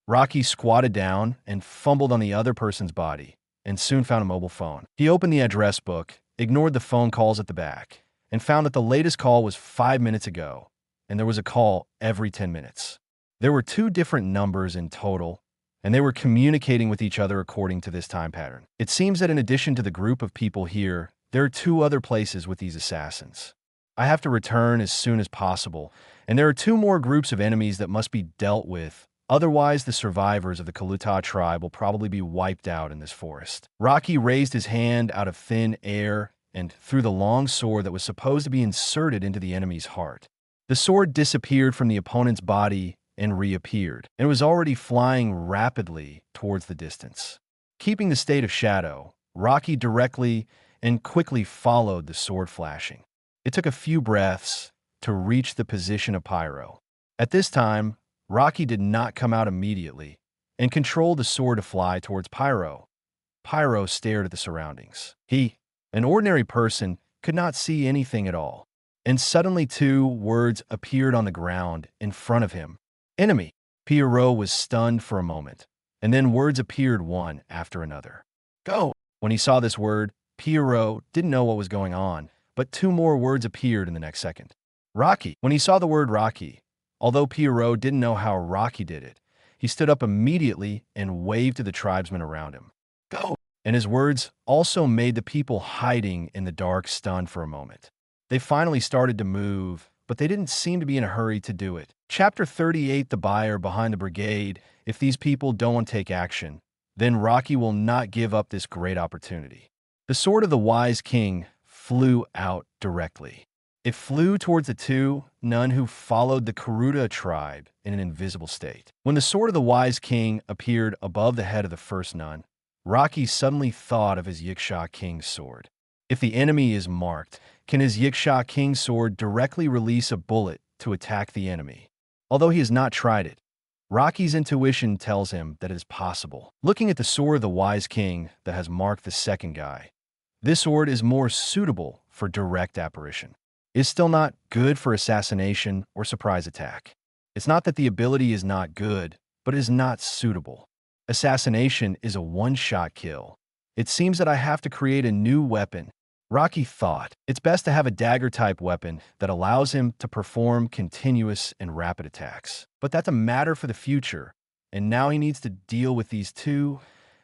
Rocky squatted down and fumbled on the other person's body, and soon found a mobile phone. He opened the address book, ignored the phone calls at the back, and found that the latest call was 5 minutes ago, and there was a call every 10 minutes. There were 2 different numbers in total, and they were communicating with each other according to this time pattern. It seems that in addition to the group of people here, there are 2 other places with these assassins. I have to return as soon as possible, and there are 2 more groups of enemies that must be dealt with. Otherwise, the survivors of the Kuruta tribe will probably be wiped out in this forest. Rocky raised his hand out of thin air and threw the long sword that was supposed to be inserted into the enemy's heart. The sword disappeared from the opponent's body and reappeared, and was already flying rapidly towards the distance. Keeping the state of shadow, Rocky directly and quickly followed the sword flashing. It took a few breaths to reach the position of Pyro. At this time, Rocky did not come out immediately and controlled the sword to fly towards Pyro. Pyro stared at the surroundings. He, an ordinary person, could not see anything at all. And suddenly 2 words appeared on the ground in front of him. Enemy. Pyro was stunned for a moment, and then words appeared one after another. Go! When he saw this word, Pierrot didn't know what was going on, but two more words appeared in the next second. Rocky. When he saw the word Rocky, although Pierrot didn't know how Rocky did it, he stood up immediately and waved to the tribesmen around him. Go! And his words also made the people hiding in the dark stunned for a moment. They finally started to move, but they didn't seem to be in a hurry to do it. Chapter 38, the buyer behind the brigade. If these people don't want to take action, then Rocky will not give up this great opportunity. The sword of the wise king flew out directly. It flew towards the two nun who followed the Kuruta tribe in an invisible state. When the sword of the wise king appeared above the head of the first nun, Rocky suddenly thought of his Yiksha king's sword. If the enemy is marked, can his Yiksha king's sword directly release a bullet to attack the enemy? Although he has not tried it, Rocky's intuition tells him that it is possible. Looking at the sword of the wise king that has marked the second guy, this sword is more suitable for direct apparition. It's still not good for assassination or surprise attack. It's not that the ability is not good, but it is not suitable. Assassination is a one-shot kill. It seems that I have to create a new weapon. Rocky thought it's best to have a dagger-type weapon that allows him to perform continuous and rapid attacks. But that's a matter for the future, and now he needs to deal with these two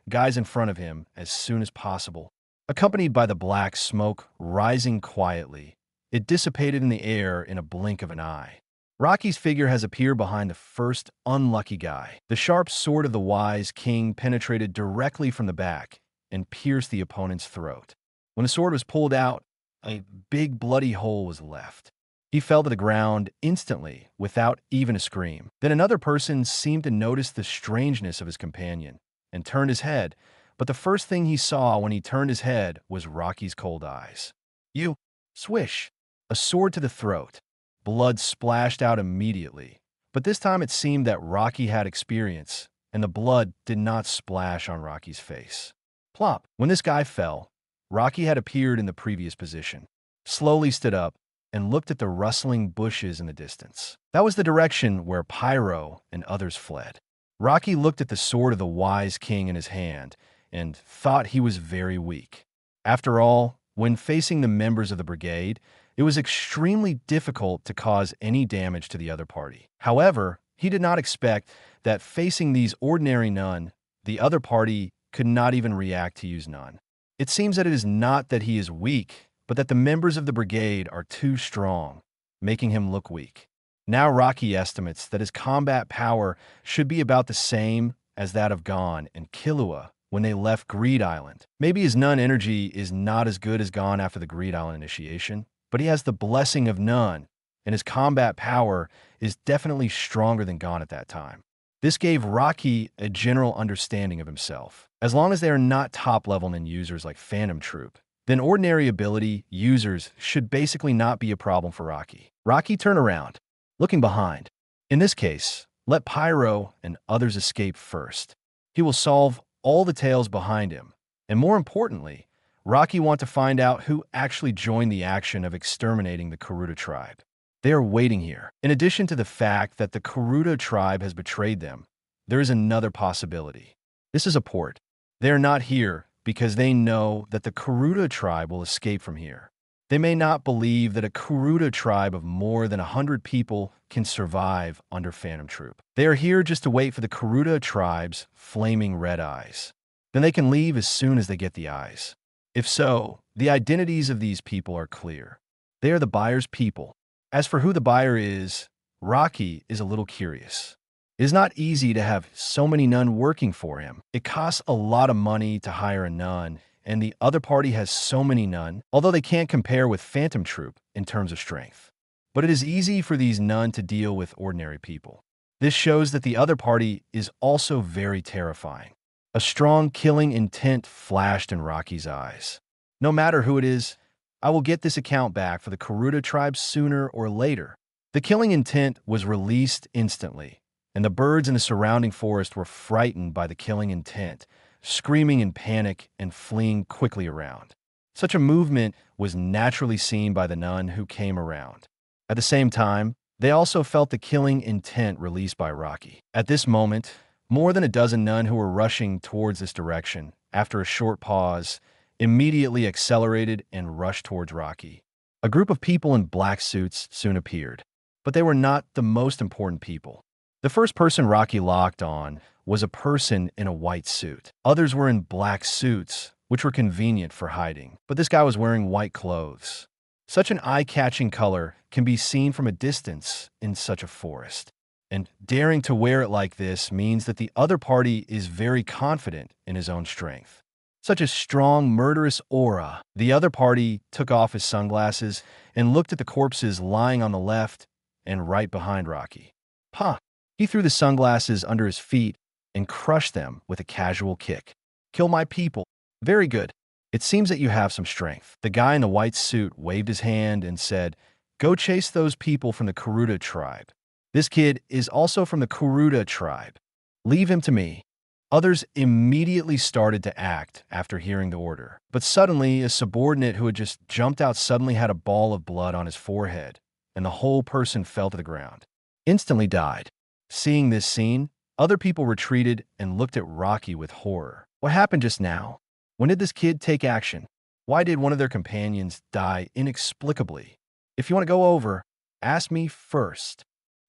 guys in front of him as soon as possible. Accompanied by the black smoke rising quietly, it dissipated in the air in a blink of an eye. Rocky's figure has appeared behind the first unlucky guy. The sharp sword of the wise king penetrated directly from the back and pierced the opponent's throat. When the sword was pulled out, a big bloody hole was left. He fell to the ground instantly without even a scream. Then another person seemed to notice the strangeness of his companion and turned his head, but the first thing he saw when he turned his head was Rocky's cold eyes. You! Swish! A sword to the throat. Blood splashed out immediately, but this time it seemed that Rocky had experience, and the blood did not splash on Rocky's face. Plop! When this guy fell, Rocky had appeared in the previous position, slowly stood up, and looked at the rustling bushes in the distance. That was the direction where Pyro and others fled. Rocky looked at the sword of the wise king in his hand and thought he was very weak. After all, when facing the members of the brigade, it was extremely difficult to cause any damage to the other party. However, he did not expect that facing these ordinary nun, the other party could not even react to use none. It seems that it is not that he is weak, but that the members of the brigade are too strong, making him look weak. Now Rocky estimates that his combat power should be about the same as that of Gon and Killua when they left Greed Island. Maybe his nun energy is not as good as Gon after the Greed Island initiation, but he has the blessing of Nun, and his combat power is definitely stronger than Gon at that time. This gave Rocky a general understanding of himself. As long as they are not top-level nin users like Phantom Troop, then ordinary ability users should basically not be a problem for Rocky. Rocky turned around, looking behind. In this case, let Pyro and others escape first. He will solve all the tales behind him, and more importantly, Rocky wants to find out who actually joined the action of exterminating the Kuruta tribe. They are waiting here. In addition to the fact that the Kuruta tribe has betrayed them, there is another possibility. This is a port. They are not here because they know that the Kuruta tribe will escape from here. They may not believe that a Kuruta tribe of more than 100 people can survive under Phantom Troop. They are here just to wait for the Kuruta tribe's flaming red eyes. Then they can leave as soon as they get the eyes. If so, the identities of these people are clear. They are the buyer's people. As for who the buyer is, Rocky is a little curious. It is not easy to have so many nun working for him. It costs a lot of money to hire a nun, and the other party has so many nun, although they can't compare with Phantom Troop in terms of strength. But it is easy for these nun to deal with ordinary people. This shows that the other party is also very terrifying. A strong killing intent flashed in Rocky's eyes. No matter who it is, I will get this account back for the Kuruta tribe sooner or later. The killing intent was released instantly, and the birds in the surrounding forest were frightened by the killing intent, screaming in panic and fleeing quickly around. Such a movement was naturally seen by the nun who came around. At the same time, they also felt the killing intent released by Rocky. At this moment, More than a dozen nun who were rushing towards this direction, after a short pause, immediately accelerated and rushed towards Rocky. A group of people in black suits soon appeared, but they were not the most important people. The first person Rocky locked on was a person in a white suit. Others were in black suits, which were convenient for hiding, but this guy was wearing white clothes. Such an eye-catching color can be seen from a distance in such a forest. And daring to wear it like this means that the other party is very confident in his own strength. Such a strong, murderous aura. The other party took off his sunglasses and looked at the corpses lying on the left and right behind Rocky. Huh. He threw the sunglasses under his feet and crushed them with a casual kick. Kill my people. Very good. It seems that you have some strength. The guy in the white suit waved his hand and said, "Go chase those people from the Kuruta tribe. This kid is also from the Kuruta tribe. Leave him to me." Others immediately started to act after hearing the order. But suddenly, a subordinate who had just jumped out suddenly had a ball of blood on his forehead, and the whole person fell to the ground. Instantly died. Seeing this scene, other people retreated and looked at Rocky with horror. What happened just now? When did this kid take action? Why did one of their companions die inexplicably? If you want to go over, ask me first.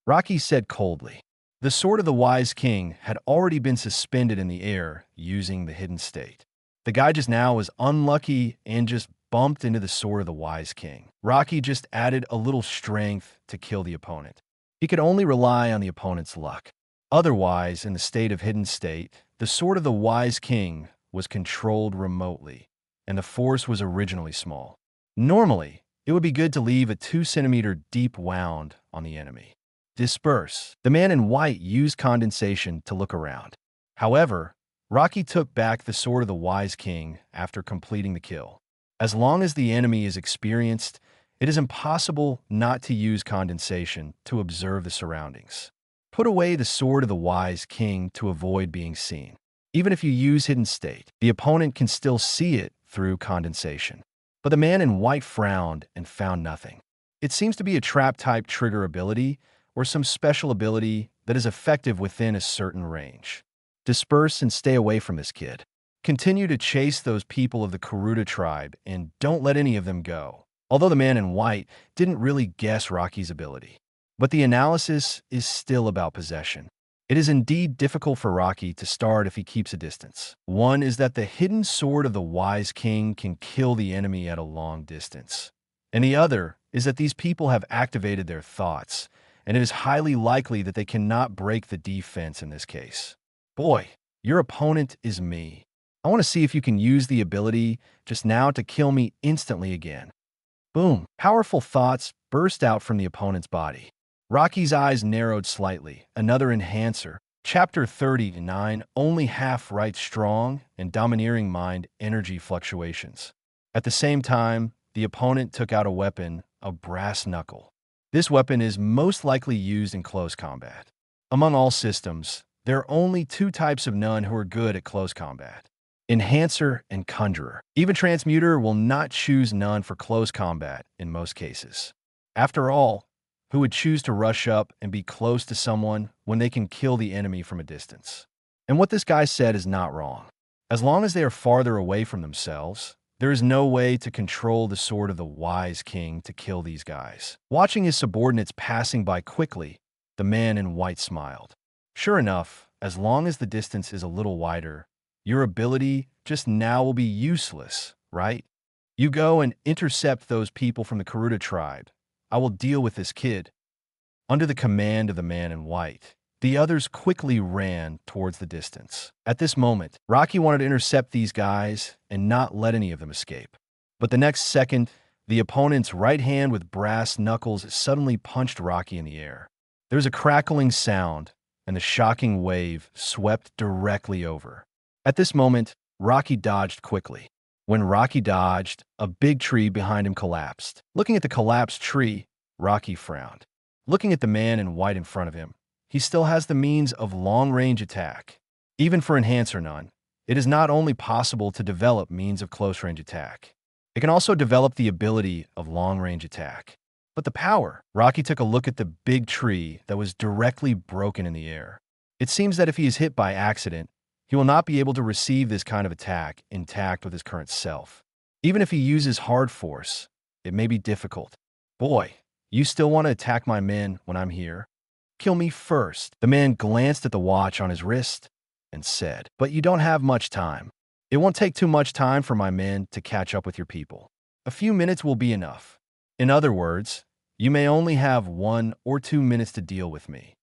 Rocky said coldly. The sword of the wise king had already been suspended in the air using the hidden state. The guy just now was unlucky and just bumped into the sword of the wise king. Rocky just added a little strength to kill the opponent. He could only rely on the opponent's luck. Otherwise, in the state of hidden state, the sword of the wise king was controlled remotely, and the force was originally small. Normally, it would be good to leave a 2-centimeter deep wound on the enemy. Disperse. The man in white used condensation to look around. However, Rocky took back the sword of the wise king after completing the kill. As long as the enemy is experienced, it is impossible not to use condensation to observe the surroundings. Put away the sword of the wise king to avoid being seen. Even if you use hidden state, the opponent can still see it through condensation. But the man in white frowned and found nothing. It seems to be a trap-type trigger ability or some special ability that is effective within a certain range. Disperse and stay away from this kid. Continue to chase those people of the Kuruta tribe and don't let any of them go. Although the man in white didn't really guess Rocky's ability. But the analysis is still about possession. It is indeed difficult for Rocky to start if he keeps a distance. One is that the hidden sword of the wise king can kill the enemy at a long distance. And the other is that these people have activated their thoughts, and it is highly likely that they cannot break the defense in this case. Boy, your opponent is me. I want to see if you can use the ability just now to kill me instantly again. Boom. Powerful thoughts burst out from the opponent's body. Rocky's eyes narrowed slightly. Another enhancer. Chapter 39, only half right strong and domineering mind energy fluctuations. At the same time, the opponent took out a weapon, a brass knuckle. This weapon is most likely used in close combat. Among all systems, there are only two types of nun who are good at close combat. Enhancer and Conjurer. Even Transmuter will not choose nun for close combat in most cases. After all, who would choose to rush up and be close to someone when they can kill the enemy from a distance? And what this guy said is not wrong. As long as they are farther away from themselves, there is no way to control the sword of the wise king to kill these guys. Watching his subordinates passing by quickly, the man in white smiled. Sure enough, as long as the distance is a little wider, your ability just now will be useless, right? You go and intercept those people from the Kuruta tribe. I will deal with this kid. Under the command of the man in white, the others quickly ran towards the distance. At this moment, Rocky wanted to intercept these guys and not let any of them escape. But the next second, the opponent's right hand with brass knuckles suddenly punched Rocky in the air. There was a crackling sound, and the shocking wave swept directly over. At this moment, Rocky dodged quickly. When Rocky dodged, a big tree behind him collapsed. Looking at the collapsed tree, Rocky frowned. Looking at the man in white in front of him, he still has the means of long-range attack. Even for Enhancer Nun, it is not only possible to develop means of close-range attack. It can also develop the ability of long-range attack. But the power. Rocky took a look at the big tree that was directly broken in the air. It seems that if he is hit by accident, he will not be able to receive this kind of attack intact with his current self. Even if he uses hard force, it may be difficult. Boy, you still want to attack my men when I'm here? Kill me first. The man glanced at the watch on his wrist and said, but you don't have much time. It won't take too much time for my men to catch up with your people. A few minutes will be enough. In other words, you may only have 1 or 2 minutes to deal with me.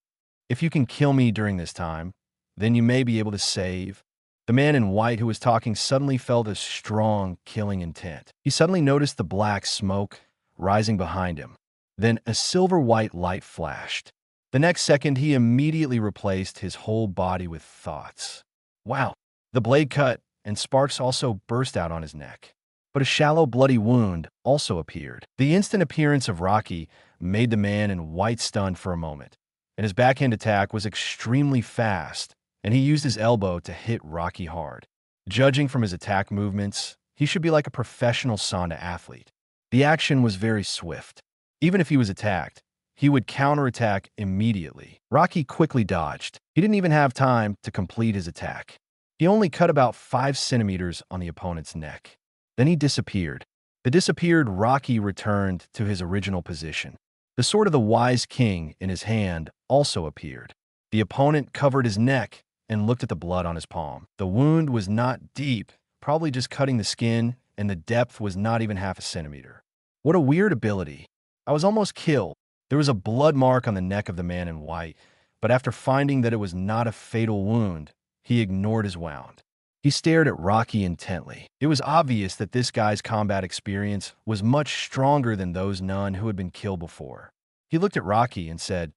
If you can kill me during this time, then you may be able to save. The man in white who was talking suddenly felt a strong killing intent. He suddenly noticed the black smoke rising behind him. Then a silver-white light flashed. The next second, he immediately replaced his whole body with thoughts. Wow, the blade cut, and sparks also burst out on his neck. But a shallow, bloody wound also appeared. The instant appearance of Rocky made the man in white stunned for a moment, and his backhand attack was extremely fast, and he used his elbow to hit Rocky hard. Judging from his attack movements, he should be like a professional Sanda athlete. The action was very swift. Even if he was attacked, he would counterattack immediately. Rocky quickly dodged. He didn't even have time to complete his attack. He only cut about 5 centimeters on the opponent's neck. Then he disappeared. The disappeared Rocky returned to his original position. The sword of the wise king in his hand also appeared. The opponent covered his neck and looked at the blood on his palm. The wound was not deep, probably just cutting the skin, and the depth was not even half a centimeter. What a weird ability. I was almost killed. There was a blood mark on the neck of the man in white, but after finding that it was not a fatal wound, he ignored his wound. He stared at Rocky intently. It was obvious that this guy's combat experience was much stronger than those none who had been killed before. He looked at Rocky and said,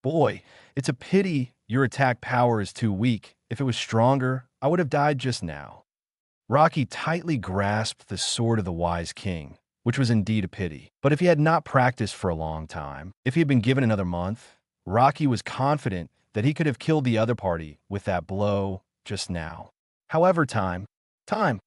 "Boy, it's a pity your attack power is too weak. If it was stronger, I would have died just now." Rocky tightly grasped the sword of the wise king, which was indeed a pity. But if he had not practiced for a long time, if he had been given another month, Rocky was confident that he could have killed the other party with that blow just now. However, the time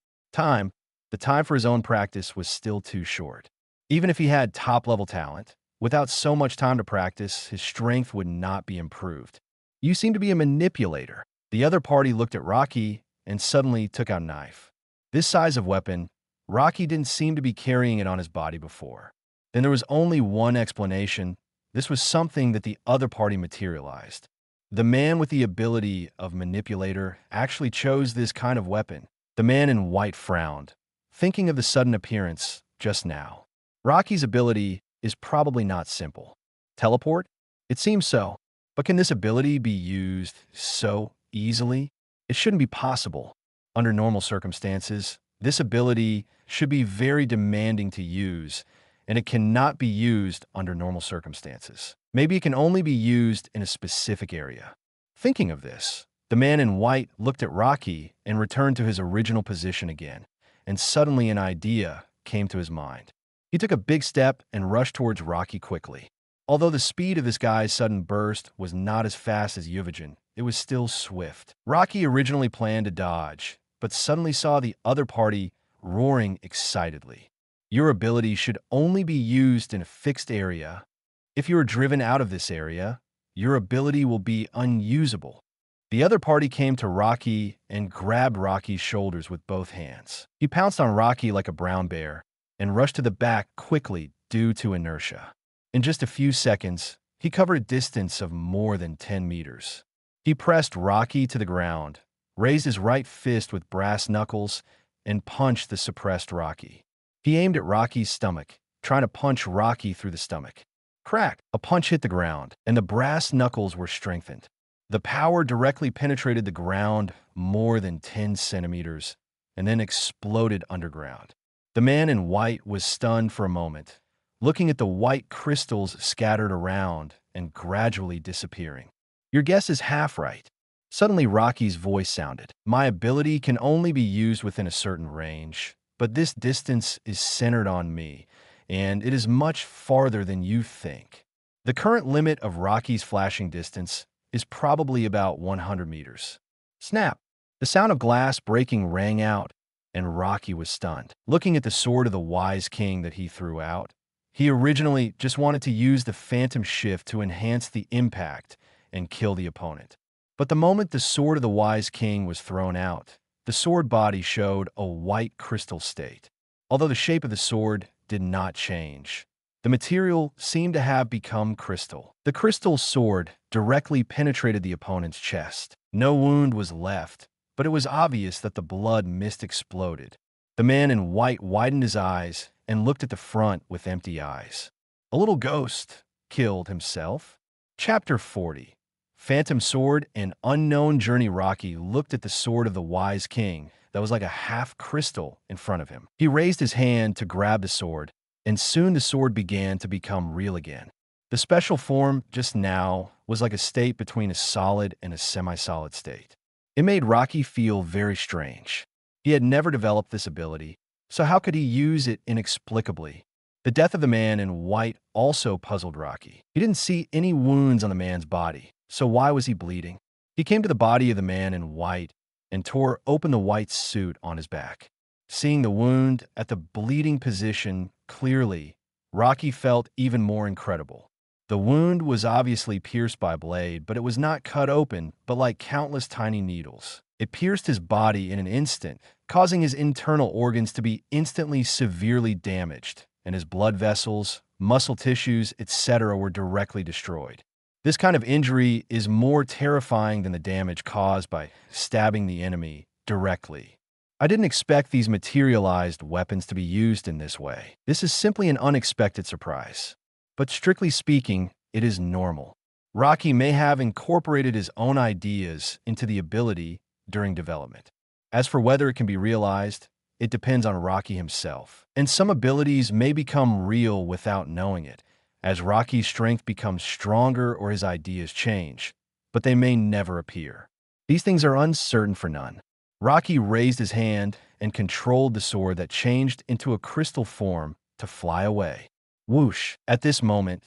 for his own practice was still too short. Even if he had top-level talent, without so much time to practice, his strength would not be improved. "You seem to be a manipulator." The other party looked at Rocky and suddenly took out a knife. This size of weapon, Rocky didn't seem to be carrying it on his body before. Then there was only one explanation. This was something that the other party materialized. The man with the ability of manipulator actually chose this kind of weapon. The man in white frowned, thinking of the sudden appearance just now. Rocky's ability is probably not simple. Teleport? It seems so. But can this ability be used so easily? It shouldn't be possible. Under normal circumstances, this ability should be very demanding to use, and it cannot be used under normal circumstances. Maybe it can only be used in a specific area. Thinking of this, the man in white looked at Rocky and returned to his original position again, and suddenly an idea came to his mind. He took a big step and rushed towards Rocky quickly. Although the speed of this guy's sudden burst was not as fast as Yuvajin, it was still swift. Rocky originally planned to dodge, but suddenly saw the other party roaring excitedly. Your ability should only be used in a fixed area. If you are driven out of this area, your ability will be unusable. The other party came to Rocky and grabbed Rocky's shoulders with both hands. He pounced on Rocky like a brown bear and rushed to the back quickly due to inertia. In just a few seconds, he covered a distance of more than 10 meters. He pressed Rocky to the ground, raised his right fist with brass knuckles, and punched the suppressed Rocky. He aimed at Rocky's stomach, trying to punch Rocky through the stomach. Crack! A punch hit the ground, and the brass knuckles were strengthened. The power directly penetrated the ground more than 10 centimeters, and then exploded underground. The man in white was stunned for a moment, looking at the white crystals scattered around and gradually disappearing. Your guess is half right. Suddenly Rocky's voice sounded. "My ability can only be used within a certain range, but this distance is centered on me, and it is much farther than you think." The current limit of Rocky's flashing distance is probably about 100 meters. Snap! The sound of glass breaking rang out, and Rocky was stunned. Looking at the sword of the wise king that he threw out, he originally just wanted to use the phantom shift to enhance the impact and kill the opponent. But the moment the sword of the wise king was thrown out, the sword body showed a white crystal state. Although the shape of the sword did not change, the material seemed to have become crystal. The crystal sword directly penetrated the opponent's chest. No wound was left, but it was obvious that the blood mist exploded. The man in white widened his eyes and looked at the front with empty eyes. A little ghost killed himself. Chapter 40. Phantom Sword and Unknown Journey. Rocky looked at the sword of the wise king that was like a half crystal in front of him. He raised his hand to grab the sword, and soon the sword began to become real again. The special form just now was like a state between a solid and a semi-solid state. It made Rocky feel very strange. He had never developed this ability, so how could he use it inexplicably? The death of the man in white also puzzled Rocky. He didn't see any wounds on the man's body, so why was he bleeding? He came to the body of the man in white and tore open the white suit on his back. Seeing the wound at the bleeding position clearly, Rocky felt even more incredible. The wound was obviously pierced by a blade, but it was not cut open, but like countless tiny needles. It pierced his body in an instant, causing his internal organs to be instantly severely damaged, and his blood vessels, muscle tissues, etc. were directly destroyed. This kind of injury is more terrifying than the damage caused by stabbing the enemy directly. I didn't expect these materialized weapons to be used in this way. This is simply an unexpected surprise. But strictly speaking, it is normal. Rocky may have incorporated his own ideas into the ability during development. As for whether it can be realized, it depends on Rocky himself. And some abilities may become real without knowing it, as Rocky's strength becomes stronger or his ideas change, but they may never appear. These things are uncertain for none. Rocky raised his hand and controlled the sword that changed into a crystal form to fly away. Whoosh! At this moment,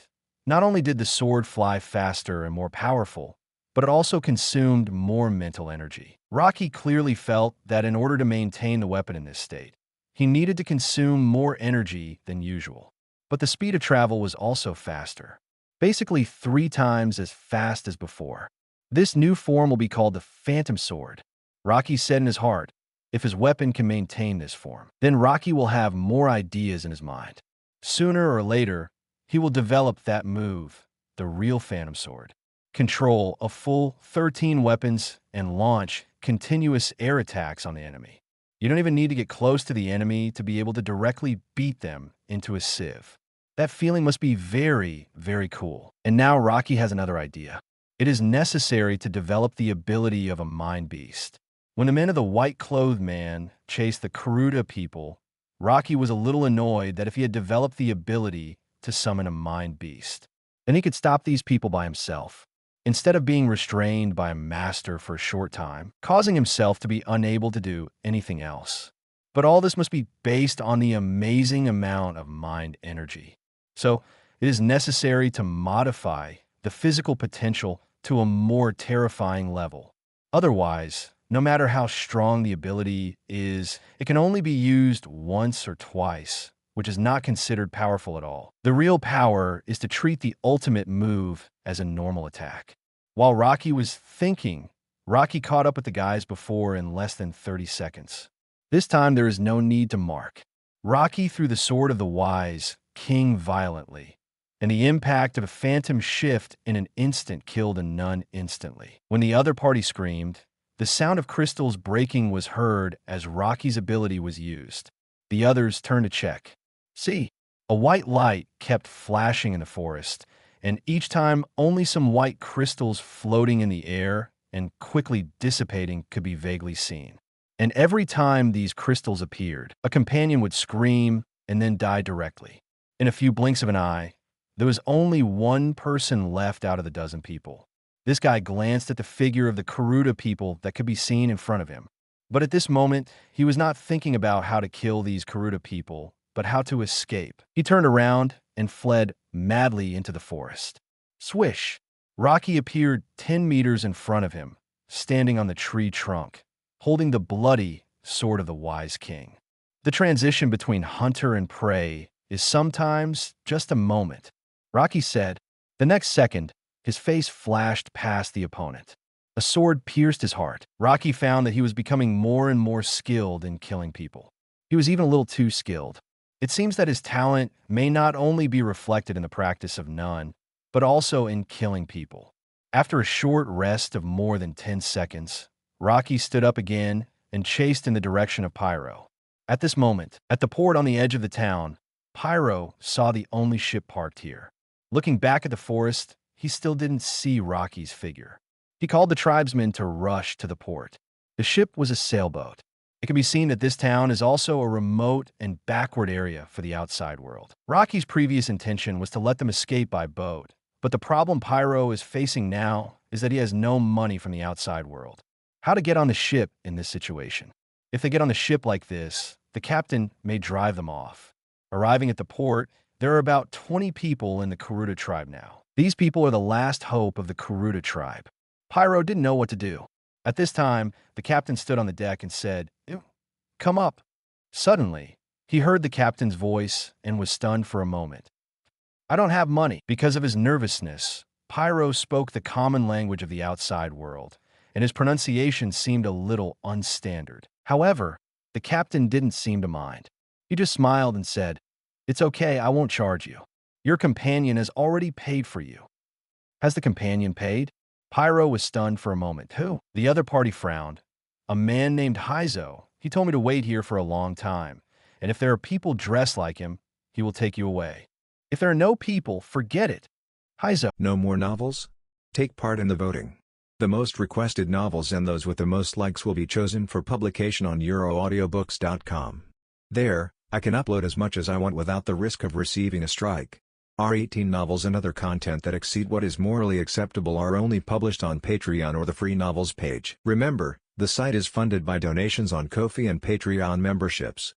not only did the sword fly faster and more powerful, but it also consumed more mental energy. Rocky clearly felt that in order to maintain the weapon in this state, he needed to consume more energy than usual. But the speed of travel was also faster, basically 3 times as fast as before. This new form will be called the Phantom Sword. Rocky said in his heart, if his weapon can maintain this form, then Rocky will have more ideas in his mind. Sooner or later, he will develop that move, the real Phantom Sword. Control a full 13 weapons and launch continuous air attacks on the enemy. You don't even need to get close to the enemy to be able to directly beat them into a sieve. That feeling must be very, very cool. And now Rocky has another idea. It is necessary to develop the ability of a mind beast. When the men of the white-clothed man chased the Kuruta people, Rocky was a little annoyed that if he had developed the ability to summon a mind beast, then he could stop these people by himself, instead of being restrained by a master for a short time, causing himself to be unable to do anything else. But all this must be based on the amazing amount of mind energy. So it is necessary to modify the physical potential to a more terrifying level. Otherwise, no matter how strong the ability is, it can only be used once or twice, which is not considered powerful at all. The real power is to treat the ultimate move as a normal attack. While Rocky was thinking, Rocky caught up with the guys before in less than 30 seconds. This time there is no need to mark. Rocky threw the sword of the wise king violently, and the impact of a phantom shift in an instant killed a nun instantly. When the other party screamed, the sound of crystals breaking was heard as Rocky's ability was used. The others turned to check. See, a white light kept flashing in the forest, and each time only some white crystals floating in the air and quickly dissipating could be vaguely seen. And every time these crystals appeared, a companion would scream and then die directly. In a few blinks of an eye, there was only one person left out of the dozen people. This guy glanced at the figure of the Kuruta people that could be seen in front of him. But at this moment, he was not thinking about how to kill these Kuruta people, but how to escape. He turned around and fled madly into the forest. Swish! Rocky appeared 10 meters in front of him, standing on the tree trunk, holding the bloody sword of the wise king. The transition between hunter and prey is sometimes just a moment. Rocky said, the next second, his face flashed past the opponent. A sword pierced his heart. Rocky found that he was becoming more and more skilled in killing people. He was even a little too skilled. It seems that his talent may not only be reflected in the practice of none, but also in killing people. After a short rest of more than 10 seconds, Rocky stood up again and chased in the direction of Pyro. At this moment, at the port on the edge of the town, Pyro saw the only ship parked here. Looking back at the forest, he still didn't see Rocky's figure. He called the tribesmen to rush to the port. The ship was a sailboat. It can be seen that this town is also a remote and backward area for the outside world. Rocky's previous intention was to let them escape by boat, but the problem Pyro is facing now is that he has no money from the outside world. How to get on the ship in this situation? If they get on the ship like this, the captain may drive them off. Arriving at the port, there are about 20 people in the Kuruta tribe now. These people are the last hope of the Kuruta tribe. Pyro didn't know what to do. At this time, the captain stood on the deck and said, "Come up." Suddenly, he heard the captain's voice and was stunned for a moment. "I don't have money." Because of his nervousness, Pyro spoke the common language of the outside world, and his pronunciation seemed a little unstandard. However, the captain didn't seem to mind. He just smiled and said, "It's okay, I won't charge you. Your companion has already paid for you." "Has the companion paid?" Pyro was stunned for a moment. "Who?" The other party frowned. "A man named Heizo. He told me to wait here for a long time, and if there are people dressed like him, he will take you away. If there are no people, forget it." Heizo. No more novels? Take part in the voting. The most requested novels and those with the most likes will be chosen for publication on euroaudiobooks.com. There, I can upload as much as I want without the risk of receiving a strike. Our 18 novels and other content that exceed what is morally acceptable are only published on Patreon or the free novels page. Remember, the site is funded by donations on Ko-fi and Patreon memberships.